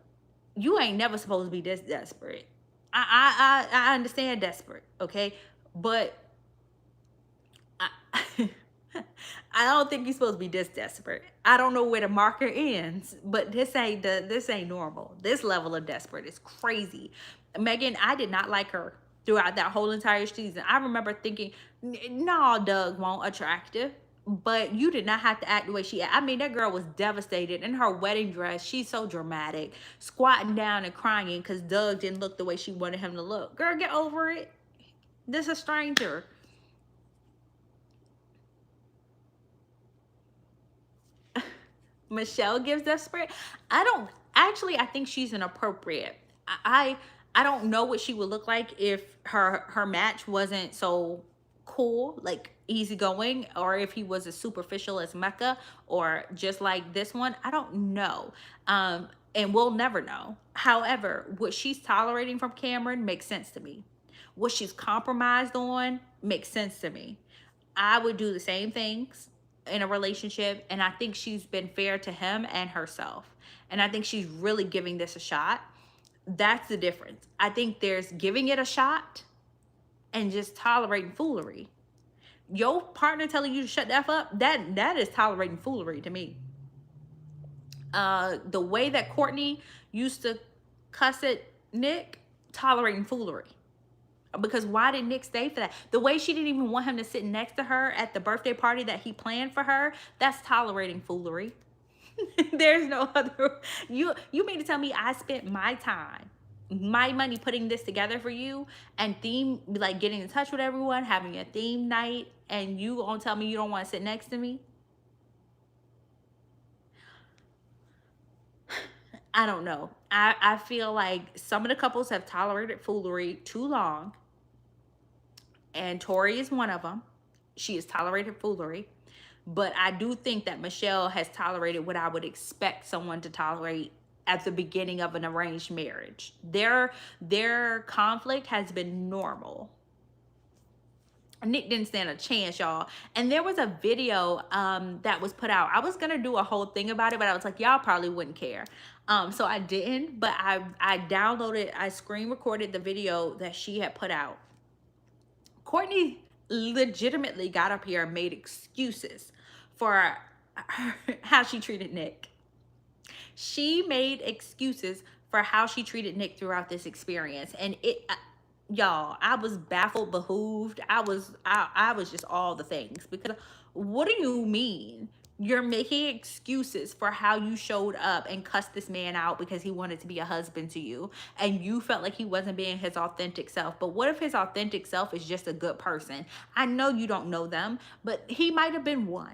you ain't never supposed to be this desperate. I understand desperate, okay? But I, I don't think you're supposed to be this desperate. I don't know where the marker ends, but this ain't normal. This level of desperate is crazy. Megan, I did not like her throughout that whole entire season. I remember thinking, no, Doug won't attractive. But you did not have to act the way she acted. I mean, that girl was devastated in her wedding dress. She's so dramatic, squatting down and crying because Doug didn't look the way she wanted him to look. Girl, get over it. This is a stranger. Michelle gives desperate. I think she's inappropriate. I don't know what she would look like if her match wasn't so cool, like easygoing, or if he was as superficial as Mecca, or just like this one. I don't know. And we'll never know. However, what she's tolerating from Cameron makes sense to me. What she's compromised on makes sense to me. I would do the same things in a relationship, and I think she's been fair to him and herself. And I think she's really giving this a shot. That's the difference. I think there's giving it a shot and just tolerating foolery. Your partner telling you to shut the F up, that is tolerating foolery to me. The way that Courtney used to cuss at Nick, tolerating foolery. Because why did Nick stay for that? The way she didn't even want him to sit next to her at the birthday party that he planned for her, that's tolerating foolery. There's no other. You mean to tell me I spent my time, my money putting this together for you, and like getting in touch with everyone, having a theme night, and you gonna tell me you don't want to sit next to me? I don't know. I feel like some of the couples have tolerated foolery too long, and Tori is one of them. She has tolerated foolery. But I do think that Michelle has tolerated what I would expect someone to tolerate at the beginning of an arranged marriage. Their conflict has been normal. Nick didn't stand a chance, y'all. And there was a video that was put out. I was gonna do a whole thing about it, but I was like, y'all probably wouldn't care. So I didn't, but I screen recorded the video that she had put out. Courtney legitimately got up here and made excuses for how she treated Nick. She made excuses for how she treated Nick throughout this experience. And y'all, I was baffled, behooved. I was just all the things, because what do you mean you're making excuses for how you showed up and cussed this man out because he wanted to be a husband to you, and you felt like he wasn't being his authentic self? But what if his authentic self is just a good person? I know you don't know them, but he might have been one.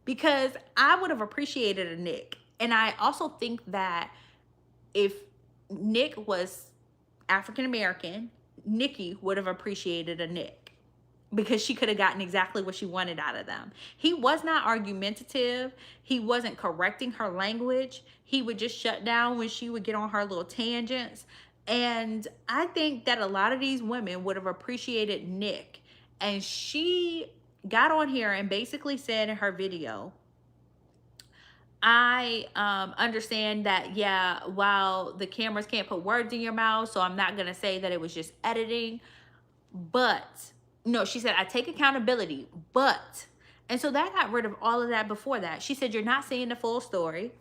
Because I would have appreciated a Nick. And I also think that if Nick was African American, Nikki would have appreciated a Nick, because she could have gotten exactly what she wanted out of them. He was not argumentative. He wasn't correcting her language. He would just shut down when she would get on her little tangents. And I think that a lot of these women would have appreciated Nick. And she got on here and basically said in her video, I understand that, yeah, while the cameras can't put words in your mouth, so I'm not going to say that it was just editing. But, no, she said, I take accountability, but. And so that got rid of all of that before that. She said, you're not saying the full story.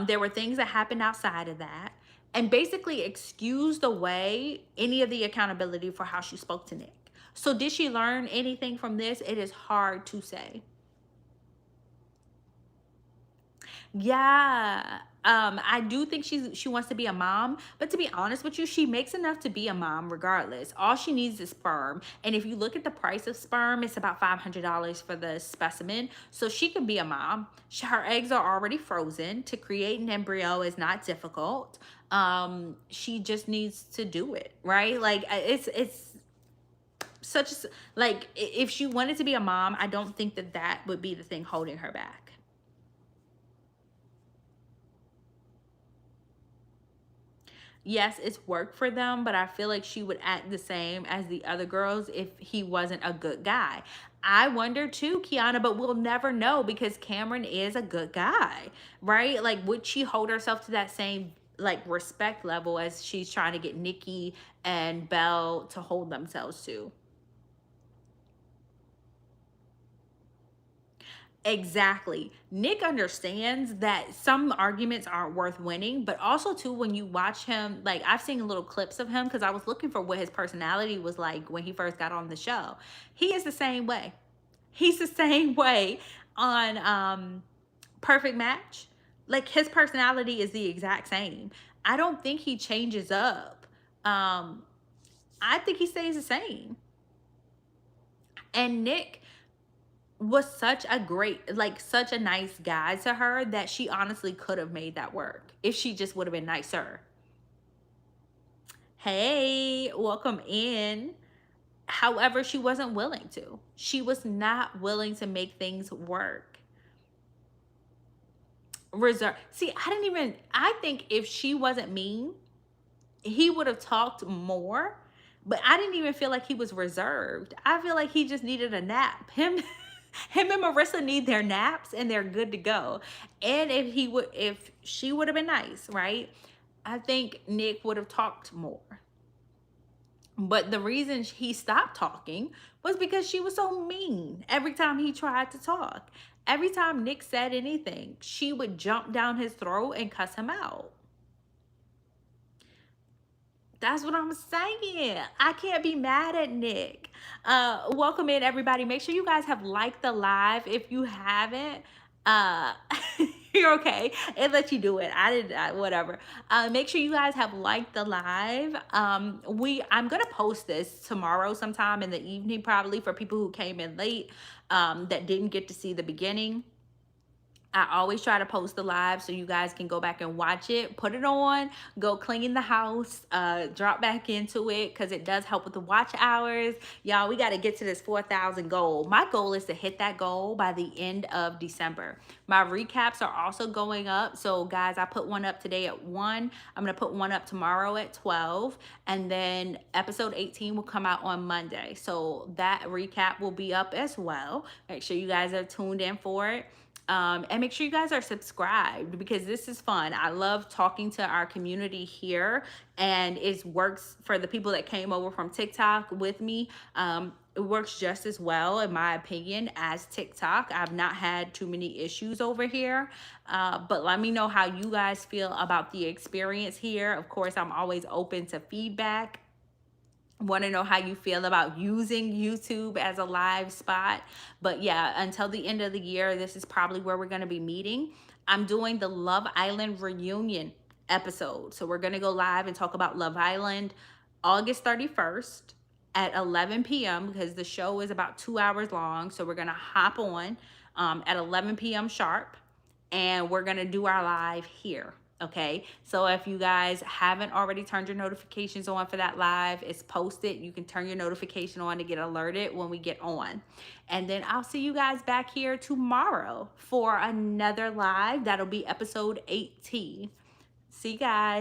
There were things that happened outside of that. And basically excused away any of the accountability for how she spoke to Nick. So did she learn anything from this? It is hard to say. Yeah, I do think she wants to be a mom, but to be honest with you, she makes enough to be a mom regardless. All she needs is sperm, and if you look at the price of sperm, it's about $500 for the specimen, so she can be a mom. Her eggs are already frozen. To create an embryo is not difficult. She just needs to do it, right? Like it's such a like if she wanted to be a mom, I don't think that that would be the thing holding her back. Yes, it's work for them, but I feel like she would act the same as the other girls if he wasn't a good guy. I wonder too, Kiana, but we'll never know because Cameron is a good guy, right? Like, would she hold herself to that same like respect level as she's trying to get Nikki and Belle to hold themselves to? Exactly. Nick understands that some arguments aren't worth winning, but also too when you watch him, like I've seen little clips of him because I was looking for what his personality was like when he first got on the show. He is the same way. He's the same way on Perfect Match. Like his personality is the exact same. I don't think he changes up. Um I think he stays the same. And Nick was such a great, like such a nice guy to her that she honestly could have made that work if she just would have been nicer. Hey, welcome in. However, she wasn't willing to. She was not willing to make things work. Reserve. See, I think if she wasn't mean, he would have talked more, but I didn't even feel like he was reserved. I feel like he just needed a nap. Him and Marissa need their naps and they're good to go. And if she would have been nice, right? I think Nick would have talked more. But the reason he stopped talking was because she was so mean every time he tried to talk. Every time Nick said anything, she would jump down his throat and cuss him out. That's what I'm saying. I can't be mad at Nick. Welcome in, everybody. Make sure you guys have liked the live. If you haven't, uh, you're okay. It lets you do it. I did whatever. Make sure you guys have liked the live. I'm gonna post this tomorrow sometime in the evening, probably for people who came in late, that didn't get to see the beginning. I always try to post the live so you guys can go back and watch it, put it on, go clean the house, drop back into it because it does help with the watch hours. Y'all, we got to get to this 4,000 goal. My goal is to hit that goal by the end of December. My recaps are also going up. So guys, I put one up today at 1. I'm going to put one up tomorrow at 12. And then episode 18 will come out on Monday. So that recap will be up as well. Make sure you guys are tuned in for it. And make sure you guys are subscribed because this is fun. I love talking to our community here, and it works for the people that came over from TikTok with me. It works just as well, in my opinion, as TikTok. I've not had too many issues over here, but let me know how you guys feel about the experience here. Of course, I'm always open to feedback. Want to know how you feel about using YouTube as a live spot. But yeah, until the end of the year, this is probably where we're going to be meeting. I'm doing the Love Island reunion episode. So we're going to go live and talk about Love Island August 31st at 11 p.m. because the show is about 2 hours long. So we're going to hop on at 11 p.m. sharp, and we're going to do our live here. Okay, so if you guys haven't already turned your notifications on for that live, it's posted. You can turn your notification on to get alerted when we get on. And then I'll see you guys back here tomorrow for another live. That'll be episode 18. See you guys.